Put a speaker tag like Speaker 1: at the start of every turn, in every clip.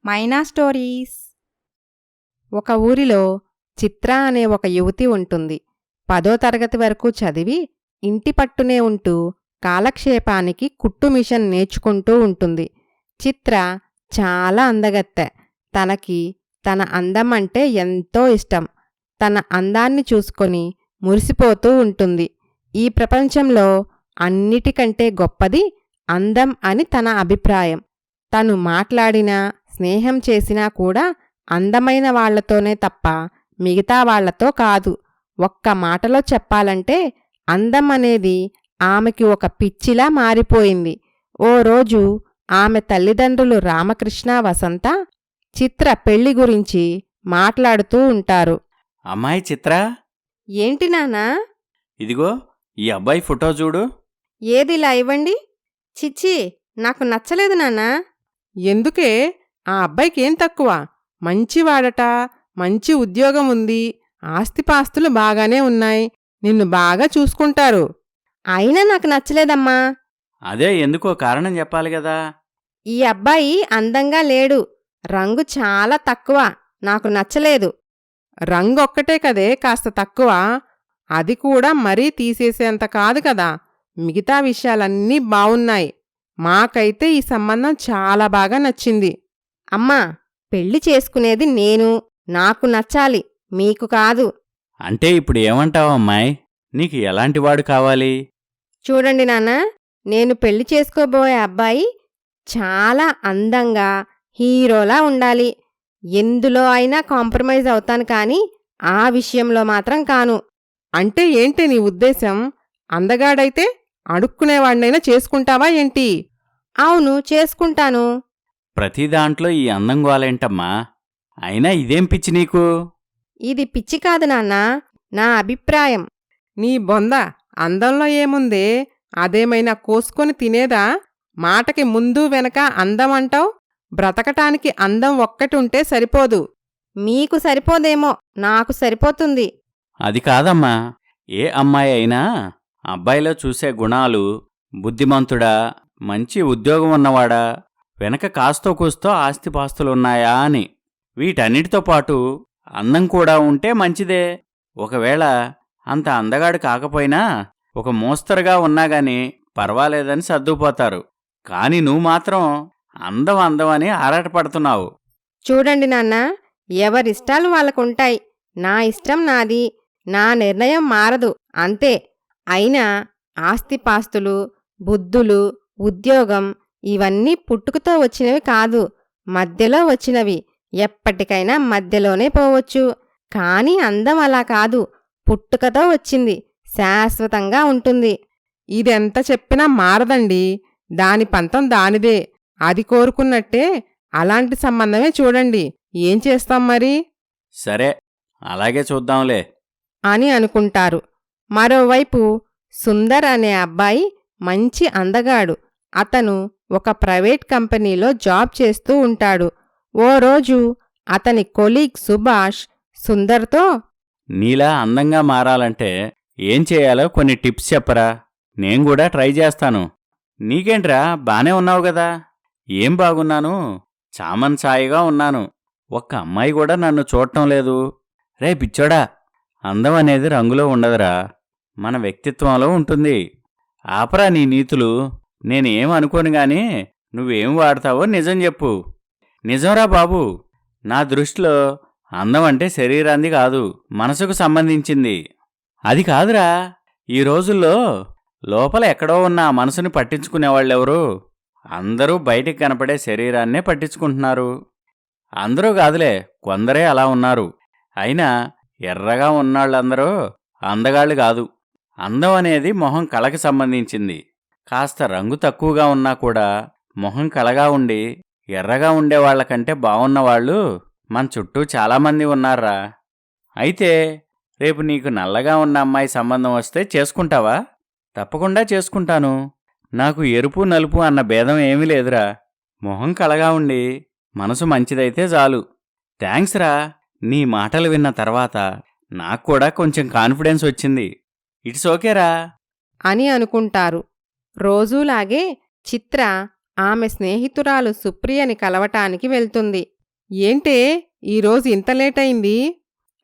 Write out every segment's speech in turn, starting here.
Speaker 1: మైనా stories. ఒక ఊరిలో చిత్ర అనే ఒక యువతి ఉంటుంది. 10వ తరగతి వరకు చదివి ఇంటి పట్టునే ఉంటూ కాలక్షేపానికి కుట్టు మిషన్ నేర్చుకుంటూ ఉంటుంది. చిత్ర చాలా అందగత్తె. తనకి తన అందం అంటే ఎంతో ఇష్టం. తన అందాన్ని చూసుకొని మురిసిపోతూ ఉంటుంది. ఈ ప్రపంచంలో అన్నిటికంటే గొప్పది అందం అని తన అభిప్రాయం. తను మాట్లాడినా స్నేహం చేసినా కూడా అందమైన వాళ్లతోనే తప్ప మిగతా వాళ్లతో కాదు. ఒక్క మాటలో చెప్పాలంటే అందం అనేది ఆమెకి ఒక పిచ్చిలా మారిపోయింది. ఓ రోజు ఆమె తల్లిదండ్రులు రామకృష్ణ, వసంత చిత్ర పెళ్లి గురించి మాట్లాడుతూ ఉంటారు.
Speaker 2: అమ్మాయి చిత్ర,
Speaker 1: ఏంటి నాన్నా?
Speaker 2: ఇదిగో ఈ అబ్బాయి ఫోటో చూడు.
Speaker 1: ఏదిలా ఇవ్వండి. చిచ్చి, నాకు నచ్చలేదు నాన్నా.
Speaker 3: ఎందుకే? ఆ అబ్బాయికేం తక్కువ? మంచివాడట, మంచి ఉద్యోగం ఉంది, ఆస్తిపాస్తులు బాగానే ఉన్నాయి, నిన్ను బాగా చూసుకుంటారు.
Speaker 1: అయినా నాకు నచ్చలేదమ్మా.
Speaker 2: అదే ఎందుకో కారణం చెప్పాలి కదా.
Speaker 1: ఈ అబ్బాయి అందంగా లేడు, రంగు చాలా తక్కువ, నాకు నచ్చలేదు.
Speaker 3: రంగొక్కటే కదే కాస్త తక్కువ, అది కూడా మరీ తీసేసేంత కాదు కదా. మిగతా విషయాలన్నీ బావున్నాయి. మాకైతే ఈ సంబంధం చాలా బాగా నచ్చింది.
Speaker 1: అమ్మా, పెళ్లి చేసుకునేది నేను, నాకు నచ్చాలి, మీకు కాదు.
Speaker 2: అంటే ఇప్పుడు ఏమంటావు అమ్మాయి? నీకు ఎలాంటివాడు కావాలి?
Speaker 1: చూడండి నాన్న, నేను పెళ్లి చేసుకోబోయే అబ్బాయి చాలా అందంగా హీరోలా ఉండాలి. ఎందులో అయినా కాంప్రమైజ్ అవుతాను కానీ ఆ విషయంలో మాత్రం కాను.
Speaker 3: అంటే ఏంటి నీ ఉద్దేశం? అందగాడైతే అడుక్కునేవాడినైనా చేసుకుంటావా ఏంటి?
Speaker 1: అవును, చేసుకుంటాను.
Speaker 2: ప్రతి దాంట్లో ఈ అందం గోలేంటమ్మా? అయినా ఇదేం పిచ్చి నీకు?
Speaker 1: ఇది పిచ్చి కాదు నాన్నా, నా అభిప్రాయం.
Speaker 3: నీ బొంద, అందంలో ఏముందే? అదేమైనా కోసుకొని తినేదా? మాటకి ముందు వెనక అందం అంటావ్. బ్రతకటానికి అందం ఒక్కటుంటే సరిపోదు.
Speaker 1: మీకు సరిపోదేమో, నాకు సరిపోతుంది.
Speaker 2: అది కాదమ్మా. ఏ అమ్మాయి అయినా అబ్బాయిలో చూసే గుణాలు, బుద్ధిమంతుడా, మంచి ఉద్యోగం ఉన్నవాడా, వెనక కాస్తో కూస్తో ఆస్తిపాస్తులున్నాయా అని. వీటన్నిటితో పాటు అందం కూడా ఉంటే మంచిదే. ఒకవేళ అంత అందగాడు కాకపోయినా ఒక మోస్తరుగా ఉన్నాగాని పర్వాలేదని సర్దుకుపోతారు. కాని నువ్వు మాత్రం అందం అందమని ఆరాటపడుతున్నావు.
Speaker 1: చూడండి నాన్నా, ఎవరిష్టాలు వాళ్ళకుంటాయి. నా ఇష్టం నాది, నా నిర్ణయం మారదు, అంతే. అయినా ఆస్తిపాస్తులు, బుద్ధులు, ఉద్యోగం ఇవన్నీ పుట్టుకతో వచ్చినవి కాదు, మధ్యలో వచ్చినవి. ఎప్పటికైనా మధ్యలోనే పోవచ్చు. కాని అందం అలా కాదు, పుట్టుకతో వచ్చింది, శాశ్వతంగా ఉంటుంది.
Speaker 3: ఇదెంత చెప్పినా మారదండి. దాని పంతం దానిదే. అది కోరుకున్నట్టే అలాంటి సంబంధమే చూడండి. ఏం చేస్తాం మరి?
Speaker 2: సరే, అలాగే చూద్దాంలే
Speaker 1: అని అనుకుంటారు. మరోవైపు సుందర్ అనే అబ్బాయి మంచి అందగాడు. అతను ఒక ప్రైవేట్ కంపెనీలో జాబ్ చేస్తూ ఉంటాడు. ఓ రోజు అతని కొలీగ్ సుభాష్ సుందర్తో,
Speaker 2: నీలా అందంగా మారాలంటే ఏం చేయాలో కొన్ని టిప్స్ చెప్పరా, నేను కూడా ట్రై చేస్తాను. నీకేంట్రా, బానే ఉన్నావు గదా? ఏం బాగున్నాను, చామన్ సాయిగా ఉన్నాను. ఒక్క అమ్మాయి కూడా నన్ను చూడటం లేదు. రే పిచ్చోడా, అందం అనేది రంగులో ఉండదురా, మన వ్యక్తిత్వంలో ఉంటుంది. ఆపరా నీ నీతులు. నేనేం అనుకోను గాని నువ్వేం వాడతావో నిజం చెప్పు. నిజంరా బాబు, నా దృష్టిలో అందం అంటే శరీరాంది కాదు, మనసుకు సంబంధించింది. అది కాదురా, ఈ రోజుల్లో లోపల ఎక్కడో ఉన్న ఆ మనసుని పట్టించుకునేవాళ్ళెవరు? అందరూ బయటికి కనపడే శరీరాన్నే పట్టించుకుంటున్నారు. అందరూ కాదులే, కొందరే అలా ఉన్నారు. అయినా ఎర్రగా ఉన్నాళ్ళందరూ అందగాళ్ళు కాదు. అందం అనేది మొహం కళకి సంబంధించింది. కాస్త రంగు తక్కువగా ఉన్నా కూడా మొహం కళగా ఉండి ఎర్రగా ఉండేవాళ్లకంటే బావున్నవాళ్లు మన చుట్టూ చాలామంది ఉన్నారా. అయితే రేపు నీకు నల్లగా ఉన్న అమ్మాయి సంబంధం వస్తే చేసుకుంటావా? తప్పకుండా చేసుకుంటాను. నాకు ఎరుపు నలుపు అన్న భేదం ఏమీ లేదురా. మొహం కళగా ఉండి మనసు మంచిదైతే చాలు. థ్యాంక్స్ రా. నీ మాటలు విన్న తర్వాత నాక్కూడా కొంచెం కాన్ఫిడెన్స్ వచ్చింది. ఇట్స్ ఓకేరా
Speaker 1: అని అనుకుంటారు. రోజూలాగే చిత్ర
Speaker 3: ఆమె స్నేహితురాలు సుప్రియని కలవటానికి వెళ్తుంది. ఏంటే ఈరోజు ఇంత లేటయింది?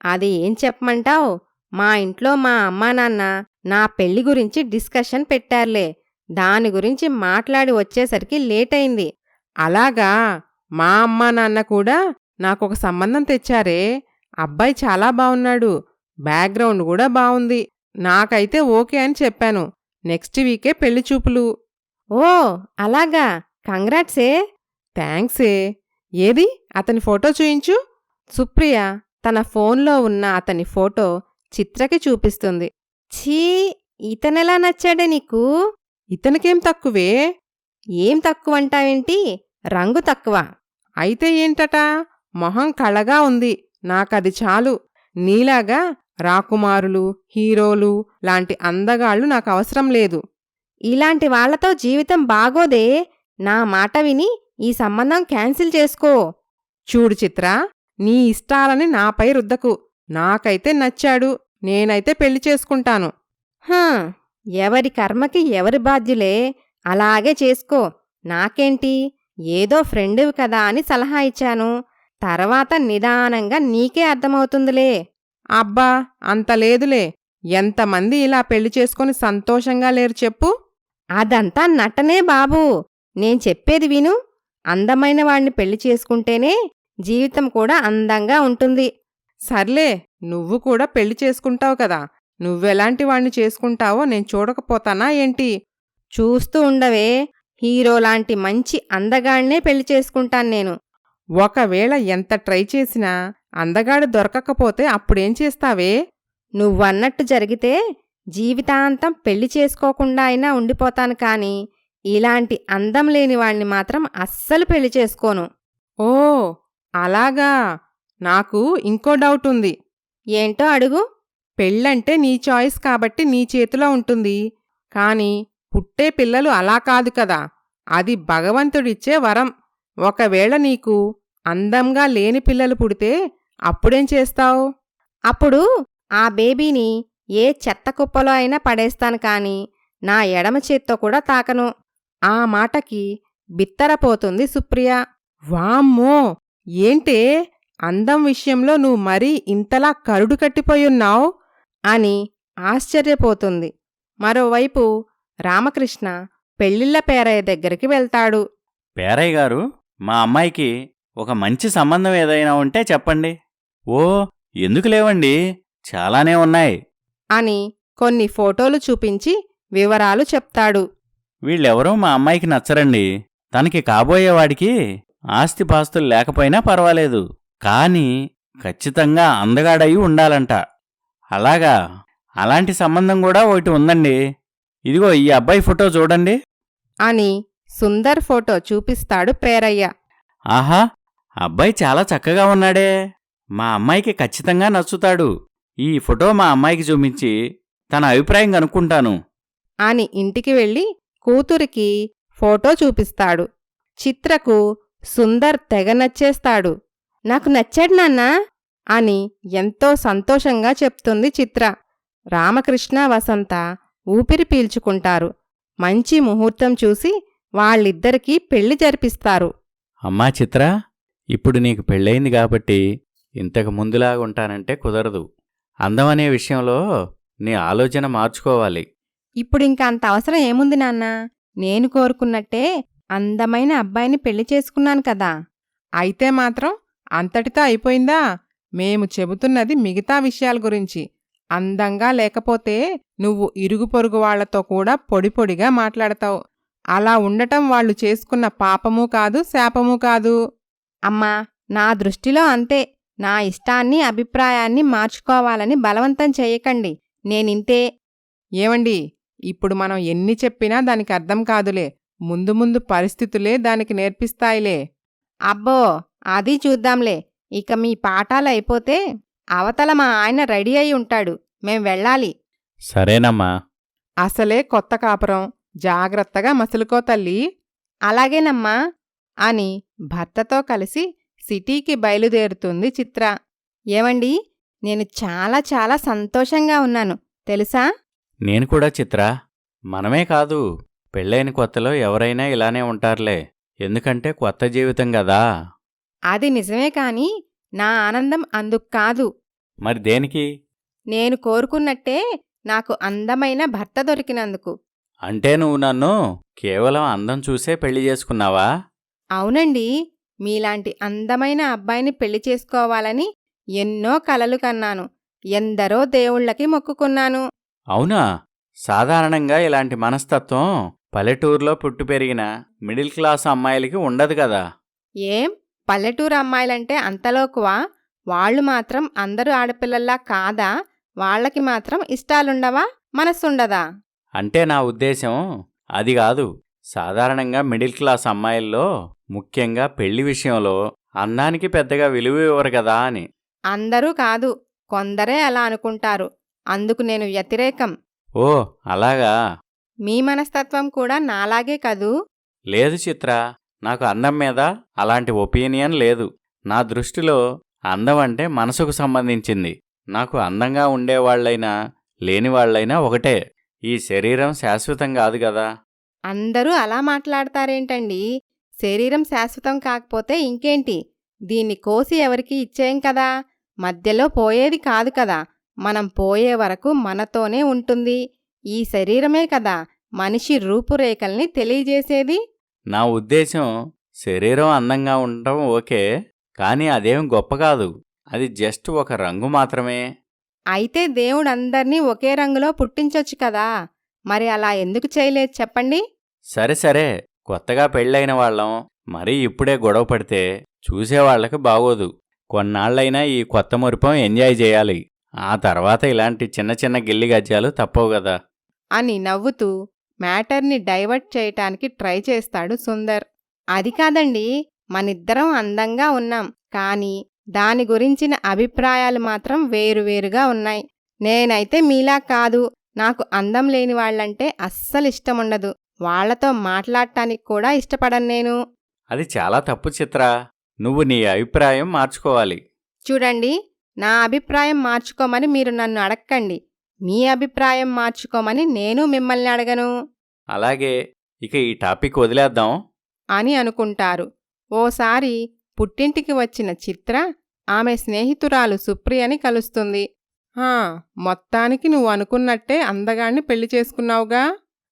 Speaker 1: అది ఏం చెప్పమంటావ్? మా ఇంట్లో మా అమ్మా నాన్న నా పెళ్లి గురించి డిస్కషన్ పెట్టారులే. దాని గురించి మాట్లాడి వచ్చేసరికి లేటయింది.
Speaker 3: అలాగా, మా అమ్మా నాన్న కూడా నాకొక సంబంధం తెచ్చారే. అబ్బాయి చాలా బావున్నాడు, బ్యాక్గ్రౌండ్ కూడా బావుంది. నాకైతే ఓకే అని చెప్పాను. నెక్స్ట్ వీకే పెళ్లి చూపులు.
Speaker 1: ఓ అలాగా, కంగ్రాట్సే.
Speaker 3: థ్యాంక్సే. ఏది అతని ఫోటో చూయించు.
Speaker 1: సుప్రియ తన ఫోన్లో ఉన్న అతని ఫోటో చిత్రకి చూపిస్తుంది. ఛీ, ఇతనెలా నచ్చాడే నీకు?
Speaker 3: ఇతనికేం తక్కువే?
Speaker 1: ఏం తక్కువంటావేంటి? రంగు తక్కువ.
Speaker 3: అయితే ఏంటట? మొహం కళగా ఉంది, నాకది చాలు. నీలాగా రాకుమారులు, హీరోలు లాంటి అందగాళ్ళు నాకవసరం లేదు.
Speaker 1: ఇలాంటి వాళ్లతో జీవితం బాగోదే. నా మాట విని ఈ సంబంధం క్యాన్సిల్ చేసుకో.
Speaker 3: చూడు చిత్ర, నీ ఇష్టాలని నాపై రుద్దకు. నాకైతే నచ్చాడు, నేనైతే పెళ్లి చేసుకుంటాను.
Speaker 1: హా, ఎవరి కర్మకి ఎవరి బాధ్యులే. అలాగే చేసుకో. నాకేంటి, ఏదో ఫ్రెండువి కదా అని సలహా ఇచ్చాను. తర్వాత నిదానంగా నీకే అర్థమవుతుందిలే.
Speaker 3: అబ్బా, అంత లేదులే. ఎంతమంది ఇలా పెళ్లి చేసుకొని సంతోషంగా లేరు చెప్పు.
Speaker 1: అదంతా నటనే బాబూ. నేను చెప్పేది విను. అందమైన వాణ్ణి పెళ్లి చేసుకుంటేనే జీవితం కూడా అందంగా ఉంటుంది.
Speaker 3: సర్లే, నువ్వు కూడా పెళ్లి చేసుకుంటావు కదా. నువ్వెలాంటి వాణ్ణి చేసుకుంటావో నేను చూడకపోతానా ఏంటి?
Speaker 1: చూస్తూ ఉండవే, హీరోలాంటి మంచి అందగాళ్నే పెళ్లి చేసుకుంటాను నేను.
Speaker 3: ఒకవేళ ఎంత ట్రై చేసినా అందగాడు దొరకకపోతే అప్పుడేం చేస్తావే?
Speaker 1: నువ్వన్నట్టు జరిగితే జీవితాంతం పెళ్లి చేసుకోకుండా అయినా ఉండిపోతాను కాని ఇలాంటి అందం లేని వాణ్ణి మాత్రం అస్సలు పెళ్లి చేసుకోను.
Speaker 3: ఓ అలాగా. నాకు ఇంకో డౌట్ ఉంది.
Speaker 1: ఏంటో అడుగు.
Speaker 3: పెళ్ళంటే నీ చాయిస్ కాబట్టి నీ చేతిలో ఉంటుంది. కాని పుట్టే పిల్లలు అలా కాదు కదా. అది భగవంతుడిచ్చే వరం. ఒకవేళ నీకు అందంగా లేని పిల్లలు పుడితే అప్పుడేం చేస్తావు?
Speaker 1: అప్పుడు ఆ బేబీని ఏ చెత్త కుప్పలో అయినా పడేస్తాను కాని నా ఎడమ చేత్తో కూడా తాకను.
Speaker 3: ఆ మాటకి బిత్తరపోతుంది సుప్రియ. వామ్మో, ఏంటే అందం విషయంలో నువ్వు మరీ ఇంతలా కరుడు కట్టిపోయున్నావు
Speaker 1: అని ఆశ్చర్యపోతుంది. మరోవైపు రామకృష్ణ పెళ్ళిళ్ళ పేరయ్య దగ్గరికి వెళ్తాడు.
Speaker 2: పేరయ్య గారు, మా అమ్మాయికి ఒక మంచి సంబంధం ఏదైనా ఉంటే చెప్పండి. ఓ, ఎందుకు లేవండి, చాలానే ఉన్నాయి
Speaker 1: అని కొన్ని ఫోటోలు చూపించి వివరాలు చెప్తాడు.
Speaker 2: వీళ్ళెవరూ మా అమ్మాయికి నచ్చరండి. తనకి కాబోయేవాడికి ఆస్తిపాస్తులు లేకపోయినా పర్వాలేదు, కాని ఖచ్చితంగా అందగాడయి ఉండాలంట. అలాగా, అలాంటి సంబంధం కూడా ఒకటి ఉందండి. ఇదిగో ఈ అబ్బాయి ఫోటో చూడండి
Speaker 1: అని సుందర్ ఫోటో చూపిస్తాడు పేరయ్య.
Speaker 2: ఆహా, అబ్బాయి చాలా చక్కగా ఉన్నాడే. మా అమ్మాయికి ఖచ్చితంగా నచ్చుతాడు. ఈ ఫోటో మా అమ్మాయికి చూపించి తన అభిప్రాయం కనుక్కుంటాను
Speaker 1: అని ఇంటికి వెళ్ళి కూతురికి ఫోటో చూపిస్తాడు. చిత్రకు సుందర్ తెగ నచ్చేస్తాడు. నాకు నచ్చాడు నాన్నా అని ఎంతో సంతోషంగా చెప్తుంది చిత్ర. రామకృష్ణ వసంత ఊపిరి పీల్చుకుంటారు. మంచి ముహూర్తం చూసి వాళ్ళిద్దరికీ పెళ్లి జరిపిస్తారు.
Speaker 2: అమ్మా చిత్ర, ఇప్పుడు నీకు పెళ్ళయింది కాబట్టి ఇంతకు ముందులాగా ఉంటానంటే కుదరదు. అందమనే విషయంలో నీ ఆలోచన మార్చుకోవాలి.
Speaker 1: ఇప్పుడింక అంత అవసరం ఏముంది నాన్నా? నేను కోరుకున్నట్టే అందమైన అబ్బాయిని పెళ్లి చేసుకున్నాను కదా.
Speaker 3: అయితే మాత్రం అంతటితో అయిపోయిందా? మేము చెబుతున్నది మిగతా విషయాల గురించి. అందంగా లేకపోతే నువ్వు ఇరుగు పొరుగు వాళ్లతో కూడా పొడిపొడిగా మాట్లాడతావు. అలా ఉండటం వాళ్ళు చేసుకున్న పాపమూ కాదు, శాపమూ కాదు.
Speaker 1: అమ్మా, నా దృష్టిలో అంతే. నా ఇష్టాన్ని అభిప్రాయాన్ని మార్చుకోవాలని బలవంతం చెయ్యకండి. నేనింతే.
Speaker 3: ఏమండి, ఇప్పుడు మనం ఎన్ని చెప్పినా దానికి అర్థం కాదులే. ముందు ముందు పరిస్థితులే దానికి నేర్పిస్తాయిలే.
Speaker 1: అబ్బో, అది చూద్దాంలే. ఇక మీ పాఠాలైపోతే అవతల మా ఆయన రెడీ అయి ఉంటాడు. మేం వెళ్ళాలి.
Speaker 2: సరేనమ్మా.
Speaker 3: అసలే కొత్త కాపురం, జాగ్రత్తగా మసులుకో తల్లీ.
Speaker 1: అలాగేనమ్మా అని భర్తతో కలిసి సిటీకి బయలుదేరుతుంది చిత్ర. ఏమండి, నేను చాలా చాలా సంతోషంగా ఉన్నాను తెలుసా?
Speaker 2: నేను కూడా చిత్ర. మనమే కాదు, పెళ్ళైన కొత్తలో ఎవరైనా ఇలానే ఉంటారులే. ఎందుకంటే కొత్త జీవితం గదా.
Speaker 1: అది నిజమే కాని నా ఆనందం అందుకు కాదు.
Speaker 2: మరి దేనికి?
Speaker 1: నేను కోరుకున్నట్టే నాకు అందమైన భర్త దొరికినందుకు.
Speaker 2: అంటే నువ్వు నన్ను కేవలం అందం చూసే పెళ్లి చేసుకున్నావా?
Speaker 1: అవునండి, మీలాంటి అందమైన అబ్బాయిని పెళ్లి చేసుకోవాలని ఎన్నో కలలు కన్నాను. ఎందరో దేవుళ్ళకి మొక్కుకున్నాను.
Speaker 2: అవునా? సాధారణంగా ఇలాంటి మనస్తత్వం పల్లెటూరులో పుట్టి పెరిగిన మిడిల్ క్లాస్ అమ్మాయిలకి ఉండదు కదా.
Speaker 1: ఏం పల్లెటూరు అమ్మాయిలంటే అంతలోకువా? వాళ్ళు మాత్రం అందరూ ఆడపిల్లల్లా కాదా? వాళ్ళకి మాత్రం ఇష్టాలుండవా, మనస్సుండదా?
Speaker 2: అంటే నా ఉద్దేశం అది కాదు. సాధారణంగా మిడిల్ క్లాస్ అమ్మాయిల్లో ముఖ్యంగా పెళ్లి విషయంలో అందానికి పెద్దగా విలువ ఇవ్వరు కదా అని.
Speaker 1: అందరూ కాదు, కొందరే అలా అనుకుంటారు. అందుకు నేను వ్యతిరేకం.
Speaker 2: ఓ అలాగా?
Speaker 1: మీ మనస్తత్వం కూడా నాలాగే కదూ?
Speaker 2: లేదు చిత్ర, నాకు అందం మీద అలాంటి ఒపీనియన్ లేదు. నా దృష్టిలో అందం అంటే మనసుకు సంబంధించింది. నాకు అందంగా ఉండేవాళ్లైనా లేనివాళ్లైనా ఒకటే. ఈ శరీరం శాశ్వతం కాదు కదా.
Speaker 1: అందరూ అలా మాట్లాడతారేంటండి? శరీరం శాశ్వతం కాకపోతే ఇంకేంటి? దీన్ని కోసి ఎవరికీ ఇచ్చేయం కదా. మధ్యలో పోయేది కాదు కదా. మనం పోయే వరకు మనతోనే ఉంటుంది. ఈ శరీరమే కదా మనిషి రూపురేఖల్ని తెలియజేసేది.
Speaker 2: నా ఉద్దేశం శరీరం అందంగా ఉండటం ఓకే, కానీ అదేం గొప్ప కాదు. అది జస్ట్ ఒక రంగు మాత్రమే.
Speaker 1: అయితే దేవుడందర్నీ ఒకే రంగులో పుట్టించొచ్చు కదా. మరి అలా ఎందుకు చేయలేదు చెప్పండి?
Speaker 2: సరే సరే, కొత్తగా పెళ్ళైన వాళ్ళం మరీ ఇప్పుడే గొడవ పడితే చూసేవాళ్లకి బాగోదు. కొన్నాళ్లైనా ఈ కొత్త మురిపం ఎంజాయ్ చేయాలి. ఆ తర్వాత ఇలాంటి చిన్న చిన్న గిల్లి గజ్జాలు తప్పవు గదా
Speaker 1: అని నవ్వుతూ మ్యాటర్ని డైవర్ట్ చేయటానికి ట్రై చేస్తాడు సుందర్. అది కాదండి, మనిద్దరం అందంగా ఉన్నాం, కానీ దాని గురించిన అభిప్రాయాలు మాత్రం వేరువేరుగా ఉన్నాయి. నేనైతే మీలా కాదు. నాకు అందం లేని వాళ్లంటే అస్సలిష్టముండదు. వాళ్లతో మాట్లాడటానికి కూడా ఇష్టపడను నేను.
Speaker 2: అది చాలా తప్పు చిత్ర. నువ్వు నీ అభిప్రాయం మార్చుకోవాలి.
Speaker 1: చూడండి, నా అభిప్రాయం మార్చుకోమని మీరు నన్ను అడక్కండి. మీ అభిప్రాయం మార్చుకోమని నేను మిమ్మల్ని అడగను.
Speaker 2: అలాగే, ఇక ఈ టాపిక్ వదిలేద్దాం
Speaker 1: అని అనుకుంటారు. ఓసారి పుట్టింటికి వచ్చిన చిత్ర ఆమె స్నేహితురాలు సుప్రియని కలుస్తుంది.
Speaker 3: మొత్తానికి నువ్వు అనుకున్నట్టే అందగాణ్ణి పెళ్లి చేసుకున్నావుగా.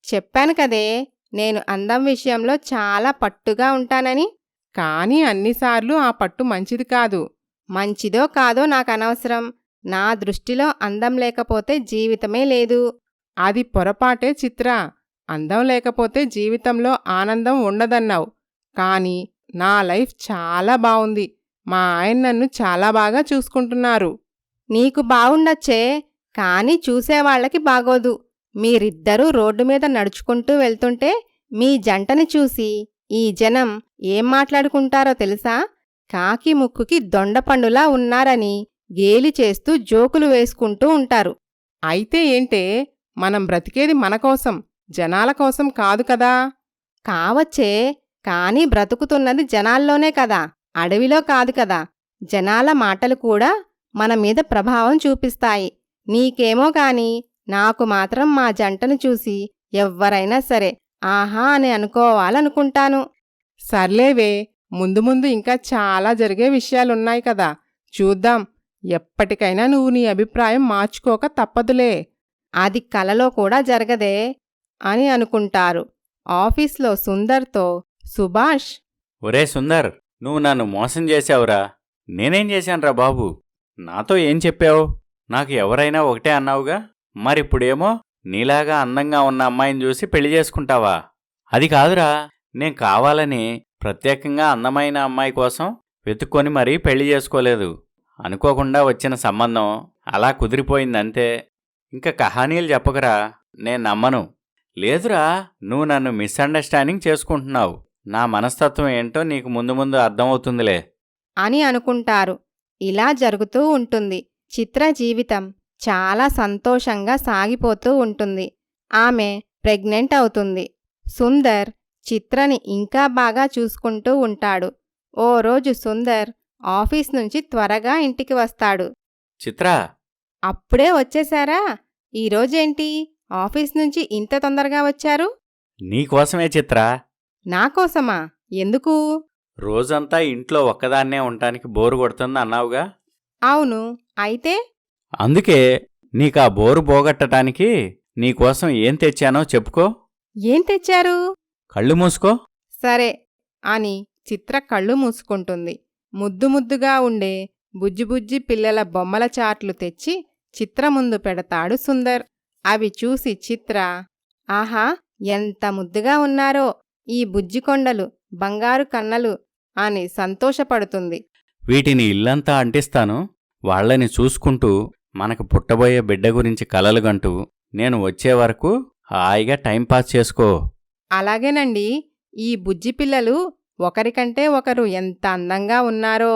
Speaker 1: చెప్పాను కదే, నేను అందం విషయంలో చాలా పట్టుగా ఉంటానని.
Speaker 3: కానీ అన్నిసార్లు ఆ పట్టు మంచిది కాదు.
Speaker 1: మంచిదో కాదో నాకనవసరం. నా దృష్టిలో అందం లేకపోతే జీవితమే లేదు.
Speaker 3: అది పొరపాటే చిత్ర. అందం లేకపోతే జీవితంలో ఆనందం ఉండదన్నావు. కానీ నా లైఫ్ చాలా బావుంది. మా ఆయన నన్ను చాలా బాగా చూసుకుంటున్నారు.
Speaker 1: నీకు బావుండొచ్చే, కానీ చూసేవాళ్లకి బాగోదు. మీరిద్దరూ రోడ్డు మీద నడుచుకుంటూ వెళ్తుంటే మీ జంటని చూసి ఈ జనం ఏం మాట్లాడుకుంటారో తెలుసా? కాకి ముక్కుకి దొండపండులా ఉన్నారని గేలి చేస్తూ జోకులు వేసుకుంటూ ఉంటారు.
Speaker 3: అయితే ఏంటే, మనం బ్రతికేది మనకోసం, జనాల కోసం కాదు కదా.
Speaker 1: కావచ్చే, కానీ బ్రతుకుతున్నది జనాల్లోనే కదా, అడవిలో కాదు కదా. జనాల మాటలు కూడా మన మీద ప్రభావం చూపిస్తాయి. నీకేమో కాని నాకు మాత్రం మా జంటను చూసి ఎవ్వరైనా సరే ఆహా అని అనుకోవాలనుకుంటాను.
Speaker 3: సర్లేవే, ముందు ముందు ఇంకా చాలా జరిగే విషయాలున్నాయి కదా, చూద్దాం. ఎప్పటికైనా నువ్వు నీ అభిప్రాయం మార్చుకోక తప్పదులే.
Speaker 1: అది కలలో కూడా జరగదే అని అనుకుంటారు. ఆఫీస్లో సుందర్తో సుభాష్,
Speaker 2: ఒరే సుందర్, నువ్వు నన్ను మోసం చేశావురా. నేనేం చేశానురా బాబు? నాతో ఏం చెప్పావు? నాకు ఎవరైనా ఒకటే అన్నావుగా. మరిప్పుడేమో నీలాగా అందంగా ఉన్న అమ్మాయిని చూసి పెళ్లి చేసుకుంటావా? అది కాదురా, నేను కావాలని ప్రత్యేకంగా అందమైన అమ్మాయి కోసం వెతుక్కొని మరీ పెళ్లి చేసుకోలేదు. అనుకోకుండా వచ్చిన సంబంధం అలా కుదిరిపోయిందంతే. ఇంకా కహానీలు చెప్పకరా, నేను నమ్మను. లేదురా, నువ్వు నన్ను మిస్అండర్స్టాండింగ్ చేసుకుంటున్నావు. నా మనస్తత్వం ఏంటో నీకు ముందు ముందు అర్థమవుతుందిలే
Speaker 1: అని అనుకుంటారు. ఇలా జరుగుతూ ఉంటుంది. చిత్ర జీవితం చాలా సంతోషంగా సాగిపోతూ ఉంటుంది. ఆమె ప్రెగ్నెంట్ అవుతుంది. సుందర్ చిత్రని ఇంకా బాగా చూసుకుంటూ ఉంటాడు. ఓ రోజు సుందర్ ఆఫీస్ నుంచి త్వరగా ఇంటికి వస్తాడు.
Speaker 2: చిత్ర,
Speaker 1: అప్పుడే వచ్చేశారా? ఈరోజేంటి ఆఫీస్ నుంచి ఇంత తొందరగా వచ్చారు?
Speaker 2: నీకోసమే చిత్ర.
Speaker 1: నాకోసమా? ఎందుకు?
Speaker 2: రోజంతా ఇంట్లో ఒక్కదాన్నే ఉండటానికి బోరు కొడుతుంది అన్నావుగా.
Speaker 1: అవును. అయితే?
Speaker 2: అందుకే నీకా బోరు పోగొట్టటానికి నీకోసం ఏం తెచ్చానో చెప్పుకో.
Speaker 1: ఏం తెచ్చారు?
Speaker 2: కళ్ళు మూసుకో.
Speaker 1: సరే అని చిత్ర కళ్ళు మూసుకుంటుంది. ముద్దు ముద్దుగా ఉండే బుజ్జిబుజ్జి పిల్లల బొమ్మల చాట్లు తెచ్చి చిత్ర ముందు పెడతాడు సుందర్. అవి చూసి చిత్ర, ఆహా, ఎంత ముద్దుగా ఉన్నారో ఈ బుజ్జికొండలు, బంగారు కన్నలు అని సంతోషపడుతుంది.
Speaker 2: వీటిని ఇల్లంతా అంటిస్తాను. వాళ్ళని చూసుకుంటూ మనకు పుట్టబోయే బిడ్డ గురించి కలలుగంటూ నేను వచ్చే వరకు హాయిగా టైంపాస్ చేసుకో.
Speaker 1: అలాగేనండి. ఈ బుజ్జిపిల్లలు ఒకరికంటే ఒకరు ఎంత అందంగా ఉన్నారో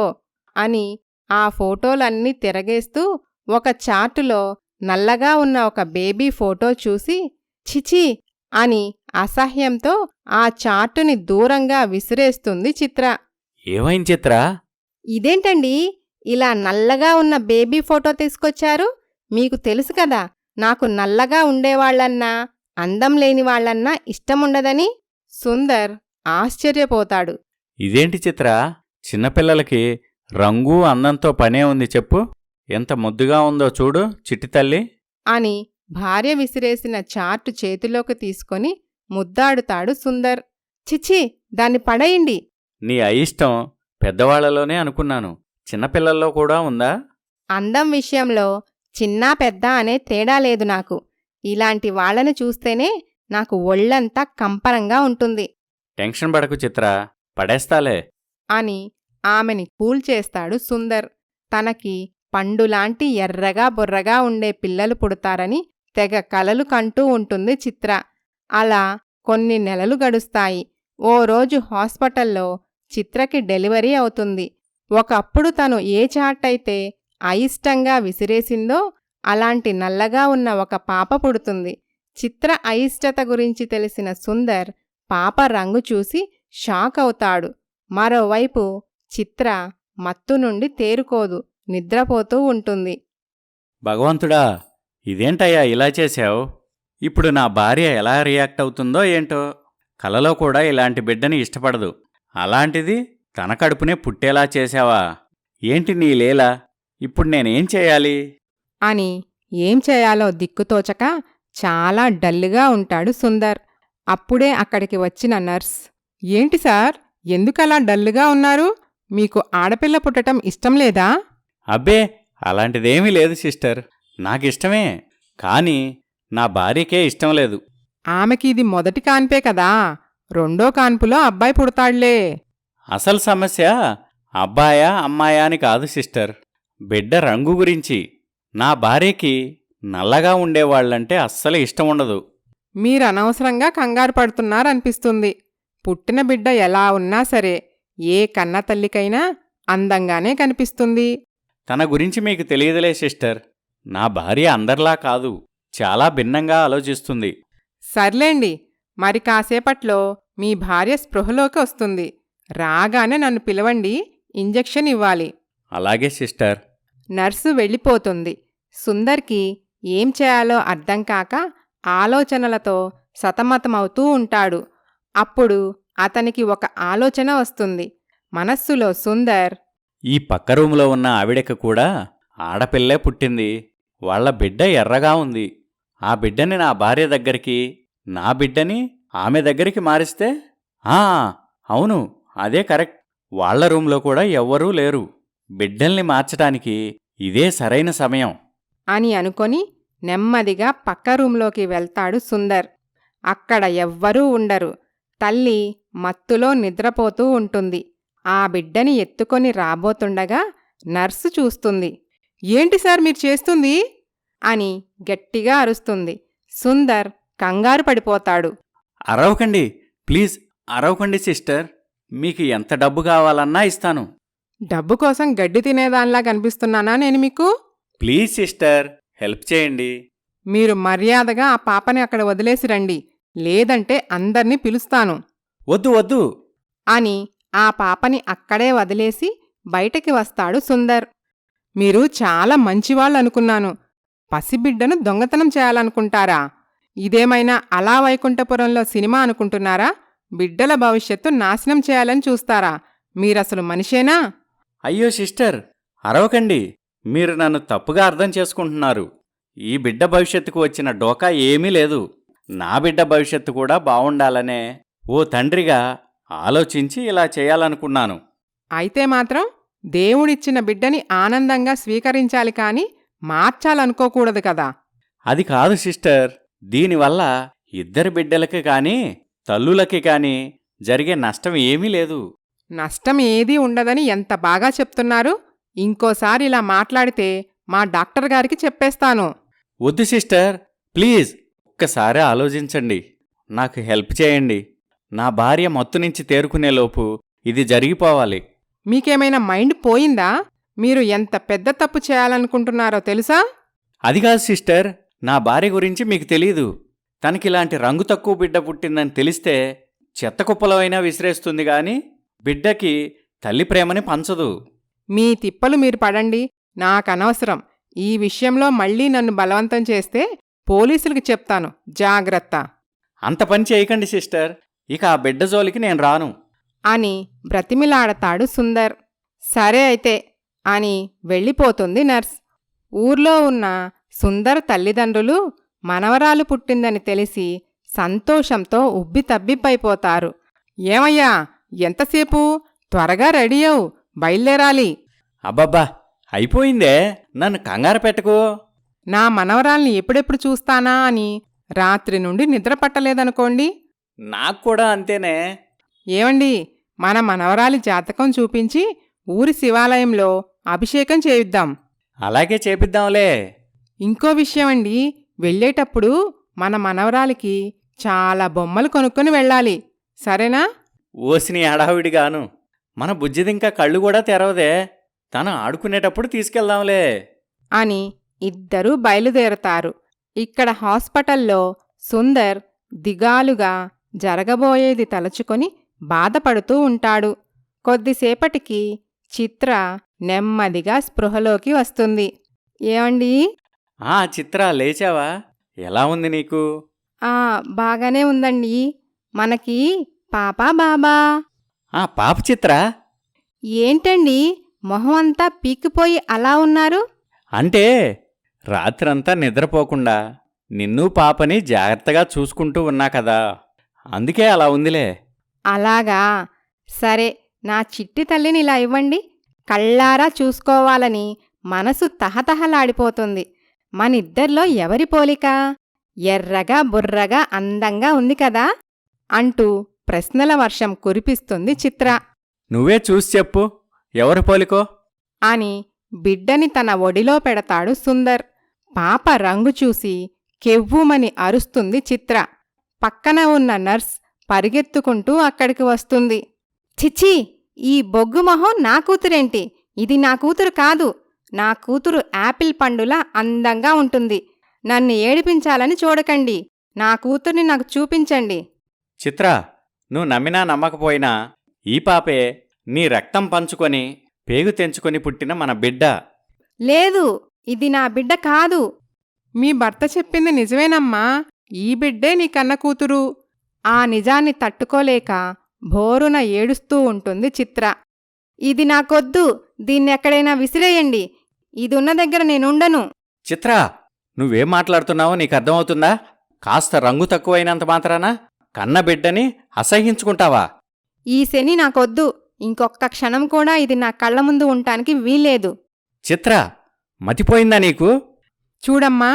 Speaker 1: అని ఆ ఫోటోలన్నీ తిరగేస్తూ ఒక చార్టులో నల్లగా ఉన్న ఒక బేబీ ఫోటో చూసి ఛిఛీ అని అసహ్యంతో ఆ చార్టుని దూరంగా విసిరేస్తుంది చిత్ర.
Speaker 2: ఏమైంది చిత్ర?
Speaker 1: ఇదేంటండి, ఇలా నల్లగా ఉన్న బేబీ ఫోటో తీసుకొచ్చారు? మీకు తెలుసు కదా, నాకు నల్లగా ఉండేవాళ్లన్నా, అందం లేనివాళ్లన్నా ఇష్టముండదని. సుందర్ ఆశ్చర్యపోతాడు.
Speaker 2: ఇదేంటి చిత్ర? చిన్నపిల్లలకి రంగు అందంతో పనే ఉంది చెప్పు. ఎంత ముద్దుగా ఉందో చూడు చిట్టి తల్లి
Speaker 1: అని భార్య విసిరేసిన చార్టు చేతిలోకి తీసుకొని ముద్దాడుతాడు సుందర్. చిచ్చి, దాన్ని పడేయండి.
Speaker 2: నీ అయిష్టం. పెద్దవాళ్లలోనే అనుకున్నాను, చిన్నపిల్లల్లో కూడా ఉందా?
Speaker 1: అందం విషయంలో చిన్నా పెద్ద అనే తేడా లేదు నాకు. ఇలాంటి వాళ్లను చూస్తేనే నాకు ఒళ్లంతా కంపరంగా ఉంటుంది
Speaker 2: టెన్షన్ పడకు చిత్ర, పడేస్తాలే
Speaker 1: అని ఆమెని కూల్చేస్తాడు సుందర్. తనకి పండులాంటి ఎర్రగా బుర్రగా ఉండే పిల్లలు పుడతారని తెగ కలలు కంటూ ఉంటుంది చిత్ర. అలా కొన్ని నెలలు గడుస్తాయి. ఓ రోజు హాస్పిటల్లో చిత్రకి డెలివరీ అవుతుంది. ఒకప్పుడు తను ఏ చాటైతే అయిష్టంగా విసిరేసిందో అలాంటి నల్లగా ఉన్న ఒక పాప పుడుతుంది. చిత్ర అయిష్టత గురించి తెలిసిన సుందర్ పాప రంగు చూసి షాక్ అవుతాడు. మరోవైపు చిత్ర మత్తు నుండి తేరుకోదు, నిద్రపోతూ ఉంటుంది.
Speaker 2: భగవంతుడా, ఇదేంటయ్యా ఇలా చేశావు? ఇప్పుడు నా భార్య ఎలా రియాక్ట్ అవుతుందో ఏంటో. కలలో కూడా ఇలాంటి బిడ్డని ఇష్టపడదు. అలాంటిది తన కడుపునే పుట్టేలా చేశావా? ఏంటి నీ లీల? ఇప్పుడు నేనేం చేయాలి
Speaker 1: అని ఏం చేయాలో దిక్కుతోచక చాలా డల్లుగా ఉంటాడు సుందర్. అప్పుడే అక్కడికి వచ్చిన నర్స్,
Speaker 3: ఏంటి సార్, ఎందుకలా డల్లుగా ఉన్నారు? మీకు ఆడపిల్ల పుట్టటం ఇష్టం లేదా?
Speaker 2: అబ్బే, అలాంటిదేమీ లేదు సిస్టర్. నాకిష్టమే, కానీ నా భార్యకే ఇష్టం లేదు.
Speaker 3: ఆమెకి ఇది మొదటి కాన్పే కదా, రెండో కాన్పులో అబ్బాయి పుడతాడులే.
Speaker 2: అసలు సమస్య అబ్బాయా అమ్మాయా అని కాదు సిస్టర్, బిడ్డ రంగు గురించి. నా భార్యకి నల్లగా ఉండేవాళ్లంటే అస్సలు ఇష్టం ఉండదు.
Speaker 3: మీరనవసరంగా కంగారు పడుతున్నారనిపిస్తుంది. పుట్టిన బిడ్డ ఎలా ఉన్నా సరే ఏ కన్నతల్లికైనా అందంగానే కనిపిస్తుంది.
Speaker 2: తన గురించి మీకు తెలియదులే సిస్టర్. నా భార్య అందర్లా కాదు, చాలా భిన్నంగా ఆలోచిస్తుంది.
Speaker 3: సర్లేండి, మరి కాసేపట్లో మీ భార్య స్పృహలోకి వస్తుంది. రాగానే నన్ను పిలవండి, ఇంజెక్షన్ ఇవ్వాలి.
Speaker 2: అలాగే సిస్టర్.
Speaker 3: నర్సు వెళ్ళిపోతుంది. సుందర్కి ఏం చేయాలో అర్థం కాక ఆలోచనలతో సతమతమవుతూ ఉంటాడు. అప్పుడు అతనికి ఒక ఆలోచన వస్తుంది. మనస్సులో సుందర్,
Speaker 2: ఈ పక్క రూములో ఉన్న ఆవిడకి కూడా ఆడపిల్లే పుట్టింది. వాళ్ల బిడ్డ ఎర్రగా ఉంది. ఆ బిడ్డని నా భార్య దగ్గరికి, నా బిడ్డని ఆమె దగ్గరికి మారిస్తే? అవును, అదే కరెక్ట్. వాళ్ల రూంలో కూడా ఎవ్వరూ లేరు. బిడ్డల్ని మార్చటానికి ఇదే సరైన సమయం
Speaker 1: అని అనుకొని నెమ్మదిగా పక్క రూంలోకి వెళ్తాడు సుందర్. అక్కడ ఎవ్వరూ ఉండరు. తల్లి మత్తులో నిద్రపోతూ ఉంటుంది. ఆ బిడ్డని ఎత్తుకొని రాబోతుండగా నర్సు చూస్తుంది.
Speaker 3: ఏంటి సార్ మీరు చేస్తుంది?
Speaker 1: అని గట్టిగా అరుస్తుంది. సుందర్ కంగారు పడిపోతాడు.
Speaker 2: అరవకండి, ప్లీజ్ అరవకండి సిస్టర్. మీకు ఎంత డబ్బు కావాలన్నా ఇస్తాను.
Speaker 3: డబ్బు కోసం గడ్డి తినేదానిలా కనిపిస్తున్నానా నేను మీకు?
Speaker 2: ప్లీజ్ సిస్టర్, హెల్ప్ చేయండి.
Speaker 3: మీరు మర్యాదగా ఆ పాపని అక్కడ వదిలేసి రండి, లేదంటే అందర్నీ పిలుస్తాను.
Speaker 2: వద్దు వద్దు
Speaker 1: అని ఆ పాపని అక్కడే వదిలేసి బయటికి వస్తాడు సుందర్.
Speaker 3: మీరు చాలా మంచివాళ్ళనుకున్నాను. పసిబిడ్డను దొంగతనం చేయాలనుకుంటారా? ఇదేమైనా అలా వైకుంఠపురంలో సినిమా అనుకుంటున్నారా? బిడ్డల భవిష్యత్తు నాశనం చేయాలని చూస్తారా? మీరసలు మనిషేనా?
Speaker 2: అయ్యో సిస్టర్, అరవకండి. మీరు నన్ను తప్పుగా అర్థం చేసుకుంటున్నారు. ఈ బిడ్డ భవిష్యత్తుకు వచ్చిన డోకా ఏమీ లేదు. నా బిడ్డ భవిష్యత్తు కూడా బావుండాలనే ఓ తండ్రిగా ఆలోచించి ఇలా చేయాలనుకున్నాను.
Speaker 3: అయితే మాత్రం దేవుడిచ్చిన బిడ్డని ఆనందంగా స్వీకరించాలి కాని మార్చాలనుకోకూడదు కదా.
Speaker 2: అది కాదు సిస్టర్, దీనివల్ల ఇద్దరి బిడ్డలకి కానీ తల్లులకి కానీ జరిగే నష్టం ఏమీ లేదు.
Speaker 3: నష్టం ఏదీ ఉండదని ఎంత బాగా చెప్తున్నారు. ఇంకోసారి ఇలా మాట్లాడితే మా డాక్టర్ గారికి చెప్పేస్తాను.
Speaker 2: వద్దు సిస్టర్, ప్లీజ్ ఒక్కసారి ఆలోచించండి. నాకు హెల్ప్ చేయండి. నా భార్య మత్తు నుంచి తేరుకునేలోపు ఇది జరిగిపోవాలి.
Speaker 3: మీకేమైనా మైండ్ పోయిందా? మీరు ఎంత పెద్ద తప్పు చేయాలనుకుంటున్నారో తెలుసా?
Speaker 2: అది కాదు సిస్టర్, నా భార్య గురించి మీకు తెలీదు. తనకిలాంటి రంగు తక్కువ బిడ్డ పుట్టిందని తెలిస్తే చెత్త కుప్పలో అయినా విసిరేస్తుంది గాని బిడ్డకి తల్లి ప్రేమని పంచదు.
Speaker 3: మీ తిప్పలు మీరు పడండి, నాకనవసరం. ఈ విషయంలో మళ్ళీ నన్ను బలవంతం చేస్తే పోలీసులకు చెప్తాను, జాగ్రత్త
Speaker 2: అంత పని చేయకండి సిస్టర్. ఇక ఆ బిడ్డ జోలికి నేను రాను
Speaker 3: అని బ్రతిమిలాడతాడు సుందర్. సరే అయితే అని వెళ్ళిపోతుంది నర్స్. ఊర్లో ఉన్న సుందర్ తల్లిదండ్రులు మనవరాలు పుట్టిందని తెలిసి సంతోషంతో ఉబ్బితబ్బిబ్బైపోతారు. ఏమయ్యా, ఎంతసేపు? త్వరగా రెడీ అవు, బయలుదేరాలి.
Speaker 2: అబ్బబ్బా, అయిపోయిందే, నన్ను కంగారు పెట్టకు.
Speaker 3: నా మనవరాల్ని ఎప్పుడెప్పుడు చూస్తానా అని రాత్రి నుండి నిద్ర పట్టలేదనుకోండి.
Speaker 2: నాకు కూడా అంతేనే.
Speaker 3: ఏమండి, మన మనవరాలి జాతకం చూపించి ఊరి శివాలయంలో అభిషేకం చేయిద్దాం.
Speaker 2: అలాగే చేపిద్దాంలే.
Speaker 3: ఇంకో విషయమండి, వెళ్ళేటప్పుడు మన మనవరాలికి చాలా బొమ్మలు కొనుక్కొని వెళ్ళాలి, సరేనా?
Speaker 2: ఓసిని హడావిడిగాను. మన బుజ్జిదింకా కళ్ళు కూడా తెరవదే. తను ఆడుకునేటప్పుడు తీసుకెళ్దాంలే
Speaker 3: అని ఇద్దరూ బయలుదేరతారు. ఇక్కడ హాస్పిటల్లో సుందర్ దిగాలుగా జరగబోయేది తలుచుకొని బాధపడుతూ ఉంటాడు. కొద్దిసేపటికి చిత్ర నెమ్మదిగా స్పృహలోకి వస్తుంది. ఏమండీ?
Speaker 2: చిత్ర, లేచావా? ఎలా ఉంది నీకు?
Speaker 3: బాగానే ఉందండి. మనకి పాపా బాబా?
Speaker 2: పాప చిత్ర.
Speaker 3: ఏంటండి మొహం అంతా పీకిపోయి అలా ఉన్నారు?
Speaker 2: అంటే రాత్రంతా నిద్రపోకుండా నిన్ను పాపని జాగ్రత్తగా చూసుకుంటూ ఉన్నా కదా, అందుకే అలా ఉందిలే.
Speaker 3: అలాగా, సరే. నా చిట్టి తల్లిని ఇలా ఇవ్వండి. కళ్ళారా చూసుకోవాలని మనసు తహతహలాడిపోతుంది. మనిద్దర్లో ఎవరి పోలిక? ఎర్రగా బుర్రగా అందంగా ఉంది కదా అంటూ ప్రశ్నల వర్షం కురిపిస్తుంది చిత్ర.
Speaker 2: నువ్వే చూసి చెప్పు, ఎవరి పోలికో
Speaker 3: అని బిడ్డని తన ఒడిలో పెడతాడు సుందర్. పాప రంగు చూసి కెవ్వుమని అరుస్తుంది చిత్ర. పక్కన ఉన్న నర్స్ పరిగెత్తుకుంటూ అక్కడికి వస్తుంది. చిచ్చి, ఈ బొగ్గు మొహం నా కూతురేంటి? ఇది నా కూతురు కాదు. నా కూతురు యాపిల్ పండులా అందంగా ఉంటుంది. నన్ను ఏడిపించాలని చూడకండి. నా కూతుర్ని నాకు చూపించండి.
Speaker 2: చిత్ర, నువ్వు నమ్మినా నమ్మకపోయినా ఈ పాపే నీ రక్తం పంచుకొని పేగు తెంచుకొని పుట్టిన మన బిడ్డ.
Speaker 3: లేదు, ఇది నా బిడ్డ కాదు. మీ భర్త చెప్పింది నిజమేనమ్మా. ఈ బిడ్డే నీ కన్న కూతురు. ఆ నిజాన్ని తట్టుకోలేక భోరున ఏడుస్తూ ఉంటుంది చిత్ర. ఇది నాకొద్దు. దీన్నెక్కడైనా విసిరేయండి. ఇది ఉన్న దగ్గర నేనుండను.
Speaker 2: చిత్ర, నువ్వేం మాట్లాడుతున్నావో నీకు అర్థమవుతుందా? కాస్త రంగు తక్కువైనంత మాత్రాన కన్న బిడ్డని అసహ్యించుకుంటావా?
Speaker 3: ఈ శని నాకొద్దు. ఇంకొక్క క్షణం కూడా ఇది నా కళ్ల ముందు ఉండటానికి వీల్లేదు.
Speaker 2: చిత్ర, మతిపోయిందా నీకు?
Speaker 3: చూడమ్మా,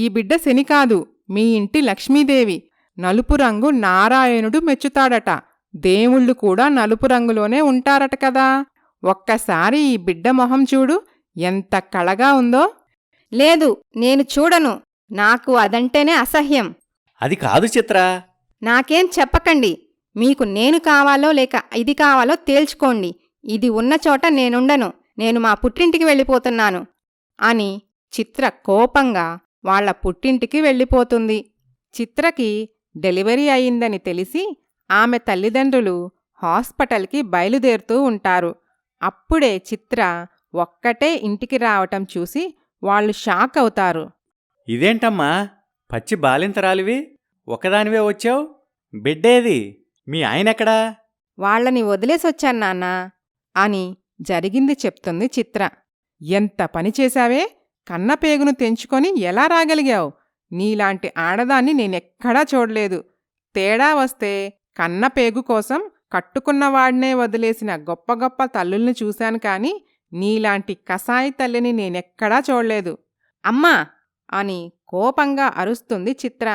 Speaker 3: ఈ బిడ్డ శని కాదు, మీ ఇంటి లక్ష్మీదేవి. నలుపు రంగు నారాయణుడు మెచ్చుతాడట. దేవుళ్ళు కూడా నలుపు రంగులోనే ఉంటారట కదా. ఒక్కసారి ఈ బిడ్డ మొహం చూడు, ఎంత కళగా ఉందో. లేదు, నేను చూడను. నాకు అదంటేనే అసహ్యం.
Speaker 2: అది కాదు చిత్ర.
Speaker 3: నాకేం చెప్పకండి. మీకు నేను కావాలో లేక ఇది కావాలో తేల్చుకోండి. ఇది ఉన్న చోట నేనుండను. నేను మా పుట్టింటికి వెళ్ళిపోతున్నాను అని చిత్ర కోపంగా వాళ్ల పుట్టింటికి వెళ్ళిపోతుంది. చిత్రకి డెలివరీ అయిందని తెలిసి ఆమె తల్లిదండ్రులు హాస్పిటల్కి బయలుదేరుతూ ఉంటారు. అప్పుడే చిత్ర ఒక్కటే ఇంటికి రావటం చూసి వాళ్ళు షాక్ అవుతారు.
Speaker 2: ఇదేంటమ్మా, పచ్చి బాలింతరాలివి ఒకదానివే వచ్చావు. బిడ్డేది? మీ ఆయనెక్కడా?
Speaker 1: వాళ్ళని వదిలేసొచ్చాను నాన్నా అని జరిగింది చెప్తుంది చిత్ర.
Speaker 3: ఎంత పని చేశావే? కన్నపేగును తెంచుకొని ఎలా రాగలిగావు? నీలాంటి ఆడదాన్ని నేనెక్కడా చూడలేదు. తేడా వస్తే కన్నపేగు కోసం కట్టుకున్నవాడినే వదిలేసిన గొప్ప గొప్ప తల్లుల్ని చూశాను కాని నీలాంటి కసాయి తల్లిని నేనెక్కడా చూడలేదు.
Speaker 1: అమ్మా అని కోపంగా అరుస్తుంది చిత్ర.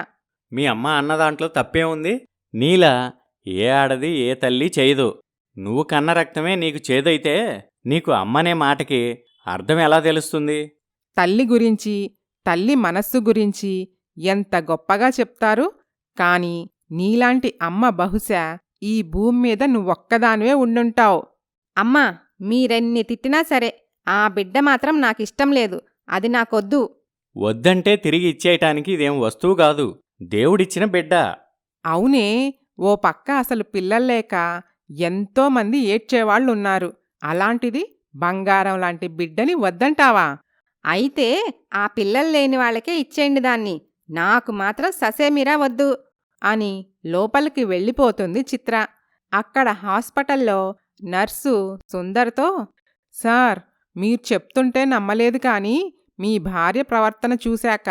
Speaker 2: మీ అమ్మ అన్నదాంట్లో తప్పే ఉంది. నీలా ఏ ఆడది ఏ తల్లి చేయదు. నువ్వు కన్న రక్తమే నీకు చేదైతే నీకు అమ్మనే మాటకి అర్థం ఎలా తెలుస్తుంది?
Speaker 3: తల్లి గురించి, తల్లి మనస్సు గురించి ఎంత గొప్పగా చెప్తారు. కాని నీలాంటి అమ్మ బహుశా ఈ భూమి మీద నువ్వొక్కదానివే ఉండుంటావు.
Speaker 1: అమ్మా మీరెన్ని తిట్టినా సరే ఆ బిడ్డ మాత్రం నాకిష్టం లేదు. అది నాకొద్దు.
Speaker 2: వద్దంటే తిరిగి ఇచ్చేయటానికి ఇదేం వస్తువు కాదు, దేవుడిచ్చిన బిడ్డ.
Speaker 3: అవునే, ఓ పక్క అసలు పిల్లల్లేక ఎంతోమంది ఏడ్చేవాళ్లున్నారు. అలాంటిది బంగారం లాంటి బిడ్డని వద్దంటావా?
Speaker 1: అయితే ఆ పిల్లలు లేని వాళ్ళకే ఇచ్చేయండి దాన్ని. నాకు మాత్రం ససేమిరా వద్దు
Speaker 3: అని లోపలికి వెళ్ళిపోతుంది చిత్ర. అక్కడ హాస్పిటల్లో నర్సు సుందర్తో, సార్ మీరు చెప్తుంటే నమ్మలేదు కాని మీ భార్య ప్రవర్తన చూశాక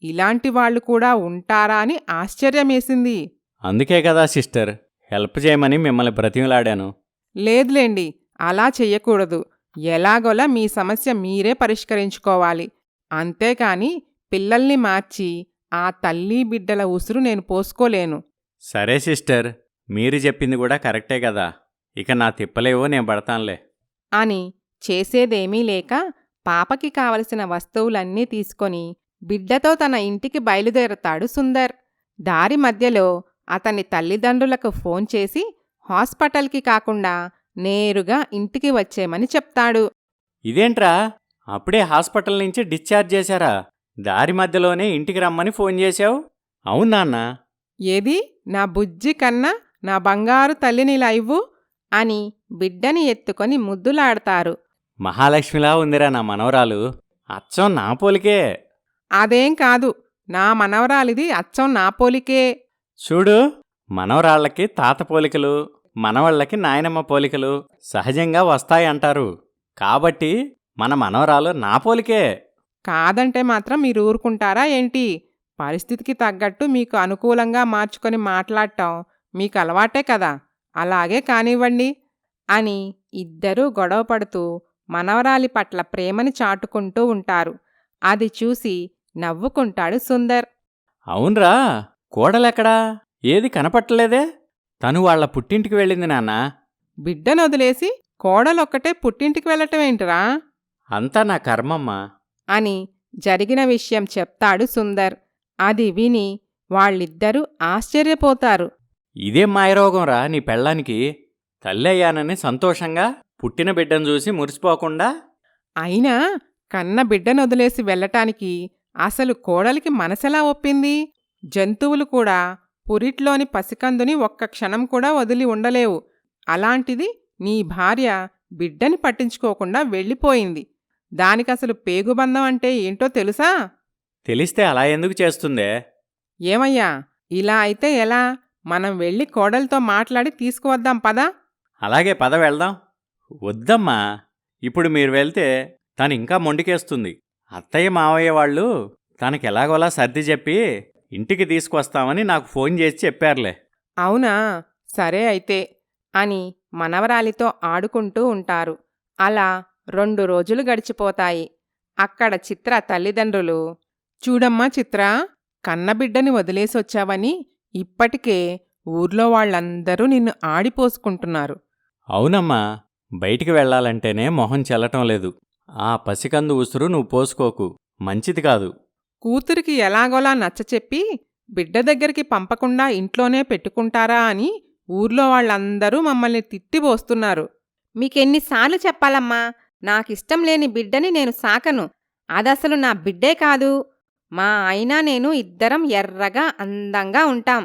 Speaker 3: ఇలాంటి వాళ్ళు కూడా ఉంటారా అని ఆశ్చర్యమేసింది.
Speaker 2: అందుకే కదా సిస్టర్ హెల్ప్ చేయమని మిమ్మల్ని బ్రతిమలాడాను.
Speaker 3: లేదులేండి, అలా చెయ్యకూడదు. ఎలాగోలా మీ సమస్య మీరే పరిష్కరించుకోవాలి. అంతేకాని పిల్లల్ని మార్చి ఆ తల్లి బిడ్డల ఉసురు నేను పోసుకోలేను.
Speaker 2: సరే సిస్టర్, మీరు చెప్పింది కూడా కరెక్టే కదా. ఇక నా తిప్పలేవో నేను పడతానులే
Speaker 1: అని చేసేదేమీ లేక పాపకి కావలసిన వస్తువులన్నీ తీసుకొని బిడ్డతో తన ఇంటికి బయలుదేరతాడు సుందర్. దారి మధ్యలో అతని తల్లిదండ్రులకు ఫోన్ చేసి హాస్పిటల్కి కాకుండా నేరుగా ఇంటికి వచ్చేమని చెప్తాడు.
Speaker 2: ఇదేంట్రా, అప్పుడే హాస్పిటల్ నుంచి డిశ్చార్జ్ చేశారా? దారి మధ్యలోనే ఇంటికి రమ్మని ఫోన్ చేశావు. అవును నాన్న.
Speaker 3: ఏది నా బుజ్జి కన్నా నా బంగారు తల్లినిలా ఇవ్వు
Speaker 1: అని బిడ్డని ఎత్తుకొని ముద్దులాడతారు.
Speaker 2: మహాలక్ష్మిలా ఉందిరా నా మనవరాలు. అచ్చం నా పోలికే.
Speaker 3: అదేం కాదు, నా మనవరాలిది అచ్చం నా పోలికే.
Speaker 2: చూడు, మనవరాళ్లకి తాత పోలికలు, మనవళ్ళకి నాయనమ్మ పోలికలు సహజంగా వస్తాయంటారు. కాబట్టి మన మనవరాలు నా పోలికే.
Speaker 3: కాదంటే మాత్రం మీరు ఊరుకుంటారా ఏంటి? పరిస్థితికి తగ్గట్టు మీకు అనుకూలంగా మార్చుకొని మాట్లాడటం మీకు అలవాటే కదా, అలాగే కానివ్వండి
Speaker 1: అని ఇద్దరూ గొడవపడుతూ మనవరాలి పట్ల ప్రేమని చాటుకుంటూ ఉంటారు. అది చూసి నవ్వుకుంటాడు సుందర్.
Speaker 2: అవునరా, కోడలెక్కడా? ఏది కనపట్టలేదే? తను వాళ్ల పుట్టింటికి వెళ్ళింది నాన్నా.
Speaker 3: బిడ్డనొదిలేసి కోడలొక్కటే పుట్టింటికి వెళ్ళటమేంటిరా?
Speaker 2: అంతా నా కర్మమ్మా
Speaker 1: అని జరిగిన విషయం చెప్తాడు సుందర్. అది విని వాళ్ళిద్దరూ ఆశ్చర్యపోతారు.
Speaker 2: ఇదేం మాయరోగంరా నీ పెళ్ళానికి? తల్లి అయ్యానని సంతోషంగా పుట్టిన బిడ్డను చూసి మురిసిపోకుండా.
Speaker 3: అయినా కన్న బిడ్డనొదిలేసి వెళ్ళటానికి అసలు కోడలికి మనసెలా ఒప్పింది? జంతువులు కూడా పురిట్లోని పసికందుని ఒక్క క్షణం కూడా వదిలి ఉండలేవు. అలాంటిది నీ భార్య బిడ్డని పట్టించుకోకుండా వెళ్ళిపోయింది. దానికసలు పేగుబంధం అంటే ఏంటో తెలుసా?
Speaker 2: తెలిస్తే అలా ఎందుకు చేస్తుందే?
Speaker 3: ఏమయ్యా, ఇలా అయితే ఎలా? మనం వెళ్ళి కోడలితో మాట్లాడి తీసుకువద్దాం పదా.
Speaker 2: అలాగే పద వెళ్దాం. వద్దమ్మా, ఇప్పుడు మీరు వెళ్తే తను ఇంకా మొండికేస్తుంది. అత్తయ్య మావయ్య వాళ్ళు తనకెలాగోలా సర్ది చెప్పి ఇంటికి తీసుకొస్తామని నాకు ఫోన్ చేసి చెప్పారులే.
Speaker 3: అవునా, సరే అయితే
Speaker 1: అని మనవరాలితో ఆడుకుంటూ ఉంటారు. అలా 2 రోజులు గడిచిపోతాయి. అక్కడ చిత్ర తల్లిదండ్రులు,
Speaker 3: చూడమ్మా చిత్ర, కన్నబిడ్డని వదిలేసొచ్చావని ఇప్పటికే ఊర్లో వాళ్ళందరూ నిన్ను ఆడిపోసుకుంటున్నారు.
Speaker 2: అవునమ్మా, బయటికి వెళ్లాలంటేనే మొహం చెల్లటం లేదు. ఆ పసికందు ఉసురు నువ్వు పోసుకోకు, మంచిది కాదు.
Speaker 3: కూతురికి ఎలాగోలా నచ్చచెప్పి బిడ్డ దగ్గరికి పంపకుండా ఇంట్లోనే పెట్టుకుంటారా అని ఊర్లో వాళ్ళందరూ మమ్మల్ని తిట్టిపోస్తున్నారు.
Speaker 1: మీకెన్నిసార్లు చెప్పాలమ్మా, నాకిష్టం లేని బిడ్డని నేను సాకను. అదసలు నా బిడ్డే కాదు. మా అయినా నేను ఇద్దరం ఎర్రగా అందంగా ఉంటాం.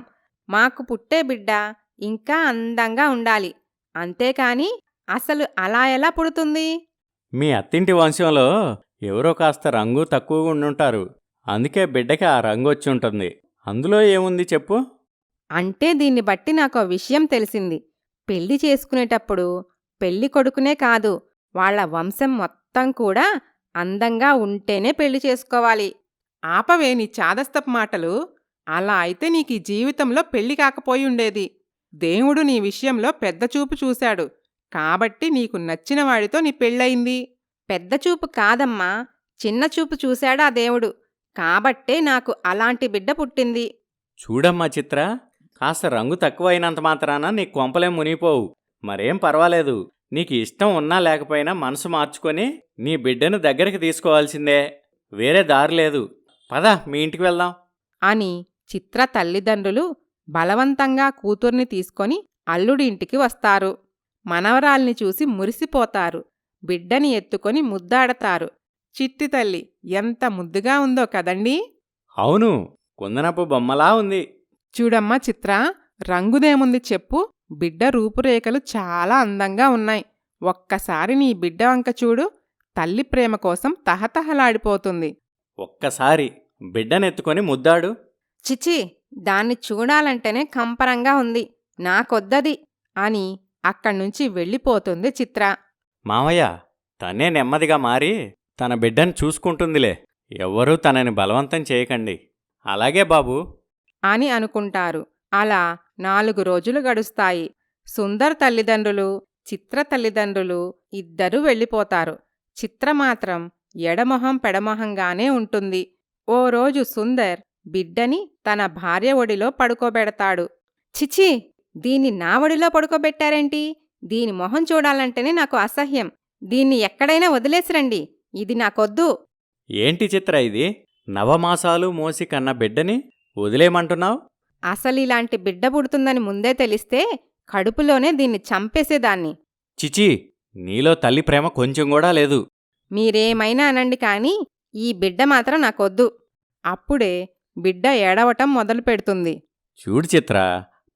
Speaker 1: మాకు పుట్టే బిడ్డ ఇంకా అందంగా ఉండాలి. అంతేకాని అసలు అలా ఎలా పుడుతుంది?
Speaker 2: మీ అత్తింటి వంశంలో ఎవరో కాస్త రంగు తక్కువగా ఉండుంటారు. అందుకే బిడ్డకి ఆ రంగు వచ్చి ఉంటుంది. అందులో ఏముంది చెప్పు?
Speaker 1: అంటే దీన్ని బట్టి నాకో విషయం తెలిసింది. పెళ్లి చేసుకునేటప్పుడు పెళ్లి కొడుకునే కాదు, వాళ్ళ వంశం మొత్తం కూడా అందంగా ఉంటేనే పెళ్లి చేసుకోవాలి.
Speaker 3: ఆపవే నీ చాదస్తపు మాటలు. అలా అయితే నీకీ జీవితంలో పెళ్లి కాకపోయుండేది. దేవుడు నీ విషయంలో పెద్ద చూపు చూశాడు. కాబట్టి నీకు నచ్చిన వాడితో నీ పెళ్ళయింది.
Speaker 1: పెద్ద చూపు కాదమ్మా, చిన్న చూపు చూశాడా దేవుడు. కాబట్టే నాకు అలాంటి బిడ్డ పుట్టింది.
Speaker 2: చూడమ్మా చిత్ర, కాస్త రంగు తక్కువైనంత మాత్రాన నీ కొంపలేం మునిగిపోవు. మరేం పర్వాలేదు. నీకు ఇష్టం ఉన్నా లేకపోయినా మనసు మార్చుకొని నీ బిడ్డను దగ్గరికి తీసుకోవాల్సిందే. వేరే దారి లేదు. పద, మీ ఇంటికి వెళ్దాం.
Speaker 1: అని చిత్ర తల్లిదండ్రులు బలవంతంగా కూతుర్ని తీసుకొని అల్లుడి ఇంటికి వస్తారు. మనవరాల్ని చూసి మురిసిపోతారు. బిడ్డని ఎత్తుకొని ముద్దాడతారు.
Speaker 3: చిట్టి తల్లి ఎంత ముద్దుగా ఉందో కదండీ.
Speaker 2: అవును, కుందనపు బొమ్మలా ఉంది.
Speaker 3: చూడమ్మా చిత్ర, రంగుదేముంది చెప్పు. బిడ్డ రూపురేఖలు చాలా అందంగా ఉన్నాయి. ఒక్కసారి నీ బిడ్డ వంక చూడు. తల్లి ప్రేమ కోసం తహతహలాడిపోతుంది.
Speaker 2: ఒక్కసారి బిడ్డనెత్తుకొని ముద్దాడు.
Speaker 1: చిచి, దాన్ని చూడాలంటేనే కంపరంగా ఉంది, నాకొద్దది అని అక్కడ్నుంచి వెళ్ళిపోతుంది చిత్ర.
Speaker 2: మావయ్య, తనే నెమ్మదిగా మారి తన బిడ్డను చూసుకుంటుందిలే. ఎవ్వరూ తనని బలవంతం చేయకండి. అలాగే బాబూ.
Speaker 1: అని అనుకుంటారు. అలా 4 రోజులు గడుస్తాయి. సుందర్ తల్లిదండ్రులు, చిత్ర తల్లిదండ్రులు ఇద్దరూ వెళ్ళిపోతారు. చిత్ర మాత్రం ఎడమొహం పెడమొహంగానే ఉంటుంది. ఓ రోజు సుందర్ బిడ్డని తన భార్య ఒడిలో పడుకోబెడతాడు. చిచి, దీన్ని నా ఒడిలో పడుకోబెట్టారేంటి? దీని మొహం చూడాలంటేనే నాకు అసహ్యం. దీన్ని ఎక్కడైనా వదిలేసిరండి, ఇది నాకొద్దు.
Speaker 2: ఏంటి చిత్ర ఇది? నవమాసాలు మోసి కన్న బిడ్డని వదిలేమంటున్నావు?
Speaker 1: అసలిలాంటి బిడ్డ పుడుతుందని ముందే తెలిస్తే కడుపులోనే దీన్ని చంపేసేదాన్ని.
Speaker 2: చిచి, నీలో తల్లి ప్రేమ కొంచెం కూడా లేదు.
Speaker 1: మీరేమైనా అనండి కాని ఈ బిడ్డ మాత్రం నాకొద్దు. అప్పుడే బిడ్డ ఏడవటం మొదలుపెడుతుంది.
Speaker 2: చూడు చిత్ర,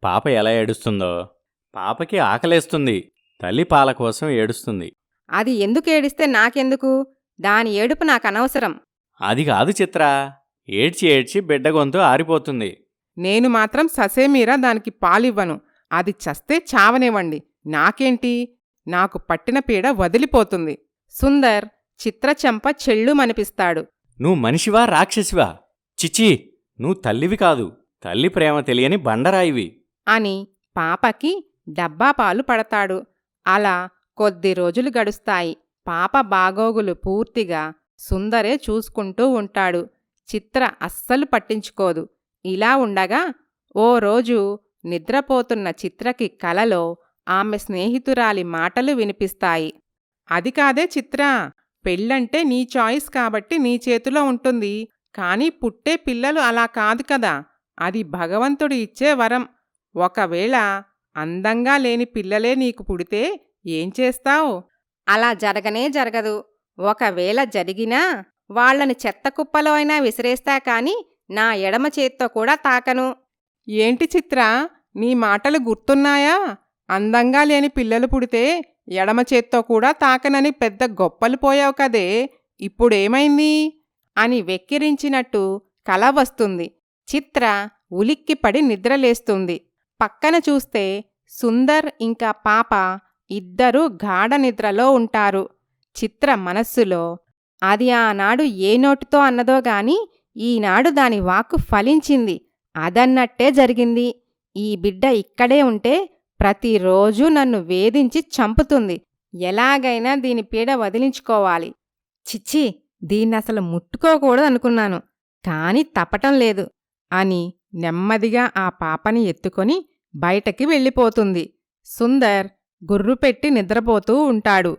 Speaker 2: పాప ఎలా ఏడుస్తుందో. పాపకి ఆకలేస్తుంది. తల్లి పాల కోసం ఏడుస్తుంది.
Speaker 1: అది ఎందుకు ఏడిస్తే నాకెందుకు? దాని ఏడుపు నాకనవసరం.
Speaker 2: అది కాదు చిత్ర, ఏడ్చి ఏడ్చి బిడ్డ గొంతు ఆరిపోతుంది.
Speaker 3: నేను మాత్రం ససేమీరా దానికి పాలివ్వను. అది చస్తే చావనివ్వండి, నాకేంటి? నాకు పట్టిన పీడ వదిలిపోతుంది.
Speaker 1: సుందర్ చిత్ర చెంప చెళ్ళుమనిపిస్తాడు.
Speaker 2: నువ్వు మనిషివా రాక్షసివా? చిచి, నువ్వు తల్లివి కాదు, తల్లి ప్రేమ తెలియని బండరాయివి
Speaker 1: అని పాపకి డబ్బా పాలు పడతాడు. అలా కొద్ది రోజులు గడుస్తాయి. పాప బాగోగులు పూర్తిగా సుందరే చూసుకుంటూ ఉంటాడు. చిత్ర అస్సలు పట్టించుకోదు. ఇలా ఉండగా ఓ రోజు నిద్రపోతున్న చిత్రకి కలలో ఆమె స్నేహితురాలి మాటలు వినిపిస్తాయి.
Speaker 3: అది కాదే చిత్ర, పెళ్ళంటే నీ చాయిస్ కాబట్టి నీ చేతిలో ఉంటుంది. కానీ పుట్టే పిల్లలు అలా కాదు కదా. అది భగవంతుడు ఇచ్చే వరం. ఒకవేళ అందంగా లేని పిల్లలే నీకు పుడితే ఏం చేస్తావు?
Speaker 1: అలా జరగనే జరగదు. ఒకవేళ జరిగినా వాళ్లని చెత్తకుప్పలో అయినా విసిరేస్తా కాని నా ఎడమ చేత్తో కూడా తాకను.
Speaker 3: ఏంటి చిత్ర, నీ మాటలు గుర్తున్నాయా? అందంగా లేని పిల్లలు పుడితే ఎడమ చేత్తో కూడా తాకనని పెద్ద గొప్పలు పోయావు కదే, ఇప్పుడేమైంది?
Speaker 1: అని వెక్కిరించినట్టు కల వస్తుంది. చిత్ర ఉలిక్కిపడి నిద్రలేస్తుంది. పక్కన చూస్తే సుందర్ ఇంకా పాప ఇద్దరూ గాఢ నిద్రలో ఉంటారు. చిత్ర మనస్సులో అది ఆనాడు ఏ నోటితో అన్నదో గాని ఈనాడు దాని వాక్కు ఫలించింది. అదన్నట్టే జరిగింది. ఈ బిడ్డ ఇక్కడే ఉంటే ప్రతిరోజూ నన్ను వేధించి చంపుతుంది. ఎలాగైనా దీని పీడ వదిలించుకోవాలి. చిచ్చి, దీన్నసలు ముట్టుకోకూడదనుకున్నాను, కాని తప్పటం లేదు అని నెమ్మదిగా ఆ పాపని ఎత్తుకొని బయటకి వెళ్ళిపోతుంది. సుందర్ గుర్రుపెట్టి నిద్రపోతూ ఉంటాడు.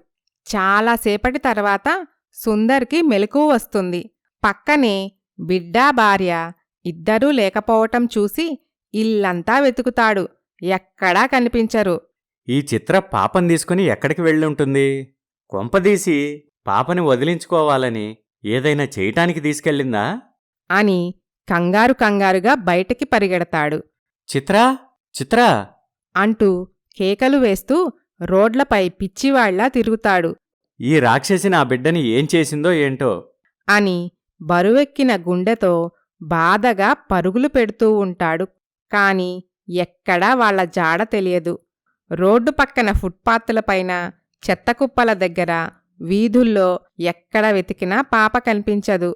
Speaker 1: చాలాసేపటి తర్వాత సుందర్కి మెలకువ వస్తుంది. పక్కనే బిడ్డా భార్య ఇద్దరూ లేకపోవటం చూసి ఇల్లంతా వెతుకుతాడు. ఎక్కడా కనిపించరు.
Speaker 2: ఈ చిత్ర పాపని తీసుకుని ఎక్కడికి వెళ్ళుంటుంది? కొంపదీసి పాపని వదిలించుకోవాలని ఏదైనా చేయటానికి తీసుకెళ్ళిందా
Speaker 1: అని కంగారుగా బయటికి పరిగెడతాడు.
Speaker 2: చిత్రా, చిత్రా
Speaker 1: అంటూ కేకలు వేస్తూ రోడ్లపై పిచ్చివాళ్లా తిరుగుతాడు.
Speaker 2: ఈ రాక్షసి నా బిడ్డని ఏం చేసిందో ఏంటో
Speaker 1: అని
Speaker 3: బరువెక్కిన గుండెతో బాధగా పరుగులు పెడుతూ ఉంటాడు. కాని ఎక్కడా వాళ్ళ జాడ తెలియదు. రోడ్డు పక్కన ఫుట్పాత్లపైన, చెత్తకుప్పల దగ్గర, వీధుల్లో ఎక్కడ వెతికినా పాప కనిపించదు.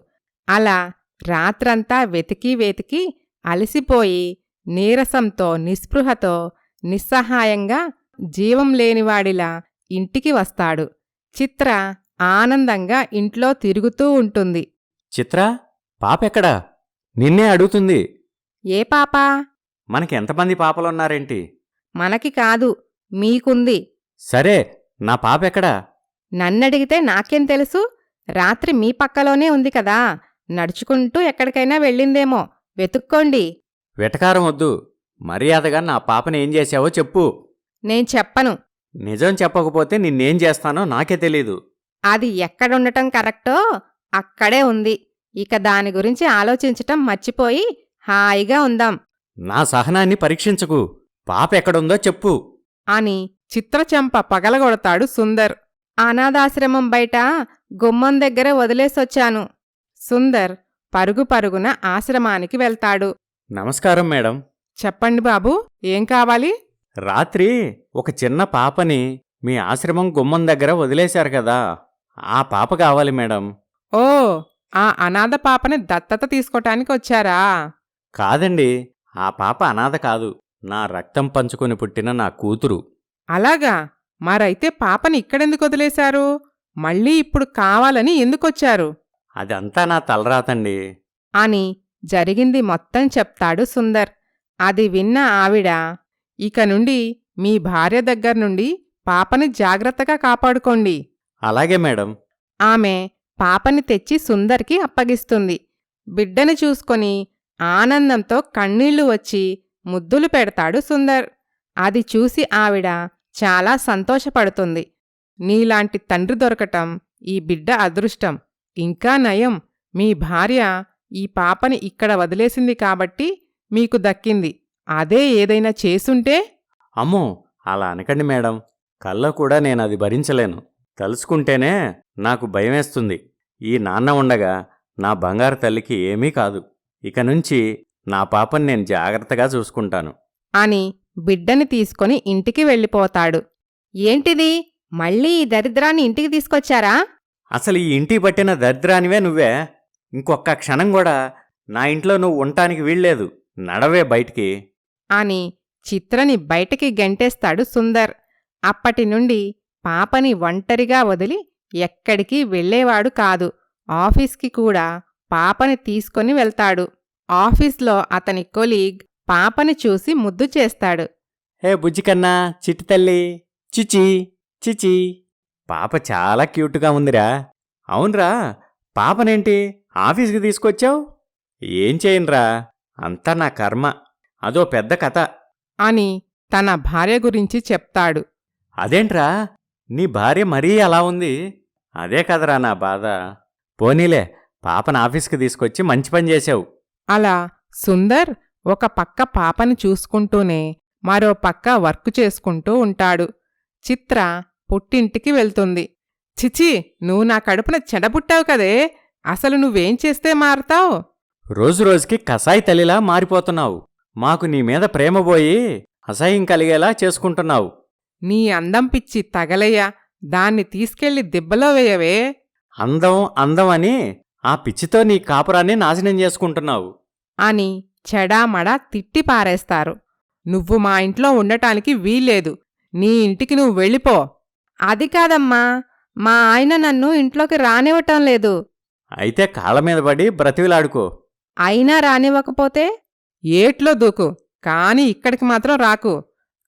Speaker 3: అలా రాత్రంతా వెతికి వెతికి అలసిపోయి నీరసంతో, నిస్పృహతో, నిస్సహాయంగా, జీవం లేనివాడిలా ఇంటికి వస్తాడు. చిత్ర ఆనందంగా ఇంట్లో తిరుగుతూ ఉంటుంది.
Speaker 2: చిత్రా, పాపెక్కడా? నిన్నే అడుగుతుంది.
Speaker 3: ఏ పాపా?
Speaker 2: మనకెంతమంది పాపలున్నారేంటి?
Speaker 3: మనకి కాదు, మీకుంది.
Speaker 2: సరే, నా పాపెక్కడా?
Speaker 3: నన్నడిగితే నాకేం తెలుసు? రాత్రి మీ పక్కలోనే ఉంది కదా, నడుచుకుంటూ ఎక్కడికైనా వెళ్ళిందేమో, వెతుక్కోండి.
Speaker 2: వెటకారం వద్దు. మర్యాదగా నా పాపని ఏం చేశావో చెప్పు.
Speaker 3: నేను చెప్పను.
Speaker 2: నిజం చెప్పకపోతే నిన్నేం చేస్తానో నాకే తెలీదు.
Speaker 3: అది ఎక్కడుండటం కరెక్టో అక్కడే ఉంది. ఇక దాని గురించి ఆలోచించటం మర్చిపోయి హాయిగా ఉందాం
Speaker 2: నా సహనాన్ని పరీక్షించకు. పాపెక్కడుందో చెప్పు.
Speaker 3: అని చిత్రచెంప పగలగొడతాడు సుందర్. అనాథాశ్రమం బయట గుమ్మం దగ్గర వదిలేసొచ్చాను. సుందర్ పరుగు పరుగున ఆశ్రమానికి వెళ్తాడు.
Speaker 2: నమస్కారం మేడం.
Speaker 3: చెప్పండి బాబూ, ఏం కావాలి?
Speaker 2: రాత్రి ఒక చిన్న పాపని మీ ఆశ్రమం గుమ్మం దగ్గర వదిలేశారు కదా, ఆ పాప కావాలి మేడం.
Speaker 3: ఓ, ఆ అనాథ పాపని దత్తత తీసుకోటానికి వచ్చారా?
Speaker 2: కాదండి, ఆ పాప అనాథ కాదు. నా రక్తం పంచుకొని పుట్టిన నా కూతురు.
Speaker 3: అలాగా? మరైతే పాపని ఇక్కడెందుకు వదిలేశారు? మళ్ళీ ఇప్పుడు కావాలని ఎందుకొచ్చారు?
Speaker 2: అదంతా నా తలరాతండి.
Speaker 3: అని జరిగింది మొత్తం చెప్తాడు సుందర్. అది విన్న ఆవిడ, ఇక నుండి మీ భార్య దగ్గర్నుండి పాపని జాగ్రత్తగా కాపాడుకోండి.
Speaker 2: అలాగే మేడం.
Speaker 3: ఆమె పాపని తెచ్చి సుందర్కి అప్పగిస్తుంది. బిడ్డని చూసుకొని ఆనందంతో కన్నీళ్లు వచ్చి ముద్దులు పెడతాడు సుందర్. అది చూసి ఆవిడ చాలా సంతోషపడుతుంది. నీలాంటి తండ్రి దొరకటం ఈ బిడ్డ అదృష్టం. ఇంకా నయం, మీ భార్య ఈ పాపని ఇక్కడ వదిలేసింది కాబట్టి మీకు దక్కింది. అదే ఏదైనా చేసుంటే?
Speaker 2: అమ్మో, అలా అనకండి మేడం. కళ్ళ కూడా నేనది భరించలేను. తలుసుకుంటేనే నాకు భయమేస్తుంది. ఈ నాన్న ఉండగా నా బంగారు తల్లికి ఏమీ కాదు. ఇక నుంచి నా పాపని నేను జాగ్రత్తగా చూసుకుంటాను
Speaker 3: అని బిడ్డని తీసుకొని ఇంటికి వెళ్ళిపోతాడు. ఏంటిది, మళ్ళీ ఈ దరిద్రాన్ని ఇంటికి తీసుకొచ్చారా?
Speaker 2: అసలు ఈ ఇంటికి పట్టిన దరిద్రానివే నువ్వే. ఇంకొక్క క్షణం కూడా నా ఇంట్లో నువ్వు ఉండటానికి వీల్లేదు. నడవే బయటికి
Speaker 3: అని చిత్రని బయటికి గెంటేస్తాడు సుందర్. అప్పటినుండి పాపని ఒంటరిగా వదిలి ఎక్కడికి వెళ్ళేవాడు కాదు. ఆఫీస్కి కూడా పాపని తీసుకొని వెళ్తాడు. ఆఫీస్లో అతని కొలీగ్ పాపని చూసి ముద్దు చేస్తాడు.
Speaker 2: హే బుజ్జికన్నా, చిట్టి తల్లి, చిచి చిచి, పాప చాలా క్యూట్గా ఉందిరా. అవునరా, పాపనేంటి ఆఫీస్కి తీసుకొచ్చావు? ఏం చేయనురా, అంతా నా కర్మ. అదో పెద్ద కథ
Speaker 3: అని తన భార్య గురించి చెప్తాడు.
Speaker 2: అదేంట్రా, నీ భార్య మరీ అలా ఉంది? అదే కదరా నా బాధ. పోనీలే, పాపను ఆఫీస్కి తీసుకొచ్చి మంచి పని చేశావు.
Speaker 3: అలా సుందర్ ఒక పక్క పాపని చూసుకుంటూనే మరో పక్క వర్క్ చేసుకుంటూ ఉంటాడు. చిత్ర పుట్టింటికి వెళ్తుంది. చిచి, నువ్వు నా కడుపున చెడబుట్టావు కదే, అసలు నువ్వేం చేస్తే మారతావు?
Speaker 2: రోజురోజుకి కసాయి తల్లిలా మారిపోతున్నావు. మాకు నీ మీద ప్రేమ పోయి అసహ్యం కలిగేలా చేసుకుంటున్నావు.
Speaker 3: నీ అందం పిచ్చి తగలయ్యా, దాన్ని తీసుకెళ్లి దిబ్బలో వేయవే.
Speaker 2: అందం అందం అని ఆ పిచ్చితో నీ కాపురాన్ని నాశనం చేసుకుంటున్నావు
Speaker 3: అని చెడామడా తిట్టి పారేస్తారు. నువ్వు మా ఇంట్లో ఉండటానికి వీల్లేదు. నీ ఇంటికి నువ్వు వెళ్ళిపో. అది కాదమ్మా, మా ఆయన నన్ను ఇంట్లోకి రానివ్వటం లేదు.
Speaker 2: అయితే కాళ్ళమీద పడి బ్రతివిలాడుకో.
Speaker 3: అయినా రానివ్వకపోతే ఏట్లో దూకు, కాని ఇక్కడికి మాత్రం రాకు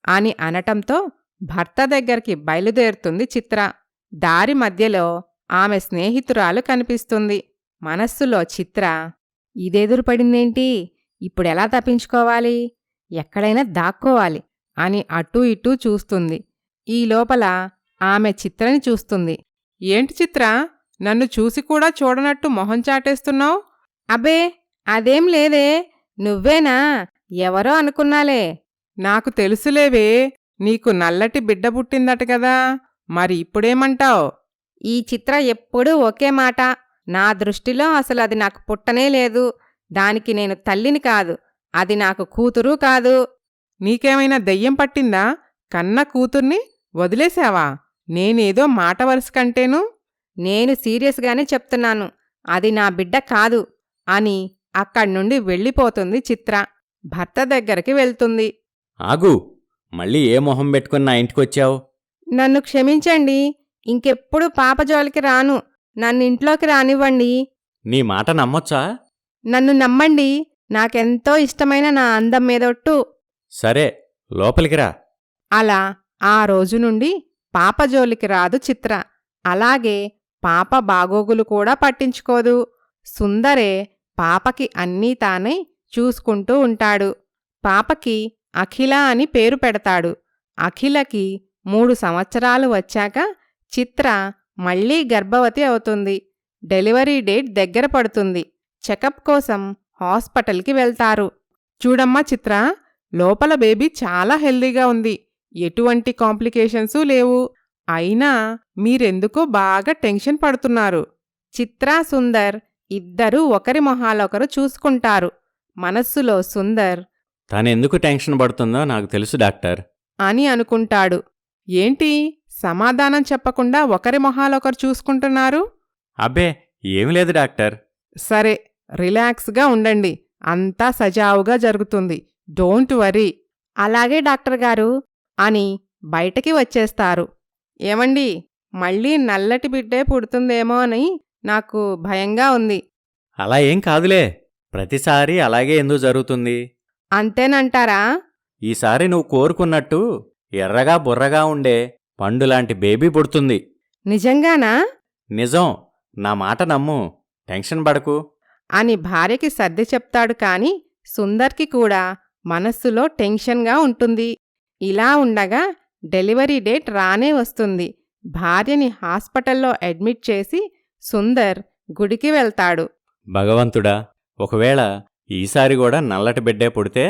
Speaker 3: అని అనటంతో భర్త దగ్గరికి బయలుదేరుతుంది చిత్ర. దారి మధ్యలో ఆమె స్నేహితురాలు కనిపిస్తుంది. మనస్సులో చిత్ర, ఇదెదురుపడిందేంటి, ఇప్పుడెలా తప్పించుకోవాలి, ఎక్కడైనా దాక్కోవాలి అని అటూ ఇటూ చూస్తుంది. ఈ లోపల ఆమె చిత్రని చూస్తుంది. ఏంటి చిత్ర, నన్ను చూసి కూడా చూడనట్టు మొహం చాటేస్తున్నావు? అబ్బే, అదేం లేదే, నువ్వేనా? ఎవరో అనుకున్నాలే. నాకు తెలుసులేవే, నీకు నల్లటి బిడ్డ పుట్టిందట కదా, మరి ఇప్పుడేమంటావ్? ఈ చిత్ర ఎప్పుడూ ఒకే మాట.
Speaker 1: నా దృష్టిలో అసలు అది నాకు పుట్టనే లేదు. దానికి నేను తల్లిని కాదు. అది నాకు కూతురు కాదు.
Speaker 3: నీకేమైనా దెయ్యం పట్టిందా? కన్న కూతుర్ని వదిలేశావా? నేనేదో మాట వరుస కంటేను.
Speaker 1: నేను సీరియస్గానే చెప్తున్నాను. అది నా బిడ్డ కాదు అని అక్కడ్నుండి వెళ్ళిపోతుంది చిత్ర. భర్త దగ్గరికి వెళ్తుంది.
Speaker 2: ఆగు, మళ్ళీ ఏ మొహం పెట్టుకుని నా ఇంటికొచ్చావు?
Speaker 1: నన్ను క్షమించండి. ఇంకెప్పుడు పాప జోలికి రాను. నన్నింట్లోకి రానివ్వండి.
Speaker 2: నీ మాట నమ్మొచ్చా?
Speaker 1: నన్ను నమ్మండి. నాకెంతో ఇష్టమైన నా అందం మీదొట్టు.
Speaker 2: సరే, లోపలికి రా.
Speaker 1: అలా ఆ రోజు నుండి పాప జోలికి రాదు చిత్ర. అలాగే పాప బాగోగులు కూడా పట్టించుకోదు. సుందరే పాపకి అన్నీ తానే చూసుకుంటూ ఉంటాడు. పాపకి అఖిల అని పేరు పెడతాడు. అఖిలకి 3 సంవత్సరాలు వచ్చాక చిత్ర మళ్లీ గర్భవతి అవుతుంది. డెలివరీ డేట్ దగ్గర పడుతుంది. చెకప్ కోసం హాస్పిటల్కి వెళ్తారు.
Speaker 3: చూడమ్మా చిత్ర, లోపల బేబీ చాలా హెల్దీగా ఉంది. ఎటువంటి కాంప్లికేషన్సూ లేవు. అయినా మీరెందుకో బాగా టెన్షన్ పడుతున్నారు.
Speaker 1: చిత్ర, సుందర్ ఇద్దరూ ఒకరి మొహాలొకరు చూసుకుంటారు. మనస్సులో సుందర్
Speaker 2: తనెందుకు టెన్షన్ పడుతుందో నాకు తెలుసు డాక్టర్.
Speaker 1: అని అనుకుంటాడు.
Speaker 3: ఏంటి సమాధానం చెప్పకుండా ఒకరి మొహాలొకరు చూసుకుంటున్నారు?
Speaker 2: అబ్బే, ఏమి లేదు డాక్టర్.
Speaker 3: సరే, రిలాక్స్గా ఉండండి. అంతా సజావుగా జరుగుతుంది. Don't worry.
Speaker 1: అలాగే డాక్టర్ గారు అని బయటకి వచ్చేస్తారు. ఏమండి, మళ్ళీ నల్లటి బిడ్డే పుడుతుందేమో అని నాకు భయంగా ఉంది.
Speaker 2: అలా ఏం కాదులే. ప్రతిసారి అలాగే ఎందుకు జరుగుతుంది?
Speaker 1: అంతేనంటారా?
Speaker 2: ఈసారి నువ్వు కోరుకున్నట్టు ఎర్రగా బుర్రగా ఉండే పండులాంటి బేబీ పుడుతుంది.
Speaker 1: నిజంగానా?
Speaker 2: నిజం. నా మాట నమ్ము. టెన్షన్ పడకు.
Speaker 1: అని భార్యకి సర్ది చెప్తాడు. కాని సుందర్కి కూడా మనస్సులో టెన్షన్గా ఉంటుంది. ఇలా ఉండగా డెలివరీ డేట్ రానే వస్తుంది. భార్యని హాస్పిటల్లో అడ్మిట్ చేసి సుందర్ గుడికి వెళ్తాడు.
Speaker 2: భగవంతుడా, ఒకవేళ ఈసారి కూడా నల్లటి బిడ్డే పుడితే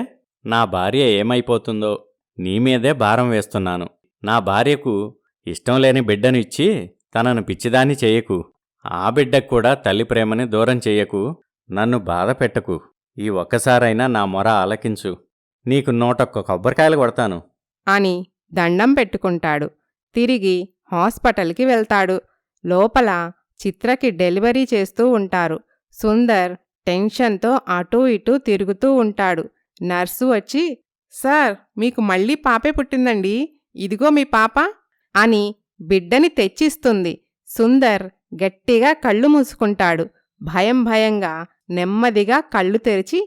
Speaker 2: నా భార్య ఏమైపోతుందో నీ మీదే భారం వేస్తున్నాను. నా భార్యకు ఇష్టం లేని బిడ్డను ఇచ్చి తనను పిచ్చిదాన్ని చెయ్యకు. ఆ బిడ్డకు కూడా తల్లి ప్రేమని దూరం చెయ్యకు. నన్ను బాధ పెట్టకు. ఈ ఒక్కసారైనా నా మొర ఆలకించు. నీకు 101 కొబ్బరికాయలు కొడతాను
Speaker 1: అని దండం పెట్టుకుంటాడు. తిరిగి హాస్పిటల్కి వెళ్తాడు. లోపల చిత్రకి డెలివరీ చేస్తూ ఉంటారు. సుందర్ టెన్షన్తో అటూ ఇటూ తిరుగుతూ ఉంటాడు. నర్సు వచ్చి,
Speaker 3: సార్, మీకు మళ్ళీ పాపే పుట్టిందండి. ఇదిగో మీ పాప
Speaker 1: అని బిడ్డని తెచ్చిస్తుంది. సుందర్ గట్టిగా కళ్ళు మూసుకుంటాడు. భయంగా నెమ్మదిగా కళ్ళు తెరిచి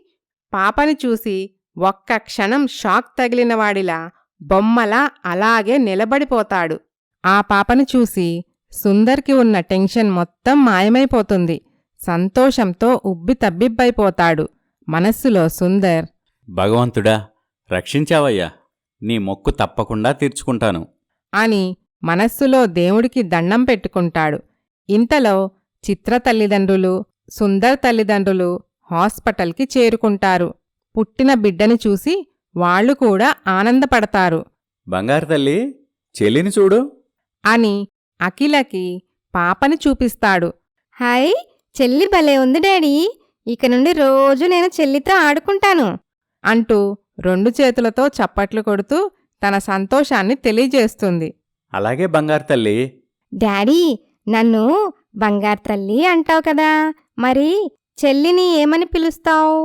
Speaker 1: పాపని చూసి ఒక్క క్షణం షాక్ తగిలినవాడిలా బొమ్మలా అలాగే నిలబడిపోతాడు. ఆ పాపని చూసి సుందర్కి ఉన్న టెన్షన్ మొత్తం మాయమైపోతుంది. సంతోషంతో ఉబ్బితబ్బిబ్బైపోతాడు. మనస్సులో సుందర్,
Speaker 2: భగవంతుడా, రక్షించావయ్యా. నీ మొక్కు తప్పకుండా తీర్చుకుంటాను
Speaker 1: అని మనస్సులో దేవుడికి దండం పెట్టుకుంటాడు. ఇంతలో చిత్ర తల్లిదండ్రులు, సుందర్ తల్లిదండ్రులు హాస్పిటల్కి చేరుకుంటారు. పుట్టిన బిడ్డని చూసి వాళ్లు కూడా ఆనందపడతారు.
Speaker 2: బంగారు తల్లి, చెల్లిని చూడు
Speaker 1: అని అఖిలకి పాపని చూపిస్తాడు.
Speaker 4: హాయ్, చెల్లి భలే ఉంది డాడీ. ఇక నుండి రోజు నేను చెల్లితో ఆడుకుంటాను
Speaker 1: అంటూ 2 చేతులతో చప్పట్లు కొడుతూ తన సంతోషాన్ని తెలియజేస్తుంది.
Speaker 2: అలాగే బంగారు తల్లి.
Speaker 4: డాడీ, నన్ను బంగారు తల్లి అంటావు కదా, మరి చెల్లిని ఏమని పిలుస్తావు?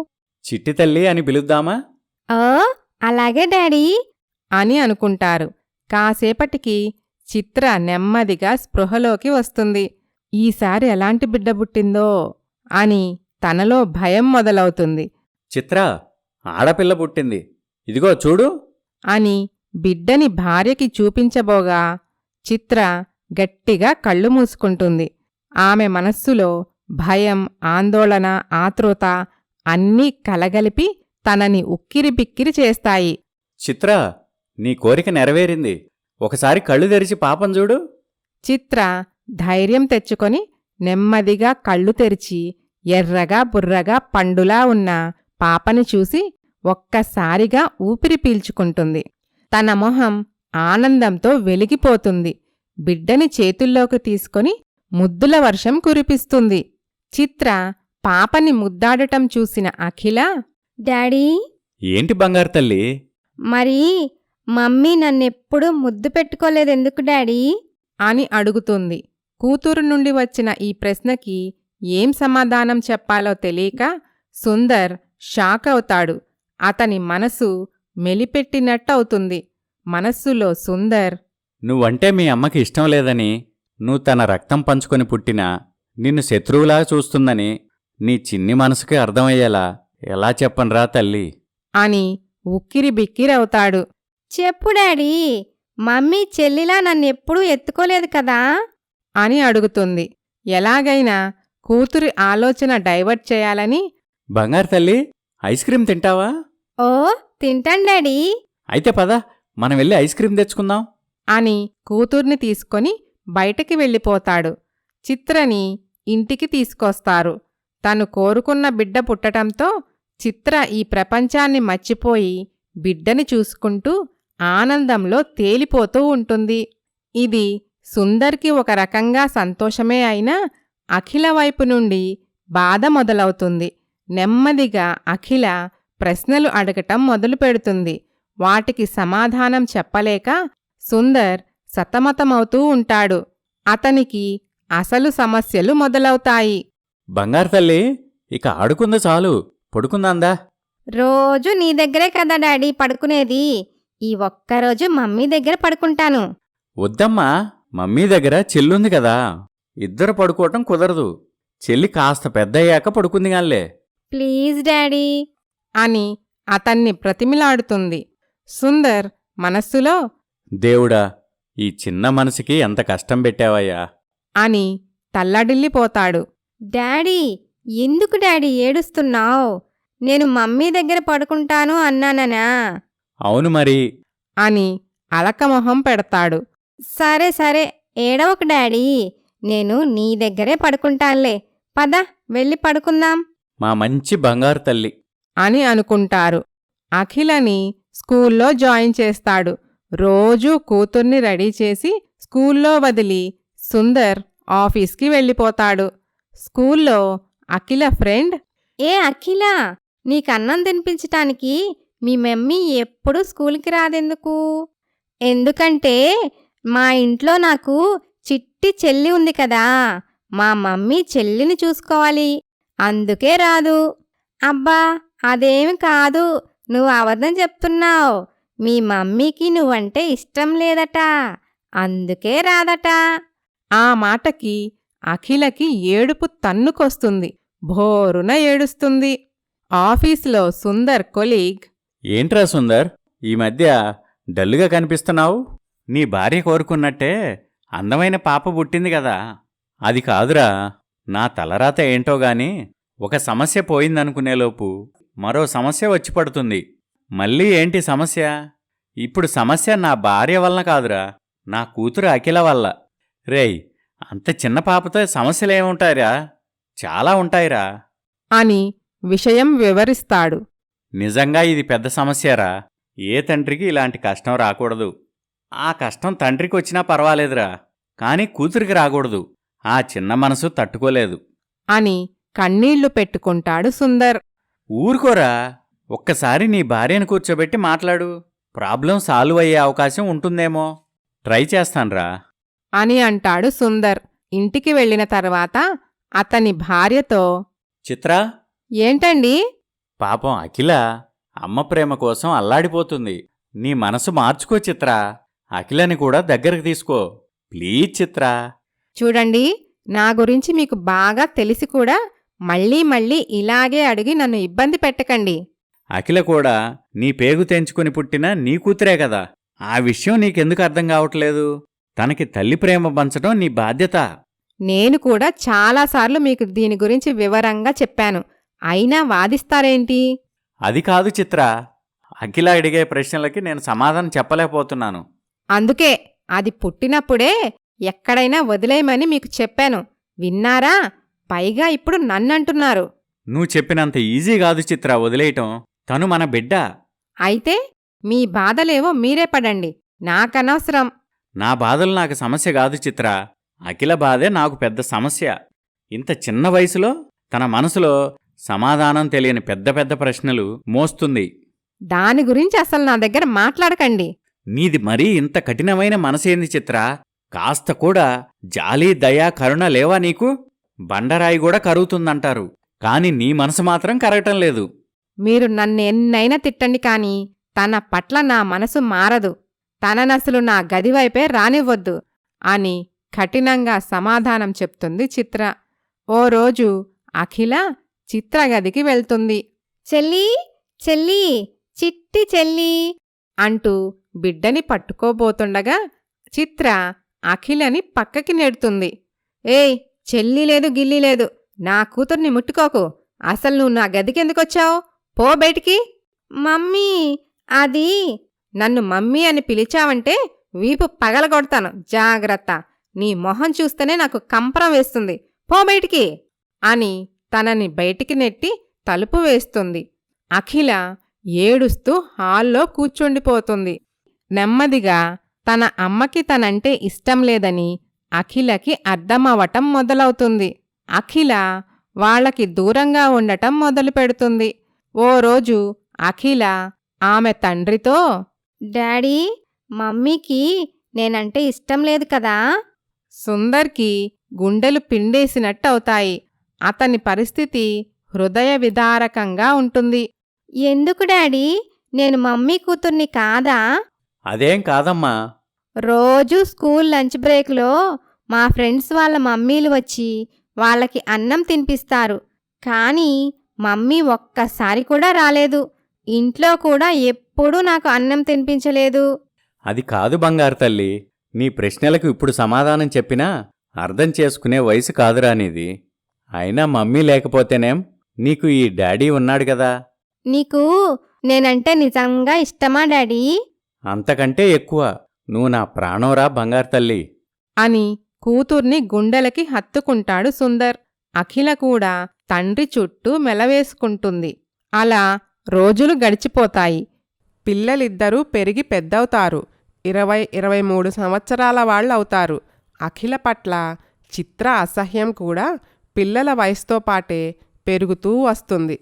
Speaker 2: చిట్టి తల్లి అని పిలుద్దామా?
Speaker 4: ఓ, అలాగే డాడీ
Speaker 1: అని అనుకుంటారు. కాసేపటికి చిత్ర నెమ్మదిగా స్పృహలోకి వస్తుంది. ఈసారి ఎలాంటి బిడ్డ పుట్టిందో అని తనలో భయం మొదలవుతుంది.
Speaker 2: చిత్ర, ఆడపిల్ల పుట్టింది. ఇదిగో చూడు
Speaker 1: అని బిడ్డని భార్యకి చూపించబోగా చిత్ర గట్టిగా కళ్ళు మూసుకుంటుంది. ఆమె మనస్సులో భయం, ఆందోళన, ఆతృత అన్నీ కలగలిపి తనని ఉక్కిరిబిక్కిరి చేస్తాయి.
Speaker 2: చిత్ర, నీ కోరిక నెరవేరింది. ఒకసారి కళ్ళు తెరిచి పాపం చూడు.
Speaker 1: చిత్ర ధైర్యం తెచ్చుకొని నెమ్మదిగా కళ్ళు తెరిచి ఎర్రగా బుర్రగా పండులా ఉన్న పాపని చూసి ఒక్కసారిగా ఊపిరి పీల్చుకుంటుంది. తన మొహం ఆనందంతో వెలిగిపోతుంది. బిడ్డని చేతుల్లోకి తీసుకొని ముద్దుల వర్షం కురిపిస్తుంది.
Speaker 3: చిత్ర పాపని ముద్దాడటం చూసిన అఖిల
Speaker 4: డాడీ
Speaker 2: ఏంటి బంగారు తల్లి?
Speaker 4: మరి మమ్మీ నన్నెప్పుడూ ముద్దు పెట్టుకోలేదెందుకు డాడీ?
Speaker 3: అని అడుగుతుంది. కూతురు నుండి వచ్చిన ఈ ప్రశ్నకి ఏం సమాధానం చెప్పాలో తెలియక సుందర్ షాక్ అవుతాడు. అతని మనసు మెలిపెట్టినట్టవుతుంది. మనస్సులో సుందర్,
Speaker 2: నువ్వంటే మీ అమ్మకి ఇష్టం లేదని, నువ్వు తన రక్తం పంచుకొని పుట్టినా నిన్ను శత్రువులా చూస్తుందని నీ చిన్ని మనసుకి అర్థమయ్యేలా ఎలా చెప్పనురా తల్లి?
Speaker 3: అని ఉక్కిరిబిక్కిరవుతాడు.
Speaker 4: చెప్పు డాడీ, మమ్మీ చెల్లిలా నన్నెప్పుడూ ఎత్తుకోలేదు కదా?
Speaker 3: అని అడుగుతుంది. ఎలాగైనా కూతురి ఆలోచన డైవర్ట్ చేయాలని,
Speaker 2: బంగారు తల్లి, ఐస్ క్రీం తింటావా?
Speaker 4: ఓ తింటాను డాడీ.
Speaker 2: అయితే పద, మనం వెళ్ళి ఐస్ క్రీం తెచ్చుకుందాం
Speaker 3: అని కూతుర్ని తీసుకొని బయటికి వెళ్ళిపోతాడు. చిత్రని ఇంటికి తీసుకొస్తారు. తను కోరుకున్న బిడ్డ పుట్టటంతో చిత్ర ఈ ప్రపంచాన్ని మర్చిపోయి బిడ్డని చూసుకుంటూ ఆనందంలో తేలిపోతూ ఉంటుంది. ఇది సుందర్కి ఒక రకంగా సంతోషమే అయినా అఖిల వైపు నుండి బాధ మొదలవుతుంది. నెమ్మదిగా అఖిల ప్రశ్నలు అడగటం మొదలుపెడుతుంది. వాటికి సమాధానం చెప్పలేక సుందర్ సతమతమవుతూ ఉంటాడు. అతనికి అసలు సమస్యలు మొదలవుతాయి.
Speaker 2: బంగారు తల్లి, ఇక ఆడుకుంది చాలు, పడుకుందాందా?
Speaker 4: రోజు నీ దగ్గరే కదా డాడీ పడుకునేది. ఈ ఒక్కరోజు మమ్మీ దగ్గర పడుకుంటాను.
Speaker 2: వద్దమ్మా, మమ్మీ దగ్గర చెల్లుంది కదా, ఇద్దరు పడుకోవటం కుదరదు. చెల్లి కాస్త పెద్దయ్యాక పడుకుందిగాన్లే.
Speaker 4: Please daddy.
Speaker 3: అని అతన్ని ప్రతిమిలాడుతుంది. సుందర్ మనస్సులో
Speaker 2: దేవుడా, ఈ చిన్న మనసుకి ఎంత కష్టం పెట్టావయ్యా
Speaker 3: అని తల్లడిల్లిపోతాడు.
Speaker 4: డాడీ, ఎందుకు డాడీ ఏడుస్తున్నావ్? నేను మమ్మీ దగ్గర పడుకుంటాను అన్నాననా?
Speaker 2: అవును మరి.
Speaker 3: అని అలకమొహం పెడతాడు.
Speaker 4: సరే సరే, ఏడవకు డాడీ, నేను నీ దగ్గరే పడుకుంటానులే. పద వెళ్ళి పడుకుందాం.
Speaker 2: మా మంచి బంగారు తల్లి
Speaker 3: అని అనుకుంటారు. అఖిలని స్కూల్లో జాయిన్ చేస్తాడు. రోజూ కూతుర్ని రెడీ చేసి స్కూల్లో వదిలి సుందర్ ఆఫీస్కి వెళ్ళిపోతాడు. స్కూల్లో అఖిల ఫ్రెండ్,
Speaker 4: ఏ అఖిల, నీకన్నం తినిపించటానికి మీ మమ్మీ ఎప్పుడూ స్కూల్కి రాదెందుకు? ఎందుకంటే మా ఇంట్లో నాకు చిట్టి చెల్లి ఉంది కదా, మా మమ్మీ చెల్లిని చూసుకోవాలి, అందుకే రాదు. అబ్బా, అదేమి కాదు, నువ్వు అబద్ధం చెప్తున్నావు. మీ మమ్మీకి నువ్వంటే ఇష్టం లేదట, అందుకే రాదట.
Speaker 3: ఆ మాటకి అఖిలకి ఏడుపు తన్నుకొస్తుంది. భోరున ఏడుస్తుంది. ఆఫీసులో సుందర్ కొలీగ్,
Speaker 2: ఏంట్రా సుందర్, ఈ మధ్య డల్లుగా కనిపిస్తున్నావు? నీ భార్య కోరుకున్నట్టే అందమైన పాప పుట్టింది కదా. అది కాదురా, నా తలరాత ఏంటో గాని ఒక సమస్య పోయిందనుకునేలోపు మరో సమస్య వచ్చి పడుతుంది. మళ్ళీ ఏంటి సమస్య? ఇప్పుడు సమస్య నా భార్య వలన కాదురా, నా కూతురు అఖిల వల్ల. రేయ్, అంత చిన్న పాపతో సమస్యలేముంటాయిరా? చాలా ఉంటాయిరా
Speaker 3: అని విషయం వివరిస్తాడు.
Speaker 2: నిజంగా ఇది పెద్ద సమస్యరా. ఏ తండ్రికి ఇలాంటి కష్టం రాకూడదు. ఆ కష్టం తండ్రికి వచ్చినా పర్వాలేదురా, కాని కూతురికి రాకూడదు. ఆ చిన్న మనసు తట్టుకోలేదు
Speaker 3: అని కన్నీళ్లు పెట్టుకుంటాడు సుందర్.
Speaker 2: ఊరుకోరా, ఒక్కసారి నీ భార్యను కూర్చోబెట్టి మాట్లాడు. ప్రాబ్లం సాల్వ్ అయ్యే అవకాశం ఉంటుందేమో. ట్రై చేస్తాన్రా
Speaker 3: అని అంటాడు సుందర్. ఇంటికి వెళ్ళిన తర్వాత అతని భార్యతో,
Speaker 2: చిత్రా,
Speaker 3: ఏంటండి?
Speaker 2: పాపం అఖిల అమ్మ ప్రేమ కోసం అల్లాడిపోతుంది. నీ మనసు మార్చుకో చిత్రా. అఖిలని కూడా దగ్గరకు తీసుకో ప్లీజ్ చిత్రా.
Speaker 3: చూడండి, నా గురించి మీకు బాగా తెలిసి కూడా మళ్ళీ మళ్ళీ ఇలాగే అడిగి నన్ను ఇబ్బంది పెట్టకండి.
Speaker 2: అఖిల కూడా నీ పేగు తెంచుకుని పుట్టిన నీ కూతురే కదా. ఆ విషయం నీకెందుకు అర్థం కావట్లేదు? తనకి తల్లి ప్రేమ పంచడం నీ బాధ్యత.
Speaker 3: నేను కూడా చాలాసార్లు మీకు దీని గురించి వివరంగా చెప్పాను, అయినా వాదిస్తారేంటి?
Speaker 2: అది కాదు చిత్రా, అఖిల అడిగే ప్రశ్నలకి నేను సమాధానం చెప్పలేకపోతున్నాను.
Speaker 3: అందుకే అది పుట్టినప్పుడే ఎక్కడైనా వదిలేయమని మీకు చెప్పాను, విన్నారా? పైగా ఇప్పుడు నన్నంటున్నారు.
Speaker 2: నువ్వు చెప్పినంత ఈజీ కాదు చిత్రా వదిలేయటం. తను మన బిడ్డ.
Speaker 3: అయితే మీ బాధలేవో మీరే పడండి, నాకనవసరం.
Speaker 2: నా బాధలు నాకు సమస్య కాదు చిత్రా. అఖిల బాధే నాకు పెద్ద సమస్య. ఇంత చిన్న వయసులో తన మనసులో సమాధానం తెలియని పెద్ద పెద్ద ప్రశ్నలు మోస్తుంది.
Speaker 1: దాని గురించి అసలు నా దగ్గర మాట్లాడకండి.
Speaker 2: నీది మరీ ఇంత కఠినమైన మనసేంది చిత్ర? కాస్త కూడా జాలి దయా కరుణ లేవా నీకు? బండరాయి కూడా కరుగుతుందంటారు, కాని నీ మనసు మాత్రం కరగటం లేదు.
Speaker 1: మీరు నన్ను ఎన్నైనా తిట్టండి కాని తన పట్ల నా మనసు మారదు. తననసలు నా గదివైపే రానివ్వొద్దు అని కఠినంగా సమాధానం చెప్తుంది చిత్ర. ఓ రోజు అఖిల చిత్ర గదికి వెళ్తుంది.
Speaker 4: చెల్లీ చెల్లీ చిట్టి చెల్లీ
Speaker 1: అంటూ బిడ్డని పట్టుకోబోతుండగా చిత్ర అఖిలని పక్కకి నెడుతుంది. ఏయ్, చెల్లి లేదు గిల్లి లేదు, నా కూతుర్ని ముట్టుకోకు. అసలు నువ్వు నా గదికెందుకొచ్చావు? పో బయటికి.
Speaker 4: మమ్మీ అది
Speaker 1: నన్ను మమ్మీ అని పిలిచావంటే వీపు పగలగొడతాను, జాగ్రత్త. నీ మొహం చూస్తేనే నాకు కంపరం వేస్తుంది. పో బయటికి అని తనని బయటికి నెట్టి తలుపు వేస్తుంది. అఖిల ఏడుస్తూ హాల్లో కూర్చుండిపోతుంది. నెమ్మదిగా తన అమ్మకి తనంటే ఇష్టం లేదని అఖిలకి అర్థమవటం మొదలవుతుంది. అఖిల వాళ్ళకి దూరంగా ఉండటం మొదలుపెడుతుంది. ఓ రోజు అఖిల ఆమె తండ్రితో,
Speaker 4: డాడీ మమ్మీకి నేనంటే ఇష్టం లేదు కదా.
Speaker 1: సుందర్కి గుండెలు పిండేసినట్టవుతాయి. అతని పరిస్థితి హృదయ విదారకంగా ఉంటుంది.
Speaker 4: ఎందుకు డాడీ, నేను మమ్మీ కూతుర్ని కాదా?
Speaker 2: అదేం కాదమ్మా.
Speaker 4: రోజూ స్కూల్ లంచ్ బ్రేక్లో మా ఫ్రెండ్స్ వాళ్ళ మమ్మీలు వచ్చి వాళ్ళకి అన్నం తినిపిస్తారు. కానీ మమ్మీ ఒక్కసారి కూడా రాలేదు. ఇంట్లో కూడా ఎప్పుడూ నాకు అన్నం తినిపించలేదు.
Speaker 2: అది కాదు బంగారు తల్లి, నీ ప్రశ్నలకు ఇప్పుడు సమాధానం చెప్పినా అర్థం చేసుకునే వయసు కాదురా నీది. అయినా మమ్మీ లేకపోతేనేం, నీకు ఈ డాడీ ఉన్నాడు కదా.
Speaker 4: నీకు నేనంటే నిజంగా ఇష్టమా డాడీ?
Speaker 2: అంతకంటే ఎక్కువ. నువ్వు నా ప్రాణంరా బంగారు తల్లి
Speaker 1: అని కూతుర్ని గుండెలకి హత్తుకుంటాడు సుందర్. అఖిల కూడా తండ్రి చుట్టూ మెలవేసుకుంటుంది. అలా రోజులు గడిచిపోతాయి.
Speaker 3: పిల్లలిద్దరూ పెరిగి పెద్దవుతారు. 20-23 సంవత్సరాల వాళ్ళవుతారు. అఖిల పట్ల చిత్ర అసహ్యం కూడా పిల్లల వయసుతో పాటే పెరుగుతూ వస్తుంది.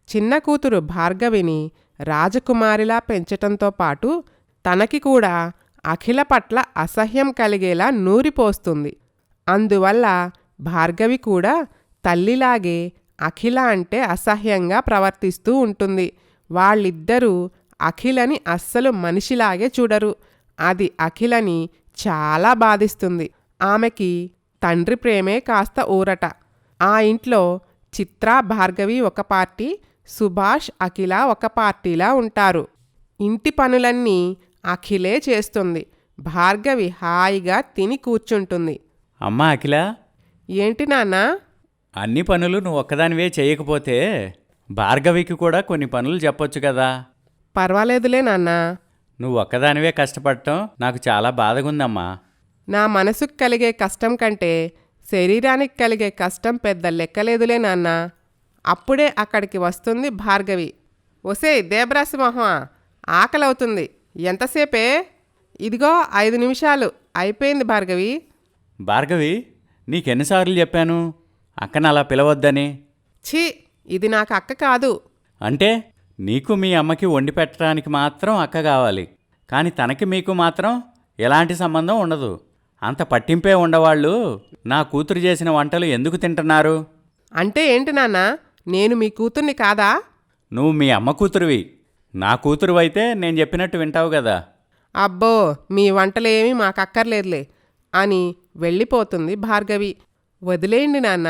Speaker 3: చిన్న కూతురు భార్గవిని రాజకుమారిలా పెంచటంతో పాటు తనకి కూడా అఖిల పట్ల అసహ్యం కలిగేలా నూరిపోస్తుంది. అందువల్ల భార్గవి కూడా తల్లిలాగే అఖిల అంటే అసహ్యంగా ప్రవర్తిస్తూ ఉంటుంది. వాళ్ళిద్దరూ అఖిలని అస్సలు మనిషిలాగే చూడరు. అది అఖిలని చాలా బాధిస్తుంది. ఆమెకి తండ్రి ప్రేమే కాస్త ఊరట. ఆ ఇంట్లో చిత్ర భార్గవి ఒక పార్టీ, సుభాష్ అఖిల ఒక పార్టీలా ఉంటారు. ఇంటి పనులన్నీ అఖిలే చేస్తుంది. భార్గవి హాయిగా తిని కూర్చుంటుంది.
Speaker 2: అమ్మా అఖిల,
Speaker 3: ఏంటి నాన్నా?
Speaker 2: అన్ని పనులు నువ్వు ఒక్కదానివే చేయకపోతే భార్గవికి కూడా కొన్ని పనులు చెప్పొచ్చు కదా.
Speaker 3: పర్వాలేదులే నాన్నా.
Speaker 2: నువ్వు ఒక్కదానివే కష్టపడటం నాకు చాలా బాధగుందమ్మా.
Speaker 3: నా మనసుకు కలిగే కష్టం కంటే శరీరానికి కలిగే కష్టం పెద్ద లెక్కలేదులే నాన్నా. అప్పుడే అక్కడికి వస్తుంది భార్గవి. ఒసే దేబ్రాసి మొహమా, ఆకలవుతుంది. ఎంతసేపే? ఇదిగో 5 నిమిషాలు అయిపోయింది భార్గవి.
Speaker 2: భార్గవి, నీకెన్నిసార్లు చెప్పాను అక్కను అలా పిలవద్దని?
Speaker 3: ఛీ, ఇది నాకు అక్క కాదు.
Speaker 2: అంటే నీకు మీ అమ్మకి వండి పెట్టడానికి మాత్రం అక్క కావాలి, కానీ తనకి మీకు మాత్రం ఎలాంటి సంబంధం ఉండదు. అంత పట్టింపే ఉండవాళ్ళు నా కూతురు చేసిన వంటలు ఎందుకు తింటున్నారు?
Speaker 3: అంటే ఏంటి నాన్నా, నేను మీ కూతుర్ని కాదా?
Speaker 2: నువ్వు మీ అమ్మ కూతురువి. నా కూతురువైతే నేను చెప్పినట్టు వింటావు కదా.
Speaker 3: అబ్బో, మీ వంటలేమీ మాకక్కర్లేదులే అని వెళ్ళిపోతుంది భార్గవి. వదిలేయండి నాన్న,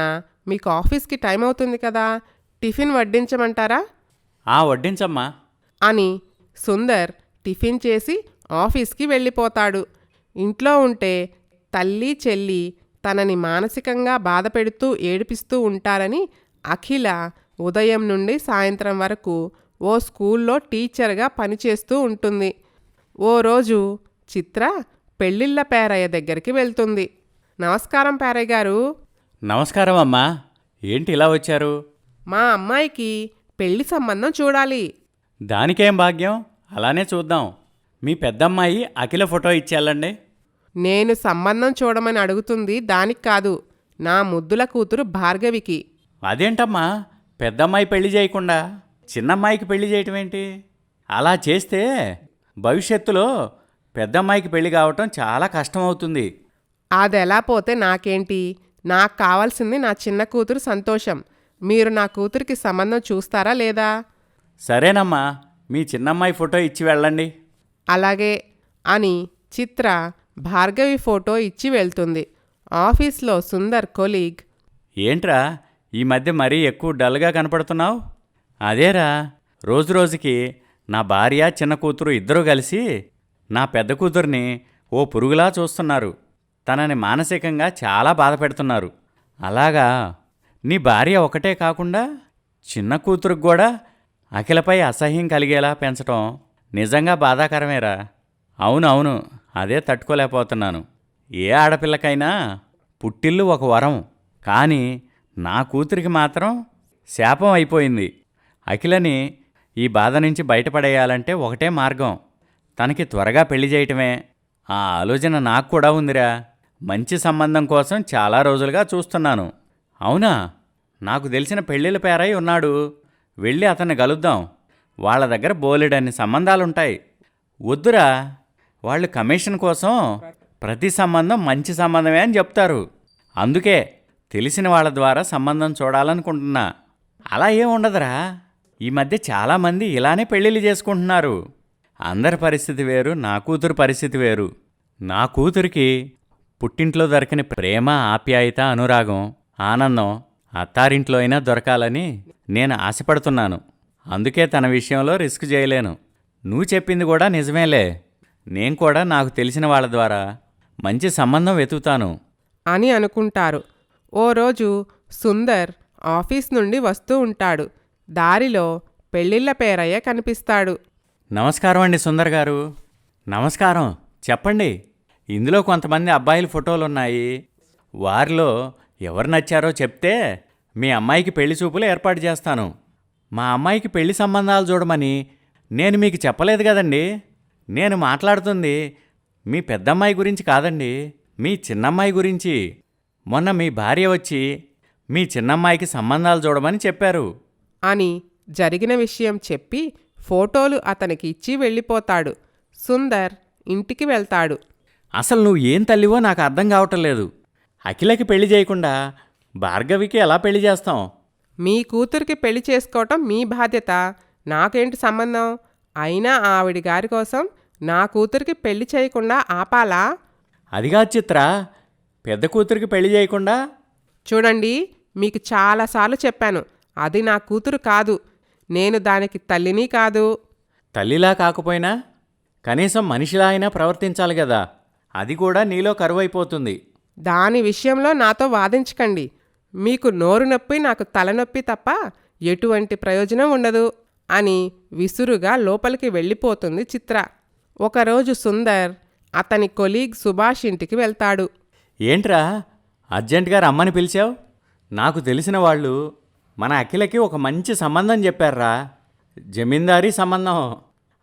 Speaker 3: మీకు ఆఫీస్కి టైం అవుతుంది కదా, టిఫిన్ వడ్డించమంటారా?
Speaker 2: వడ్డించమ్మా
Speaker 3: అని సుందర్ టిఫిన్ చేసి ఆఫీస్కి వెళ్ళిపోతాడు. ఇంట్లో ఉంటే తల్లి చెల్లి తనని మానసికంగా బాధపెడుతూ ఏడిపిస్తూ ఉంటారని అఖిల ఉదయం నుండి సాయంత్రం వరకు ఓ స్కూల్లో టీచర్గా పనిచేస్తూ ఉంటుంది. ఓ రోజు చిత్ర పెళ్ళిళ్ళ పేరయ్య దగ్గరికి వెళ్తుంది. నమస్కారం పేరయ్య గారు.
Speaker 2: నమస్కారం అమ్మా. ఏంటి ఇలా వచ్చారు?
Speaker 3: మా అమ్మాయికి పెళ్లి సంబంధం చూడాలి.
Speaker 2: దానికేం భాగ్యం, అలానే చూద్దాం. మీ పెద్దమ్మాయి అఖిల ఫోటో ఇచ్చేళ్ళండి.
Speaker 3: నేను సంబంధం చూడమని అడుగుతుంది దానికి కాదు, నా ముద్దుల కూతురు భార్గవికి.
Speaker 2: అదేంటమ్మా పెద్దమ్మాయి పెళ్లి చేయకుండా చిన్నమ్మాయికి పెళ్లి చేయటం ఏంటి? అలా చేస్తే భవిష్యత్తులో పెద్దమ్మాయికి పెళ్లి కావటం చాలా కష్టమవుతుంది.
Speaker 3: అదెలా పోతే నాకేంటి? నాకు కావాల్సింది నా చిన్న కూతురు సంతోషం. మీరు నా కూతురికి సంబంధం చూస్తారా లేదా?
Speaker 2: సరేనమ్మా, మీ చిన్నమ్మాయి ఫోటో ఇచ్చి వెళ్ళండి.
Speaker 3: అలాగే అని చిత్ర భార్గవి ఫోటో ఇచ్చి వెళ్తుంది. ఆఫీస్లో సుందర్ కొలీగ్,
Speaker 2: ఏంట్రా ఈ మధ్య మరీ ఎక్కువ డల్గా కనపడుతున్నావు? అదేరా, రోజురోజుకి నా భార్య చిన్న కూతురు ఇద్దరూ కలిసి నా పెద్ద కూతుర్ని ఓ పురుగులా చూస్తున్నారు. తనని మానసికంగా చాలా బాధ పెడుతున్నారు. అలాగా నీ భార్య ఒకటే కాకుండా చిన్న కూతురుకు కూడా అఖిలపై అసహ్యం కలిగేలా పెంచటం నిజంగా బాధాకరమేరా. అవునవును, అదే తట్టుకోలేకపోతున్నాను. ఏ ఆడపిల్లకైనా పుట్టిల్లు ఒక వరం, కానీ నా కూతురికి మాత్రం శాపం అయిపోయింది. అఖిలని ఈ బాధ నుంచి బయటపడేయాలంటే ఒకటే మార్గం, తనకి త్వరగా పెళ్లి చేయటమే. ఆ ఆలోచన నాకు కూడా ఉందిరా. మంచి సంబంధం కోసం చాలా రోజులుగా చూస్తున్నాను. అవునా, నాకు తెలిసిన పెళ్ళిళ్ళ పేరై ఉన్నాడు. వెళ్ళి అతన్ని కలుద్దాం. వాళ్ళ దగ్గర బోలెడన్ని సంబంధాలుంటాయి. వద్దురా, వాళ్ళు కమిషన్ కోసం ప్రతి సంబంధం మంచి సంబంధమే అని చెప్తారు. అందుకే తెలిసిన వాళ్ళ ద్వారా సంబంధం చూడాలనుకుంటున్నా. అలా ఏం ఉండదురా, ఈ మధ్య చాలామంది ఇలానే పెళ్ళిళ్ళు చేసుకుంటున్నారు. అందరి పరిస్థితి వేరు, నా కూతురు పరిస్థితి వేరు. నా కూతురికి పుట్టింట్లో దొరకని ప్రేమ, ఆప్యాయత, అనురాగం, ఆనందం అత్తారింట్లో అయినా దొరకాలని నేను ఆశపడుతున్నాను. అందుకే తన విషయంలో రిస్క్ చేయలేను. నువ్వు చెప్పింది కూడా నిజమేలే. నేను కూడా నాకు తెలిసిన వాళ్ళ ద్వారా మంచి సంబంధం వెతుకుతాను
Speaker 3: అని అనుకుంటారు. ఓ రోజు సుందర్ ఆఫీస్ నుండి వస్తూ ఉంటాడు. దారిలో పెళ్ళిళ్ళ పేరయ్య కనిపిస్తాడు.
Speaker 2: నమస్కారం అండి సుందర్ గారు. నమస్కారం, చెప్పండి. ఇందులో కొంతమంది అబ్బాయిల ఫోటోలున్నాయి. వారిలో ఎవరు నచ్చారో చెప్తే మీ అమ్మాయికి పెళ్లి చూపులు ఏర్పాటు చేస్తాను. మా అమ్మాయికి పెళ్లి సంబంధాలు చూడమని నేను మీకు చెప్పలేదు కదండి. నేను మాట్లాడుతుంది మీ పెద్దమ్మాయి గురించి కాదండి, మీ చిన్నమ్మాయి గురించి. మొన్న మీ భార్య వచ్చి మీ చిన్నమ్మాయికి సంబంధాలు చూడమని చెప్పారు
Speaker 3: అని జరిగిన విషయం చెప్పి ఫోటోలు అతనికి ఇచ్చి వెళ్ళిపోతాడు. సుందర్ ఇంటికి వెళ్తాడు.
Speaker 2: అసలు నువ్వు ఏం తల్లివో నాకు అర్థం కావటం లేదు. అఖిలకి పెళ్లి చేయకుండా భార్గవికి ఎలా పెళ్లి చేస్తాం?
Speaker 3: మీ కూతురికి పెళ్లి చేసుకోవటం మీ బాధ్యత, నాకేంటి సంబంధం? అయినా ఆవిడి గారి కోసం నా కూతురికి పెళ్లి చేయకుండా ఆపాలా?
Speaker 2: అదిగా చిత్ర, పెద్ద కూతురికి పెళ్లి చేయకుండా.
Speaker 3: చూడండి, మీకు చాలాసార్లు చెప్పాను, అది నా కూతురు కాదు. నేను దానికి తల్లిని కాదు.
Speaker 2: తల్లిలా కాకపోయినా కనీసం మనిషిలా అయినా ప్రవర్తించాలి కదా. అది కూడా నీలో కరువైపోతుంది.
Speaker 3: దాని విషయంలో నాతో వాదించకండి. మీకు నోరు నొప్పి, నాకు తలనొప్పి తప్ప ఎటువంటి ప్రయోజనం ఉండదు అని విసురుగా లోపలికి వెళ్ళిపోతుంది చిత్ర. ఒకరోజు సుందర్ అతని కొలీగ్ సుభాష్ ఇంటికి వెళ్తాడు.
Speaker 2: ఏంట్రా అర్జెంటుగా రమ్మని పిలిచావు? నాకు తెలిసిన వాళ్ళు మన అఖిలకి ఒక మంచి సంబంధం చెప్పారా. జమీందారీ సంబంధం.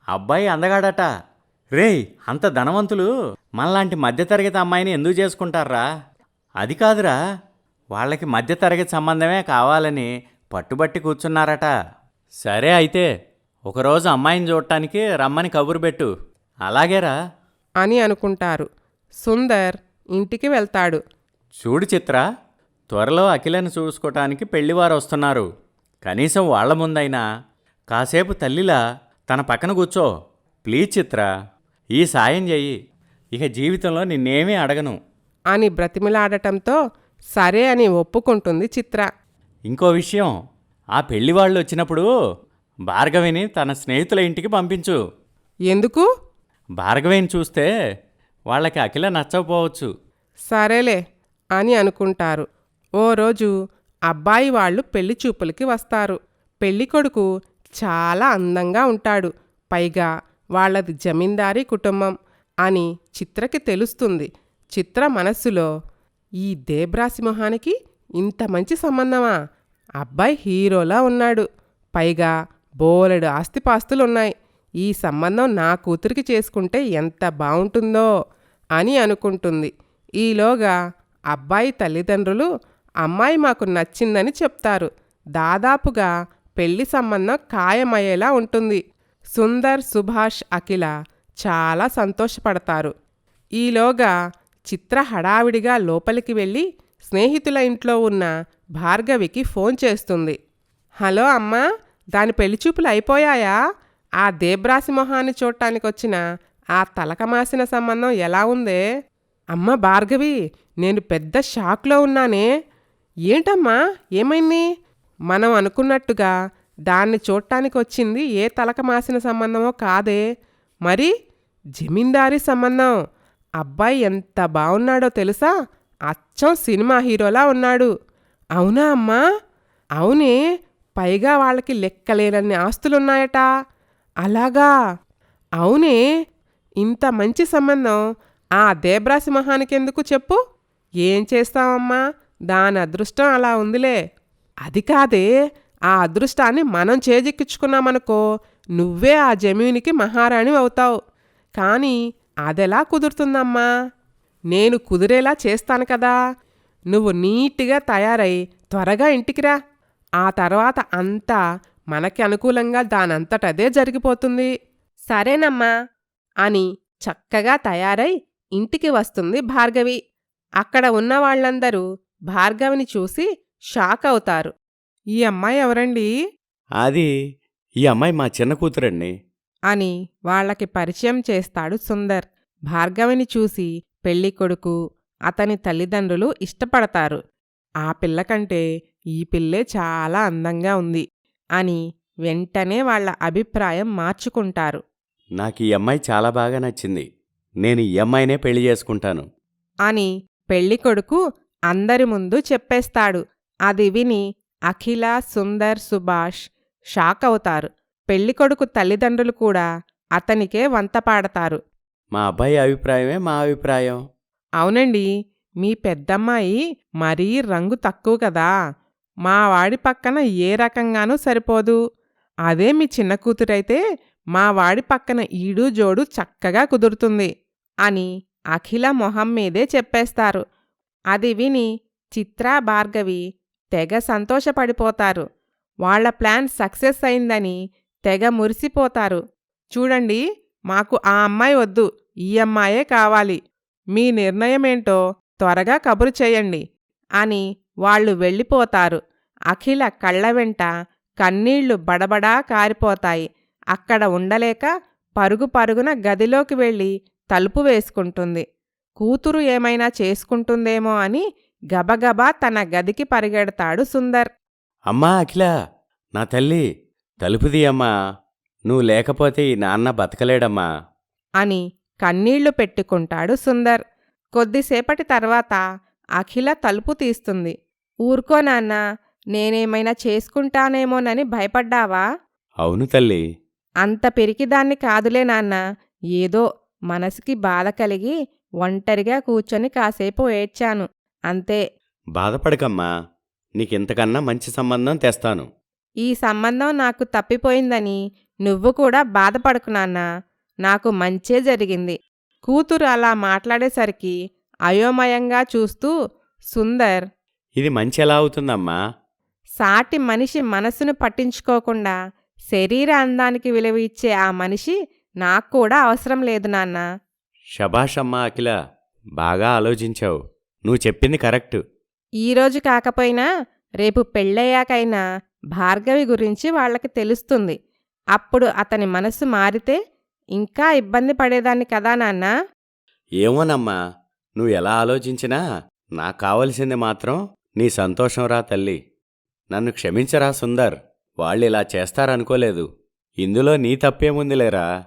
Speaker 2: అబ్బాయి అందగాడట. రేయ్, అంత ధనవంతులు మనలాంటి మధ్యతరగతి అమ్మాయిని ఎందుకు చేసుకుంటారా? అది కాదురా, వాళ్ళకి మధ్యతరగతి సంబంధమే కావాలని పట్టుబట్టి కూర్చున్నారట. సరే అయితే ఒకరోజు అమ్మాయిని చూడటానికి రమ్మని కబురు పెట్టు. అలాగేరా
Speaker 3: అని అనుకుంటారు. సుందర్ ఇంటికి వెళ్తాడు.
Speaker 2: చూడు చిత్ర, త్వరలో అఖిలను చూసుకోవటానికి పెళ్లివారు వస్తున్నారు. కనీసం వాళ్ల ముందైనా కాసేపు తల్లిలా తన పక్కన కూర్చో. ప్లీజ్ చిత్ర, ఈ సాయం చెయ్యి. ఇక జీవితంలో నిన్నేమీ అడగను
Speaker 3: అని బ్రతిమిలాడటంతో సరే అని ఒప్పుకుంటుంది చిత్ర.
Speaker 2: ఇంకో విషయం, ఆ పెళ్లివాళ్ళు వచ్చినప్పుడు భార్గవిని తన స్నేహితుల ఇంటికి పంపించు.
Speaker 3: ఎందుకు?
Speaker 2: భార్గవిని చూస్తే వాళ్ళకి అఖిల నచ్చకపోవచ్చు.
Speaker 3: సరేలే అని అనుకుంటారు. ఓ రోజు అబ్బాయి వాళ్ళు పెళ్లి చూపులకి వస్తారు. పెళ్ళికొడుకు చాలా అందంగా ఉంటాడు. పైగా వాళ్ళది జమీందారీ కుటుంబం అని చిత్రకి తెలుస్తుంది. చిత్ర మనస్సులో, ఈ దేబ్రాసి మొహానికి ఇంత మంచి సంబంధమా? అబ్బాయి హీరోలా ఉన్నాడు. పైగా బోలెడు ఆస్తిపాస్తులున్నాయి. ఈ సంబంధం నా కూతురికి చేసుకుంటే ఎంత బావుంటుందో అని అనుకుంటుంది. ఈలోగా అబ్బాయి తల్లిదండ్రులు అమ్మాయి మాకు నచ్చిందని చెప్తారు. దాదాపుగా పెళ్లి సంబంధం ఖాయమయ్యేలా ఉంటుంది. సుందర్, సుభాష్, అఖిల చాలా సంతోషపడతారు. ఈలోగా చిత్ర హడావిడిగా లోపలికి వెళ్ళి స్నేహితుల ఇంట్లో ఉన్న భార్గవికి ఫోన్ చేస్తుంది. హలో అమ్మా, దాని పెళ్లిచూపులు అయిపోయాయా? ఆ దేబ్రాసి మొహాన్ని చూడటానికొచ్చిన ఆ తలకమాసిన సంబంధం ఎలా ఉందే? అమ్మ భార్గవి, నేను పెద్ద షాక్లో ఉన్నానే. ఏంటమ్మా, ఏమైంది? మనం అనుకున్నట్టుగా దాన్ని చూడటానికొచ్చింది ఏ తలకమాసిన సంబంధమో కాదే. మరి జమీందారీ సంబంధం. అబ్బాయి ఎంత బావున్నాడో తెలుసా? అచ్చం సినిమా హీరోలా ఉన్నాడు. అవునా అమ్మా? అవునే, పైగా వాళ్ళకి లెక్కలేనన్ని ఆస్తులున్నాయట. అలాగా? అవునే, ఇంత మంచి సంబంధం ఆ దేబ్రాసి మొహానికెందుకు చెప్పు? ఏం చేస్తామమ్మా, దాని అదృష్టం అలా ఉందిలే. అది కాదే, ఆ అదృష్టాన్ని మనం చేజిక్కించుకున్నామనుకో నువ్వే ఆ జమీనికి మహారాణి అవుతావు. కానీ అదెలా కుదురుతుందమ్మా? నేను కుదిరేలా చేస్తాను కదా. నువ్వు నీట్గా తయారై త్వరగా ఇంటికి రా. ఆ తర్వాత అంతా మనకి అనుకూలంగా దానంతటదే జరిగిపోతుంది. సరేనమ్మా అని చక్కగా తయారై ఇంటికి వస్తుంది భార్గవి. అక్కడ ఉన్నవాళ్లందరూ భార్గవిని చూసి షాక్ అవుతారు. ఈ అమ్మాయి ఎవరండి
Speaker 2: అది ఈ అమ్మాయి మా చిన్న కూతురండి.
Speaker 3: అని వాళ్ళకి పరిచయం చేస్తాడు సుందర్. భార్గవిని చూసి పెళ్ళికొడుకు, అతని తల్లిదండ్రులు ఇష్టపడతారు. ఆ పిల్ల కంటే ఈ పిల్లే చాలా అందంగా ఉంది అని వెంటనే వాళ్ళ అభిప్రాయం మార్చుకుంటారు.
Speaker 2: నాకు ఈ అమ్మాయి చాలా బాగా నచ్చింది. నేను ఈ అమ్మాయినే పెళ్లి చేసుకుంటాను.
Speaker 3: అని పెళ్ళికొడుకు అందరి ముందు చెప్పేస్తాడు. అది విని అఖిల, సుందర్, సుభాష్ షాక్ అవుతారు. పెళ్ళికొడుకు తల్లిదండ్రులు కూడా అతనికే వంతపాడతారు.
Speaker 2: మా అబ్బాయి అభిప్రాయమే మా అభిప్రాయం.
Speaker 3: అవునండి, మీ పెద్దమ్మాయి మరీ రంగు తక్కువ కదా. మా వాడి పక్కన ఏ రకంగానూ సరిపోదు. అదే మీ చిన్న కూతురైతే మా వాడి పక్కన ఈడు జోడు చక్కగా కుదురుతుంది అని అఖిల మొహం మీదే చెప్పేస్తారు. అది విని చిత్ర, భార్గవి తెగ సంతోషపడిపోతారు. వాళ్ల ప్లాన్ సక్సెస్ అయిందని తెగ మురిసిపోతారు. చూడండి, మాకు ఆ అమ్మాయి వద్దు, ఈ అమ్మాయే కావాలి. మీ నిర్ణయమేంటో త్వరగా కబురు చేయండి అని వాళ్ళు వెళ్ళిపోతారు. అఖిల కళ్ళ వెంట కన్నీళ్లు బడబడా కారిపోతాయి. అక్కడ ఉండలేక పరుగు పరుగున గదిలోకి వెళ్ళి తలుపు వేసుకుంటుంది. కూతురు ఏమైనా చేసుకుంటుందేమో అని గబగబా తన గదికి పరిగెడతాడు సుందర్.
Speaker 2: అమ్మా అఖిల, నా తల్లి, తలుపు తీయమ్మా. నువ్వు లేకపోతే ఈ నాన్న బతకలేడమ్మా
Speaker 3: అని కన్నీళ్లు పెట్టుకుంటాడు సుందర్. కొద్దిసేపటి తర్వాత అఖిల తలుపు తీస్తుంది. ఊరుకో నాన్నా, నేనేమైనా చేసుకుంటానేమోనని భయపడ్డావా?
Speaker 2: అవును తల్లి.
Speaker 3: అంత పెరికిదాన్ని కాదులే నాన్నా. ఏదో మనసుకి బాధ కలిగి ఒంటరిగా కూర్చొని కాసేపు ఏడ్చాను అంతే.
Speaker 2: బాధపడకమ్మా, నీకింతకన్నా మంచి సంబంధం తెస్తాను.
Speaker 3: ఈ సంబంధం నాకు తప్పిపోయిందని నువ్వు కూడా బాధపడకు నాన్నా. నాకు మంచే జరిగింది. కూతురు అలా మాట్లాడేసరికి అయోమయంగా చూస్తూ సుందర్,
Speaker 2: ఇది మంచి ఎలా అవుతుందమ్మా?
Speaker 3: సాటి మనిషి మనసును పట్టించుకోకుండా శరీర అందానికి విలువ ఇచ్చే ఆ మనిషి నాక్కూడా అవసరం లేదు నాన్నా.
Speaker 2: శభాషమ్మా అఖిల, బాగా ఆలోచించావు. నువ్వు చెప్పింది కరెక్టు.
Speaker 3: ఈరోజు కాకపోయినా రేపు పెళ్ళయ్యాకైనా భార్గవి గురించి వాళ్ళకి తెలుస్తుంది. అప్పుడు అతని మనసు మారితే ఇంకా ఇబ్బంది పడేదాన్ని కదా నాన్నా.
Speaker 2: ఏమోనమ్మా, నువ్వు ఎలా ఆలోచించినా నాకు కావలసింది మాత్రం నీ సంతోషం రా తల్లి. నన్ను క్షమించరా సుందర్, వాళ్ళిలా చేస్తారనుకోలేదు. ఇందులో నీ తప్పేముందిలేరా.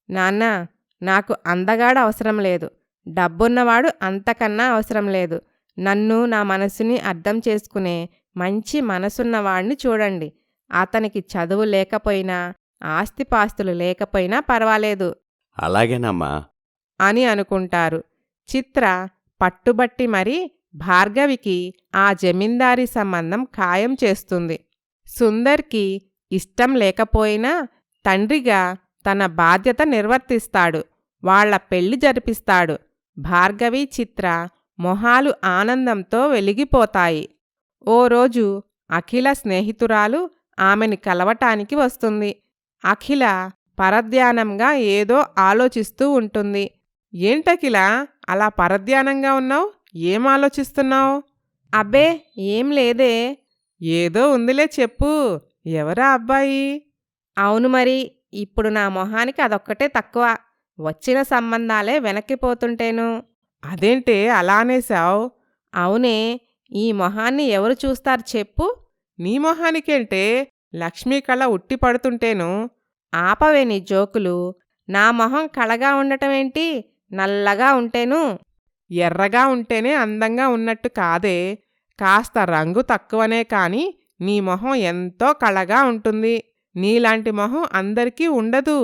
Speaker 3: నాన్నా, నాకు అందగాడు అవసరం లేదు, డబ్బున్నవాడు అంతకన్నా అవసరం లేదు. నన్ను, నా మనసుని అర్థం చేసుకునే మంచి మనసున్నవాణ్ణి చూడండి. అతనికి చదువు లేకపోయినా ఆస్తిపాస్తులు లేకపోయినా పర్వాలేదు
Speaker 2: అలాగేనమ్మా
Speaker 3: అని అనుకుంటారు. చిత్ర పట్టుబట్టి మరీ భార్గవికి ఆ జమీందారీ సంబంధం ఖాయం చేస్తుంది. సుందర్కి ఇష్టం లేకపోయినా తండ్రిగా తన బాధ్యత నిర్వర్తిస్తాడు. వాళ్ల పెళ్లి జరిపిస్తాడు. భార్గవి, చిత్ర మొహాలు ఆనందంతో వెలిగిపోతాయి. ఓ రోజు అఖిల స్నేహితురాలు ఆమెని కలవటానికి వస్తుంది. అఖిల పరధ్యానంగా ఏదో ఆలోచిస్తూ ఉంటుంది. ఏంటఖిల, అలా పరధ్యానంగా ఉన్నావు? ఏం ఆలోచిస్తున్నావు?
Speaker 1: అబ్బే ఏం లేదే.
Speaker 3: ఏదో ఉందిలే, చెప్పు. ఎవరా అబ్బాయి?
Speaker 1: అవును మరి, ఇప్పుడు నా మొహానికి అదొక్కటే తక్కువ. వచ్చిన సంబంధాలే వెనక్కిపోతుంటేను.
Speaker 3: అదేంటే అలానేశావు?
Speaker 1: అవునే, ఈ మొహాన్ని ఎవరు చూస్తారు చెప్పు?
Speaker 3: నీ మొహానికేంటే, లక్ష్మీ కళ ఉట్టి పడుతుంటేను.
Speaker 1: ఆపవే నీ జోకులు. నా మొహం కళగా ఉండటమేంటి, నల్లగా ఉంటేను.
Speaker 3: ఎర్రగా ఉంటేనే అందంగా ఉన్నట్టు కాదే, కాస్త రంగు తక్కువనే కాని నీ మొహం ఎంతో కళగా ఉంటుంది. నీలాంటి మొహం అందరికీ ఉండదు.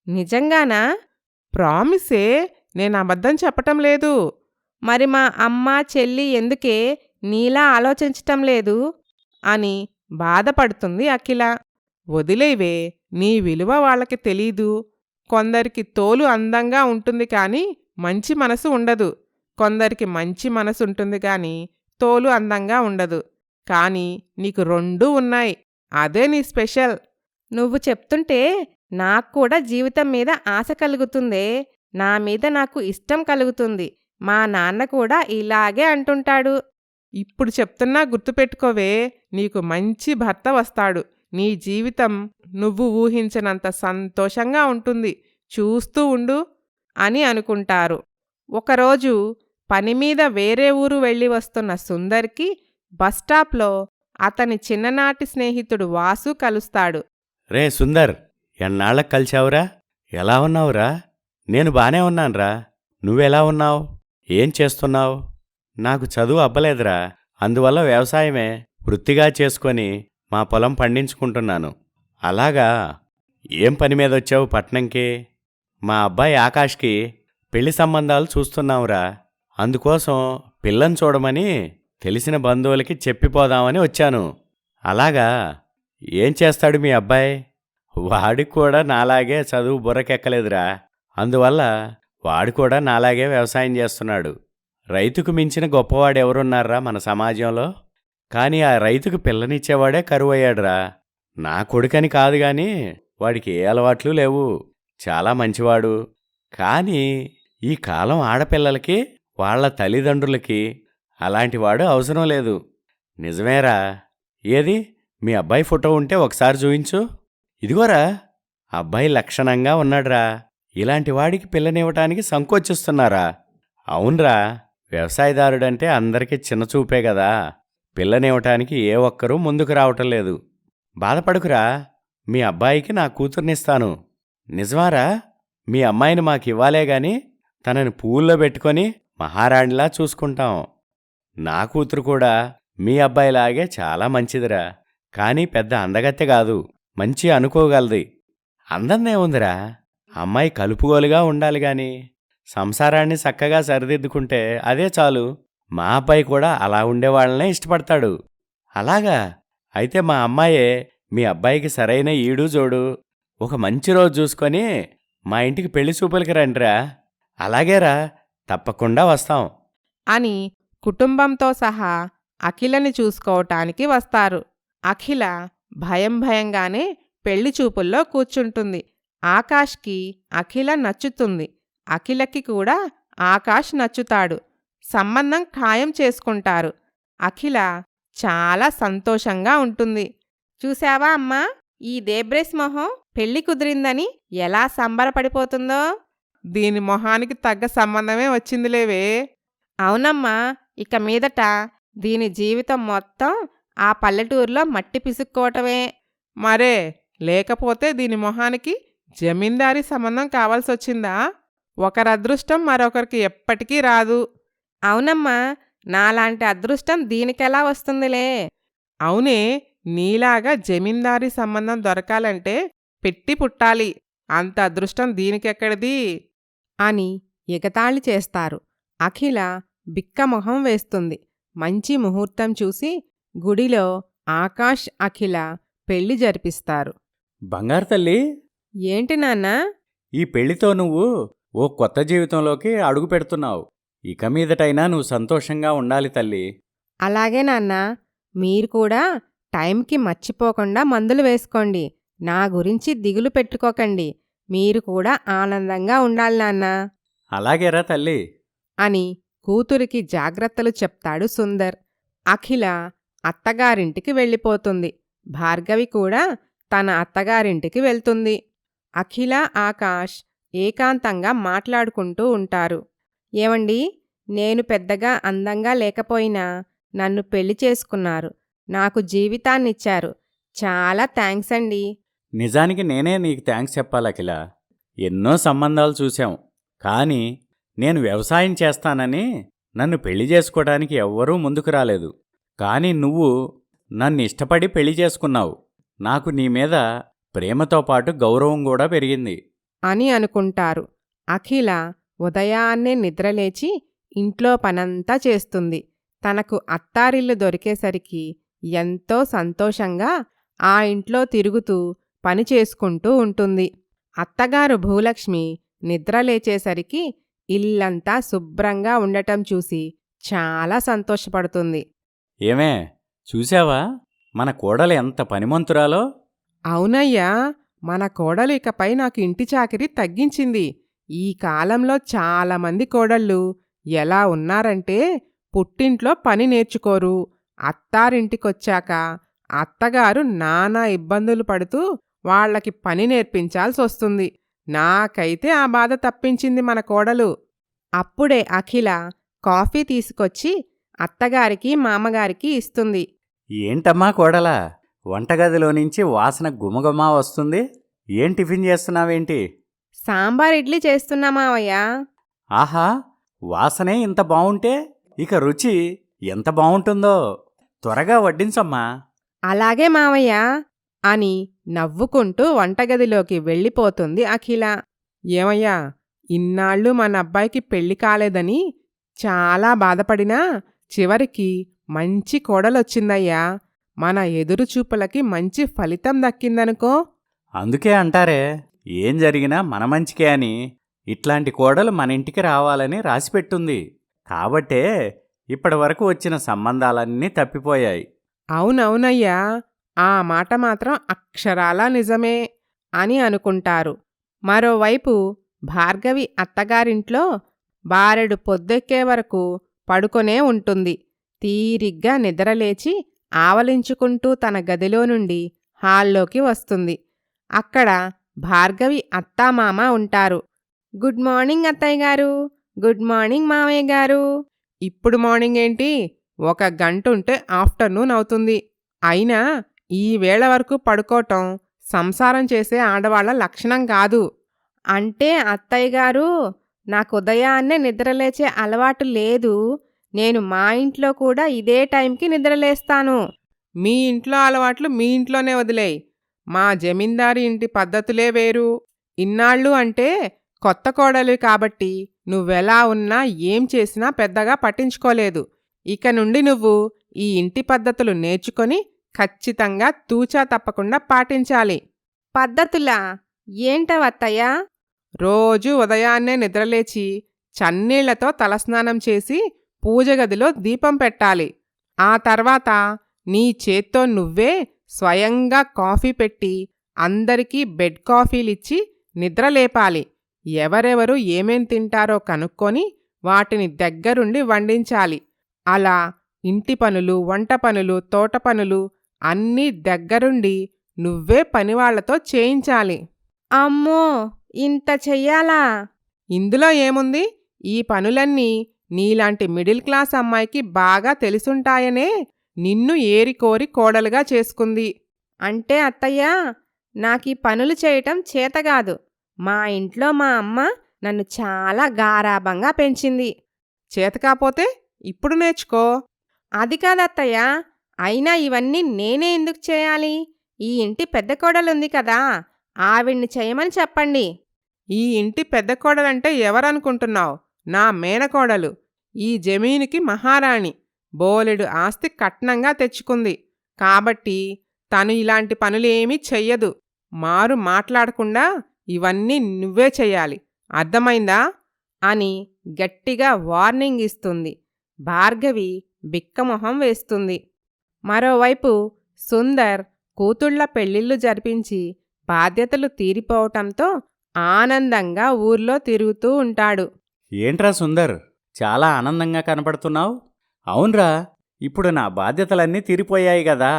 Speaker 1: నిజంగానా?
Speaker 3: ప్రామిసే, నేను అబద్ధం చెప్పటం లేదు.
Speaker 1: మరి మా అమ్మ చెల్లి ఎందుకే నీలా ఆలోచించటం లేదు
Speaker 3: అని బాధపడుతుంది అఖిల. వదిలేవే, నీ విలువ వాళ్ళకి తెలీదు. కొందరికి తోలు అందంగా ఉంటుంది కాని మంచి మనసు ఉండదు. కొందరికి మంచి మనసు ఉంటుంది కాని తోలు అందంగా ఉండదు. కానీ నీకు రెండూ ఉన్నాయి. అదే నీ స్పెషల్.
Speaker 1: నువ్వు చెప్తుంటే నాకు కూడా జీవితం మీద ఆశ కలుగుతుందే. నా మీద నాకు ఇష్టం కలుగుతుంది. మా నాన్న కూడా ఇలాగే అంటుంటాడు.
Speaker 3: ఇప్పుడు చెప్తున్నా గుర్తుపెట్టుకోవే, నీకు మంచి భర్త వస్తాడు. నీ జీవితం నువ్వు ఊహించినంత సంతోషంగా ఉంటుంది. చూస్తూ ఉండు అని అనుకుంటారు. ఒకరోజు పనిమీద వేరే ఊరు వెళ్ళి వస్తున్న సుందర్కి బస్టాప్లో అతని చిన్ననాటి స్నేహితుడు వాసు కలుస్తాడు.
Speaker 2: రే సుందర్, ఎన్నాళ్ళకు కలిశావురా? ఎలా ఉన్నావురా? నేను బానే ఉన్నాన్రా. నువ్వెలా ఉన్నావు? ఏం చేస్తున్నావు? నాకు చదువు అబ్బలేదురా. అందువల్ల వ్యవసాయమే వృత్తిగా చేసుకొని మా పొలం పండించుకుంటున్నాను. అలాగా? ఏం పని మీదొచ్చావు పట్నంకి? మా అబ్బాయి ఆకాష్కి పెళ్లి సంబంధాలు చూస్తున్నావురా. అందుకోసం పిల్లని చూడమని తెలిసిన బంధువులకి చెప్పిపోదామని వచ్చాను. అలాగా? ఏం చేస్తాడు మీ అబ్బాయి? వాడికి కూడా నాలాగే చదువు బుర్రకెక్కలేదురా. అందువల్ల వాడు కూడా నాలాగే వ్యవసాయం చేస్తున్నాడు. రైతుకు మించిన గొప్పవాడెవరున్నారా మన సమాజంలో? కాని ఆ రైతుకు పిల్లనిచ్చేవాడే కరువయ్యాడురా. నా కొడుకని కాదు గాని వాడికి ఏ అలవాట్లు లేవు. చాలా మంచివాడు. కాని ఈ కాలం ఆడపిల్లలకి వాళ్ల తల్లిదండ్రులకి అలాంటివాడు అవసరం లేదు. నిజమేరా. ఏది మీ అబ్బాయి ఫోటో ఉంటే ఒకసారి చూయించు. ఇదిగోరా, అబ్బాయి లక్షణంగా ఉన్నాడ్రా. ఇలాంటి వాడికి పిల్లనివ్వటానికి సంకోచిస్తున్నారా? అవునరా, వ్యవసాయదారుడంటే అందరికీ చిన్నచూపే గదా. పిల్లనివ్వటానికి ఏ ఒక్కరూ ముందుకు రావటం లేదు. బాధపడుకురా, మీ అబ్బాయికి నా కూతుర్నిస్తాను. నిజమారా? మీ అమ్మాయిని మాకివ్వాలే గాని తనని పూల్లో పెట్టుకొని మహారాణిలా చూసుకుంటాం. నా కూతురు కూడా మీ అబ్బాయిలాగే చాలా మంచిదిరా. కానీ పెద్ద అందగత్తె కాదు, మంచి అనుకోగలది. అందందే ఉందిరా. అమ్మాయి కలుపుగోలుగా ఉండాలి గాని సంసారాన్ని చక్కగా సరిదిద్దుకుంటే అదే చాలు. మా అబ్బాయి కూడా అలా ఉండేవాళ్ళనే ఇష్టపడతాడు. అలాగా? అయితే మా అమ్మాయే మీ అబ్బాయికి సరైన ఈడు జోడు. ఒక మంచి రోజు చూసుకొని మా ఇంటికి పెళ్లి చూపులకి రండిరా. అలాగేరా, తప్పకుండా వస్తాం
Speaker 3: అని కుటుంబంతో సహా అఖిలని చూసుకోవటానికి వస్తారు. అఖిల భయంగానే పెళ్లి చూపుల్లో కూర్చుంటుంది. ఆకాష్కి అఖిల నచ్చుతుంది. అఖిలకి కూడా ఆకాష్ నచ్చుతాడు. సంబంధం ఖాయం చేసుకుంటారు. అఖిల చాలా సంతోషంగా ఉంటుంది.
Speaker 1: చూశావా అమ్మా, ఈ దేబ్రేస్ మొహం పెళ్లి కుదిరిందని ఎలా సంబరపడిపోతుందో.
Speaker 3: దీని మొహానికి తగ్గ సంబంధమే వచ్చిందిలేవే.
Speaker 1: అవునమ్మా, ఇక మీదట దీని జీవితం మొత్తం ఆ పల్లెటూరులో మట్టి పిసుక్కోవటమే.
Speaker 3: మరే, లేకపోతే దీని మొహానికి జమీందారీ సంబంధం కావాల్సొచ్చిందా? ఒకరి అదృష్టం మరొకరికి ఎప్పటికీ రాదు.
Speaker 1: అవునమ్మా, నాలాంటి అదృష్టం దీనికెలా వస్తుందిలే.
Speaker 3: అవునే, నీలాగా జమీందారీ సంబంధం దొరకాలంటే పెట్టి పుట్టాలి. అంత అదృష్టం దీనికెక్కడిది
Speaker 1: అని ఎగతాళి చేస్తారు. అఖిల బిక్కమొహం వేస్తుంది. మంచి ముహూర్తం చూసి గుడిలో ఆకాష్ అఖిల పెళ్లి జరిపిస్తారు.
Speaker 2: బంగారు తల్లి,
Speaker 1: ఏంటి నాన్నా?
Speaker 2: ఈ పెళ్లితో నువ్వు ఓ కొత్త జీవితంలోకి అడుగు పెడుతున్నావు. ఇక మీదటైనా నువ్వు సంతోషంగా ఉండాలి తల్లి.
Speaker 1: అలాగే నాన్న, మీరు కూడా టైంకి మర్చిపోకుండా మందులు వేసుకోండి. నా గురించి దిగులు పెట్టుకోకండి. మీరు కూడా ఆనందంగా ఉండాలి నాన్నా
Speaker 2: అలాగేరా తల్లి.
Speaker 3: అని కూతురికి జాగ్రత్తలు చెప్తాడు సుందర్. అఖిల అత్తగారింటికి వెళ్ళిపోతుంది. భార్గవి కూడా తన అత్తగారింటికి వెళ్తుంది. అఖిల, ఆకాష్ ఏకాంతంగా మాట్లాడుకుంటూ ఉంటారు. ఏమండి, నేను పెద్దగా అందంగా లేకపోయినా నన్ను పెళ్లి చేసుకున్నారు. నాకు జీవితాన్నిచ్చారు. చాలా థ్యాంక్స్ అండి.
Speaker 2: నిజానికి నేనే నీకు థ్యాంక్స్ చెప్పాలి అఖిల. ఎన్నో సంబంధాలు చూశాం, కానీ నేను వ్యవసాయం చేస్తానని నన్ను పెళ్లి చేసుకోవడానికి ఎవ్వరూ ముందుకు రాలేదు. కానీ నువ్వు నన్ను ఇష్టపడి పెళ్లి చేసుకున్నావు. నాకు నీ మీద ప్రేమతో పాటు గౌరవం కూడా పెరిగింది.
Speaker 3: అని అనుకుంటారు. అఖిల ఉదయాన్నే నిద్రలేచి ఇంట్లో పనంతా చేస్తుంది. తనకు అత్తారిల్లు దొరికేసరికి ఎంతో సంతోషంగా ఆ ఇంట్లో తిరుగుతూ పని చేసుకుంటూ ఉంటుంది. అత్తగారు భూలక్ష్మి నిద్రలేచేసరికి ఇల్లంతా శుభ్రంగా ఉండటం చూసి చాలా సంతోషపడుతుంది.
Speaker 2: ఏమే, చూశావా మన కోడలు ఎంత పనిమంతురాలో?
Speaker 3: అవునయ్యా, మన కోడలు ఇకపై నాకు ఇంటి చాకిరీ తగ్గించింది. ఈ కాలంలో చాలామంది కోడళ్ళు ఎలా ఉన్నారంటే పుట్టింట్లో పని నేర్చుకోరు. అత్తారింటికొచ్చాక అత్తగారు నానా ఇబ్బందులు పడుతూ వాళ్లకి పని నేర్పించాల్సొస్తుంది. నాకైతే ఆ బాధ తప్పించింది మన కోడలు. అప్పుడే అఖిల కాఫీ తీసుకొచ్చి అత్తగారికి, మామగారికి ఇస్తుంది.
Speaker 2: ఏంటమ్మా కోడలా, వంటగదిలో నుంచి వాసన గుమగుమా వస్తుంది. ఏం టిఫిన్ చేస్తున్నావేంటి?
Speaker 1: సాంబార్ ఇడ్లీ చేస్తున్నా మావయ్యా.
Speaker 2: ఆహా, వాసనే ఇంత బావుంటే ఇక రుచి ఎంత బావుంటుందో. త్వరగా వడ్డించమ్మా.
Speaker 1: అలాగే మావయ్య
Speaker 3: అని నవ్వుకుంటూ వంటగదిలోకి వెళ్ళిపోతుంది అఖిల. ఏమయ్యా, ఇన్నాళ్ళు మన అబ్బాయికి పెళ్లి కాలేదని చాలా బాధపడినా చివరికి మంచి కోడలొచ్చిందయ్యా. మన ఎదురుచూపులకి మంచి ఫలితం దక్కిందనుకో.
Speaker 2: అందుకే అంటారే, ఏం జరిగినా మన మంచికే అని. ఇట్లాంటి కోడలు మన ఇంటికి రావాలని రాసిపెట్టుంది. కాబట్టే ఇప్పటివరకు వచ్చిన సంబంధాలన్నీ తప్పిపోయాయి.
Speaker 3: అవునవునయ్యా, ఆ మాట మాత్రం అక్షరాలా నిజమే అని అనుకుంటారు. మరోవైపు భార్గవి అత్తగారింట్లో బారెడు పొద్దెక్కే వరకు పడుకొనే ఉంటుంది. తీరిగ్గా నిద్రలేచి ఆవలించుకుంటూ తన గదిలో నుండి హాల్లోకి వస్తుంది. అక్కడ భార్గవి అత్తామామ ఉంటారు.
Speaker 1: గుడ్ మార్నింగ్ అత్తయ్య గారు. గుడ్ మార్నింగ్ మావయ్య గారు.
Speaker 3: ఇప్పుడు మార్నింగ్ ఏంటి? 1 గంటుంటే ఆఫ్టర్నూన్ అవుతుంది. అయినా ఈ వేళ వరకు పడుకోవటం సంసారం చేసే ఆడవాళ్ల లక్షణం కాదు.
Speaker 1: అంటే అత్తయ్య గారు, నాకు ఉదయాన్నే నిద్రలేచే అలవాటు లేదు. నేను మా ఇంట్లో కూడా ఇదే టైంకి నిద్రలేస్తాను.
Speaker 3: మీ ఇంట్లో అలవాట్లు మీ ఇంట్లోనే వదిలేయ్. మా జమీందారి ఇంటి పద్ధతులే వేరు. ఇన్నాళ్ళు అంటే కొత్త కోడలివి కాబట్టి నువ్వెలా ఉన్నా ఏం చేసినా పెద్దగా పట్టించుకోలేదు. ఇక నుండి నువ్వు ఈ ఇంటి పద్ధతులు నేర్చుకొని ఖచ్చితంగా తూచా తప్పకుండా పాటించాలి.
Speaker 1: పద్ధతులా? ఏంటవత్తయ్య?
Speaker 3: రోజూ ఉదయాన్నే నిద్రలేచి చన్నీళ్లతో తలస్నానం చేసి పూజగదిలో దీపం పెట్టాలి. ఆ తర్వాత నీ చేత్తో నువ్వే స్వయంగా కాఫీ పెట్టి అందరికీ బెడ్ కాఫీలిచ్చి నిద్రలేపాలి. ఎవరెవరు ఏమేం తింటారో కనుక్కొని వాటిని దగ్గరుండి వండించాలి. అలా ఇంటి పనులు, వంట పనులు, తోట పనులు అన్నీ దగ్గరుండి నువ్వే పనివాళ్లతో చేయించాలి.
Speaker 1: అమ్మో, ఇంత చెయ్యాలా?
Speaker 3: ఇందులో ఏముంది? ఈ పనులన్నీ నీలాంటి మిడిల్ క్లాస్ అమ్మాయికి బాగా తెలుసుంటాయనే నిన్ను ఏరికోరి కోడలుగా చేసుకుంది.
Speaker 1: అంటే అత్తయ్య, నాకీ పనులు చేయటం చేతగాదు. మా ఇంట్లో మా అమ్మ నన్ను చాలా గారాబంగా పెంచింది.
Speaker 3: చేతకాపోతే ఇప్పుడు నేర్చుకో.
Speaker 1: అది కాదత్తయ్య, అయినా ఇవన్నీ నేనే ఎందుకు చేయాలి? ఈ ఇంటి పెద్ద కోడలుంది కదా, ఆవిడ్ని చేయమని చెప్పండి.
Speaker 3: ఈ ఇంటి పెద్ద కోడలంటే ఎవరనుకుంటున్నావు? నా మేనకోడలు. ఈ జమీనుకి మహారాణి. బోలెడు ఆస్తి కట్నంగా తెచ్చుకుంది. కాబట్టి తను ఇలాంటి పనులేమీ చెయ్యదు. మారు మాట్లాడకుండా ఇవన్నీ నువ్వే చెయ్యాలి. అర్థమైందా? అని గట్టిగా వార్నింగ్ ఇస్తుంది. భార్గవి బిక్కమొహం వేస్తుంది. మరోవైపు సుందర్ కూతుళ్ళ పెళ్ళిళ్ళు జరిపించి బాధ్యతలు తీరిపోవటంతో ఆనందంగా ఊర్లో తిరుగుతూ ఉంటాడు.
Speaker 2: ఏంట్రా సుందర్, చాలా ఆనందంగా కనపడుతున్నావు? అవునరా, ఇప్పుడు నా బాధ్యతలన్నీ తీరిపోయాయి కదా,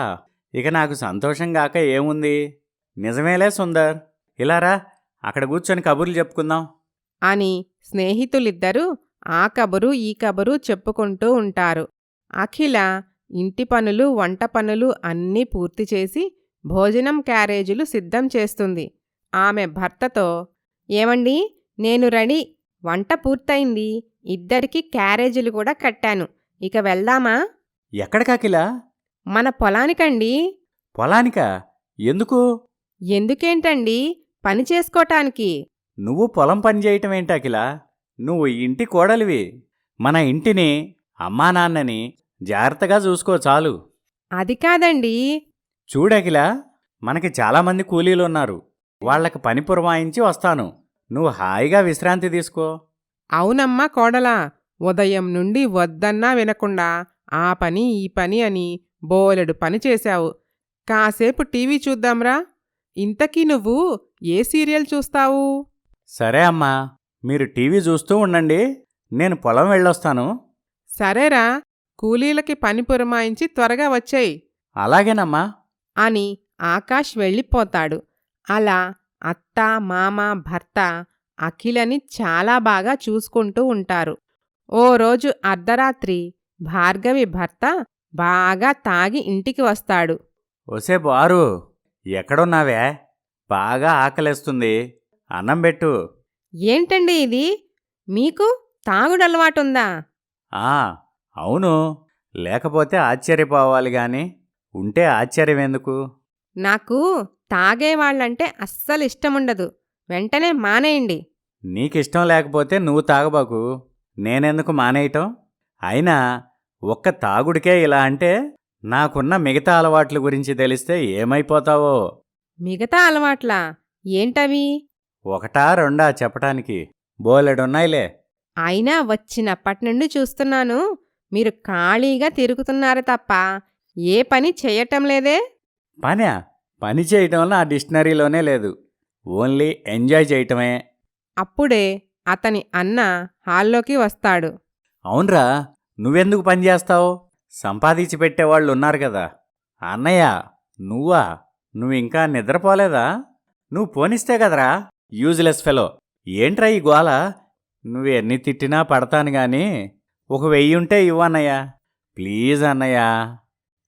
Speaker 2: ఇక నాకు సంతోషం గాక ఏముంది? నిజమేలే సుందర్, ఇలారా, అక్కడ కూర్చొని కబుర్లు చెప్పుకుందాం
Speaker 3: అని స్నేహితులిద్దరూ ఆ కబురు ఈ కబురు చెప్పుకుంటూ ఉంటారు. అఖిల ఇంటి పనులు వంట పనులు అన్నీ పూర్తి చేసి భోజనం క్యారేజీలు సిద్ధం చేస్తుంది. ఆమె భర్తతో, ఏమండి, నేను రెడీ, వంట పూర్తయింది, ఇద్దరికి క్యారేజీలు కూడా కట్టాను, ఇక వెళ్దామా?
Speaker 2: ఎక్కడికాకిలా?
Speaker 3: మన పొలానికండి.
Speaker 2: పొలానికా? ఎందుకు?
Speaker 3: ఎందుకేంటండి, పని చేసుకోటానికి.
Speaker 2: నువ్వు పొలం పని చేయటం ఏంటాకిలా? నువ్వు ఇంటి కోడలివి. మన ఇంటిని, అమ్మా నాన్నని జాగ్రత్తగా చూసుకో చాలు.
Speaker 3: అది కాదండి.
Speaker 2: చూడకిలా, మనకి చాలామంది కూలీలున్నారు, వాళ్లకు పని పురమాయించి వస్తాను, నువ్వు హాయిగా విశ్రాంతి తీసుకో.
Speaker 3: అవునమ్మా కోడలా, ఉదయం నుండి వద్దన్నా వినకుండా ఆ పని ఈ పని అని బోలెడు పని చేశావు. కాసేపు టీవీ చూద్దాంరా. ఇంతకీ నువ్వు ఏ సీరియల్ చూస్తావు?
Speaker 2: సరే అమ్మా, మీరు టీవీ చూస్తూ ఉండండి, నేను పొలం వెళ్ళొస్తాను.
Speaker 3: సరేరా, కూలీలకి పని పురమాయించి త్వరగా వచ్చేయ్
Speaker 2: అలాగేనమ్మా
Speaker 3: అని ఆకాష్ వెళ్ళిపోతాడు. అలా అత్త మామ భర్త అఖిలని చాలా బాగా చూసుకుంటూ ఉంటారు. ఓ రోజు అర్ధరాత్రి భార్గవి భర్త బాగా తాగి ఇంటికి వస్తాడు.
Speaker 2: ఒసే బారు, ఎక్కడున్నావే? బాగా ఆకలేస్తుంది, అన్నం పెట్టు.
Speaker 3: ఏంటండి ఇది, మీకు తాగుడలవాటుందా?
Speaker 2: ఆ, అవును, లేకపోతే ఆశ్చర్యపోవాలి గాని ఉంటే ఆశ్చర్యమెందుకు?
Speaker 3: నాకు తాగేవాళ్లంటే అస్సలు ఇష్టముండదు, వెంటనే మానేయండి.
Speaker 2: నీకిష్టం లేకపోతే నువ్వు తాగబాకు, నేనెందుకు మానేయటం? అయినా ఒక్క తాగుడికే ఇలా అంటే నాకున్న మిగతా అలవాట్ల గురించి తెలిస్తే ఏమైపోతావో.
Speaker 3: మిగతా అలవాట్లా? ఏంటవి?
Speaker 2: ఒకటా రెండా చెప్పటానికి బోలెడున్నాయిలే.
Speaker 3: అయినా వచ్చినప్పటినుండి చూస్తున్నాను, మీరు ఖాళీగా తిరుగుతున్నారు తప్ప ఏ పని చెయ్యటం లేదే.
Speaker 2: పనా? పని చేయటం నా డిక్షనరీలోనే లేదు, ఓన్లీ ఎంజాయ్ చేయటమే.
Speaker 3: అప్పుడే అతని అన్న హాల్లోకి వస్తాడు.
Speaker 2: అవునరా, నువ్వెందుకు పని చేస్తావు? సంపాదించి పెట్టేవాళ్ళు ఉన్నారు కదా. అన్నయ్య, నువ్వా? నువ్వింకా నిద్రపోలేదా? నువ్వు పోనిస్తే కదరా, యూజ్లెస్ ఫెలో. ఏంట్రా ఈ గోల? నువ్వెన్ని తిట్టినా పడతాను గాని ఒక 1000 ఉంటే ఇవ్వన్నయ్యా, ప్లీజ్ అన్నయ్యా.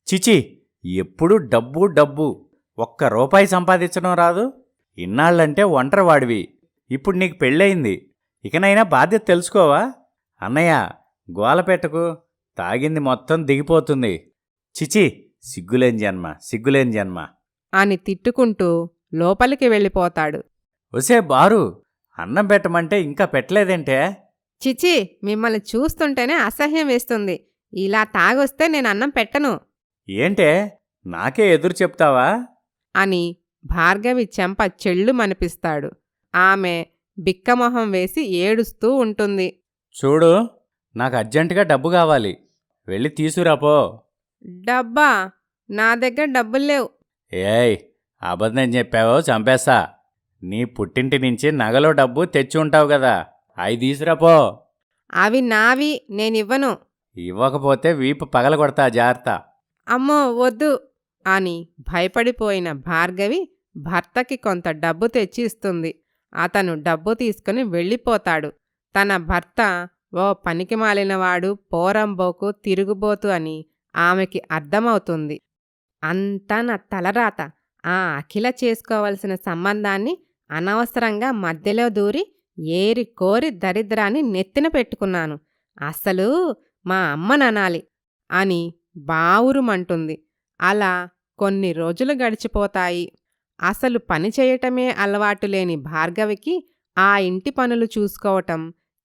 Speaker 2: చిచి, ఎప్పుడూ డబ్బు డబ్బు, ₹1 సంపాదించడం రాదు? ఇన్నాళ్ళంటే ఒంటరివాడివి, ఇప్పుడు నీకు పెళ్ళయింది, ఇకనైనా బాధ్యత తెలుసుకోవా? అన్నయ్య, గోల పెట్టకు, తాగింది మొత్తం దిగిపోతుంది. చిచి, సిగ్గులేని జన్మ, సిగ్గులేని జన్మ
Speaker 3: అని తిట్టుకుంటూ లోపలికి వెళ్ళిపోతాడు.
Speaker 2: ఒసే బారు, అన్నం పెట్టమంటే ఇంకా పెట్టలేదేంటే?
Speaker 3: చిచి, మిమ్మల్ని చూస్తుంటేనే అసహ్యం వేస్తుంది. ఇలా తాగొస్తే నేను అన్నం పెట్టను
Speaker 2: ఏంటే, నాకే ఎదురు చెప్తావా?
Speaker 3: అని భార్గవి చెంప చెళ్ళుమనిపిస్తాడు. ఆమె బిక్కమొహం వేసి ఏడుస్తూ ఉంటుంది.
Speaker 2: చూడు, నాకు అర్జెంటుగా డబ్బు కావాలి, వెళ్ళి తీసుకురాపో.
Speaker 3: డబ్బా? నా దగ్గర డబ్బులు లేవు.
Speaker 2: ఏయ్, అబద్ధం చెప్పావో చంపేస్తా. నీ పుట్టింటి నుంచి నగలో డబ్బు తెచ్చి ఉంటావు కదా, అవి తీసుకురాపో.
Speaker 3: అవి నావి, నేనివ్వను.
Speaker 2: ఇవ్వకపోతే వీపు పగలగొడతా, జాగ్రత్త.
Speaker 3: అమ్మో వద్దు అని భయపడిపోయిన భార్గవి భర్తకి కొంత డబ్బు తెచ్చి ఇస్తుంది. అతను డబ్బు తీసుకుని వెళ్ళిపోతాడు. తన భర్త ఓ పనికిమాలినవాడు, పోరంబోకు, తిరుగుబోతు అని ఆమెకి అర్థమవుతుంది. అంతా నా తలరాత. ఆ అఖిల చేసుకోవలసిన సంబంధాన్ని అనవసరంగా మధ్యలో దూరి ఏరి కోరి దరిద్రాన్ని నెత్తిన పెట్టుకున్నాను. అసలు మా అమ్మననాలి అని బావురుమంటుంది. అలా కొన్ని రోజులు గడిచిపోతాయి. అసలు పని చేయటమే అలవాటు లేని భార్గవికి ఆ ఇంటి పనులు చూసుకోవటం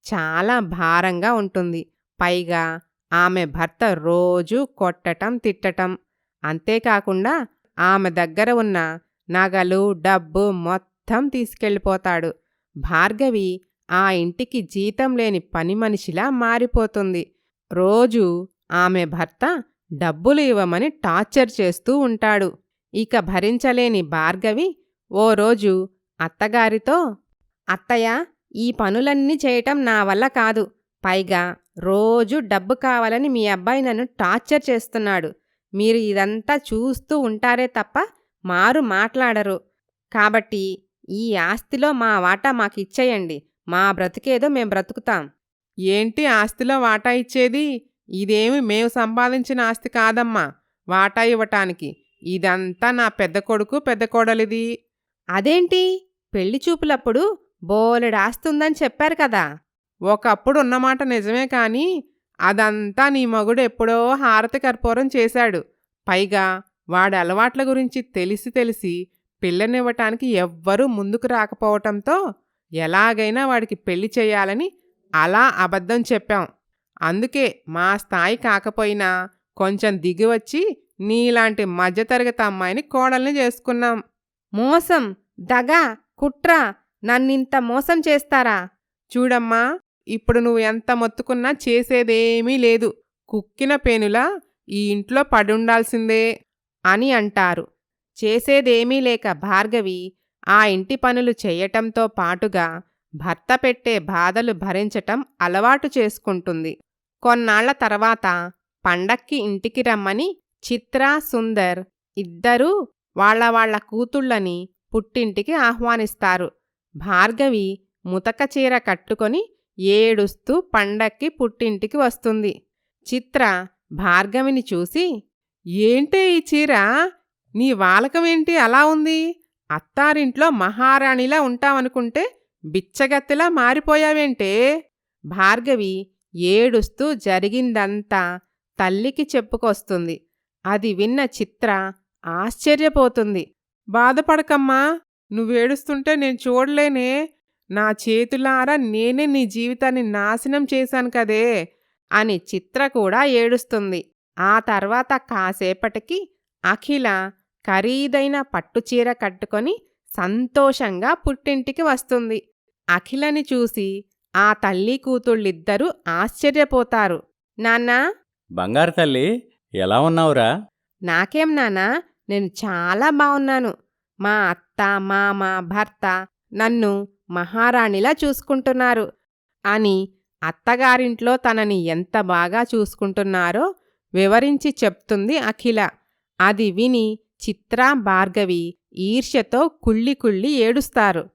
Speaker 3: చాలా భారంగా ఉంటుంది. పైగా ఆమె భర్త రోజూ కొట్టటం తిట్టటం, అంతేకాకుండా ఆమె దగ్గర ఉన్న నగలు డబ్బు మొత్తం తీసుకెళ్ళిపోతాడు. భార్గవి ఆ ఇంటికి జీతం లేని పని మనిషిలా మారిపోతుంది. రోజూ ఆమె భర్త డబ్బులు ఇవ్వమని టార్చర్ చేస్తూ ఉంటాడు. ఇక భరించలేని భార్గవి ఓ రోజు అత్తగారితో, "అత్తయ్య, ఈ పనులన్నీ చేయటం నా వల్ల కాదు. పైగా రోజూ డబ్బు కావాలని మీ అబ్బాయి నన్ను టార్చర్ చేస్తున్నాడు. మీరు ఇదంతా చూస్తూ ఉంటారే తప్ప మారు మాట్లాడరు. కాబట్టి ఈ ఆస్తిలో మా వాటా మాకిచ్చేయండి. మా బ్రతికేదో మేం బ్రతుకుతాం."
Speaker 1: ఏంటి ఆస్తిలో వాటా ఇచ్చేది? ఇదేమి మేము సంపాదించిన ఆస్తి కాదమ్మా వాటా ఇవ్వటానికి. ఇదంతా నా పెద్ద కొడుకు పెద్ద కోడలిది.
Speaker 3: "అదేంటి? పెళ్లి చూపులప్పుడు బోలెడు ఆస్తుందని చెప్పారు కదా."
Speaker 1: ఒకప్పుడు ఉన్నమాట నిజమే కాని అదంతా నీ మగుడు ఎప్పుడో హారతి కర్పూరం చేశాడు. పైగా వాడి అలవాట్ల గురించి తెలిసి పిల్లనివ్వటానికి ఎవ్వరూ ముందుకు రాకపోవటంతో ఎలాగైనా వాడికి పెళ్లి చేయాలని అలా అబద్ధం చెప్పాం. అందుకే మా స్థాయి కాకపోయినా కొంచెం దిగివచ్చి నీలాంటి మధ్యతరగతి అమ్మాయిని కోడల్ని చేసుకున్నాం.
Speaker 3: మోసం, దగ, కుట్ర, నన్నింత మోసం చేస్తారా?
Speaker 1: చూడమ్మా, ఇప్పుడు నువ్వు ఎంత మొత్తుకున్నా చేసేదేమీ లేదు. కుక్కిన పేనులా ఈ ఇంట్లో పడుండాల్సిందే
Speaker 3: అని అంటారు. చేసేదేమీ లేక భార్గవి ఆ ఇంటి పనులు చెయ్యటంతో పాటుగా భర్త పెట్టే బాధలు భరించటం అలవాటు చేసుకుంటుంది. కొన్నాళ్ల తర్వాత పండక్కి ఇంటికి రమ్మని చిత్ర, సుందర్ ఇద్దరూ వాళ్ళ కూతుళ్ళని పుట్టింటికి ఆహ్వానిస్తారు. భార్గవి ముతక చీర కట్టుకొని ఏడుస్తూ పండక్కి పుట్టింటికి వస్తుంది. చిత్ర భార్గవిని చూసి,
Speaker 1: ఏంటే ఈ చీర? నీ వాలకమేంటి అలా ఉంది? అత్తారింట్లో మహారాణిలా ఉంటావనుకుంటే బిచ్చగత్తెలా మారిపోయావేంటే?
Speaker 3: భార్గవి ఏడుస్తూ జరిగిందంతా తల్లికి చెప్పుకొస్తుంది. అది విన్న చిత్ర ఆశ్చర్యపోతుంది.
Speaker 1: బాధపడకమ్మా, నువ్వేడుస్తుంటే నేను చూడలేనే. నా చేతులారా నేనే నీ జీవితాన్ని నాశనం చేశాను కదే
Speaker 3: అని చిత్ర కూడా ఏడుస్తుంది. ఆ తర్వాత కాసేపటికి అఖిల ఖరీదైన పట్టుచీర కట్టుకొని సంతోషంగా పుట్టింటికి వస్తుంది. అఖిలని చూసి ఆ తల్లి కూతుళ్ళిద్దరూ ఆశ్చర్యపోతారు. "నాన్నా."
Speaker 2: బంగారు తల్లి, ఎలా ఉన్నావురా?
Speaker 3: "నాకేం నాన్నా, నేను చాలా బావున్నాను. మా అత్త, మామ, భర్త నన్ను మహారాణిలా చూసుకుంటున్నారు" అని అత్తగారింట్లో తనని ఎంత బాగా చూసుకుంటున్నారో వివరించి చెప్తుంది అఖిల. అది విని చిత్ర, భార్గవి ఈర్ష్యతో కుళ్ళి ఏడుస్తారు.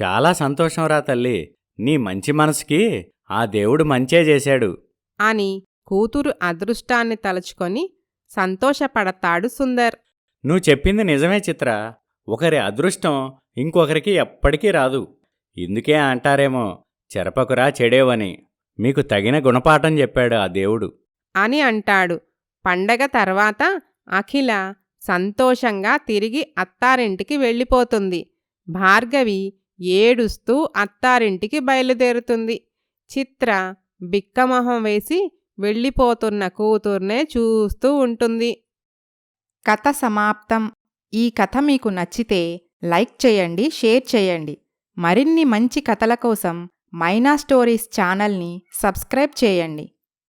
Speaker 2: చాలా సంతోషంరా తల్లి. నీ మంచి మనసుకి ఆ దేవుడు మంచే చేశాడు
Speaker 3: అని కూతురు అదృష్టాన్ని తలుచుకొని సంతోషపడతాడు సుందర్.
Speaker 2: నువ్వు చెప్పింది నిజమే చిత్ర. ఒకరి అదృష్టం ఇంకొకరికి ఎప్పటికీ రాదు. ఇందుకే అంటారేమో, చెరపకురా చెడేవని. మీకు తగిన గుణపాఠం చెప్పాడు ఆ దేవుడు
Speaker 3: అని అంటాడు. పండగ తర్వాత అఖిల సంతోషంగా తిరిగి అత్తారింటికి వెళ్ళిపోతుంది. భార్గవి ఏడుస్తూ అత్తారింటికి బయలుదేరుతుంది. చిత్ర బిక్కమొహం వేసి వెళ్ళిపోతున్న కూతుర్నే చూస్తూ ఉంటుంది.
Speaker 1: కథ సమాప్తం. ఈ కథ మీకు నచ్చితే లైక్ చేయండి, షేర్ చేయండి. మరిన్ని మంచి కథల కోసం మైనా స్టోరీస్ ఛానల్ని సబ్స్క్రైబ్ చేయండి.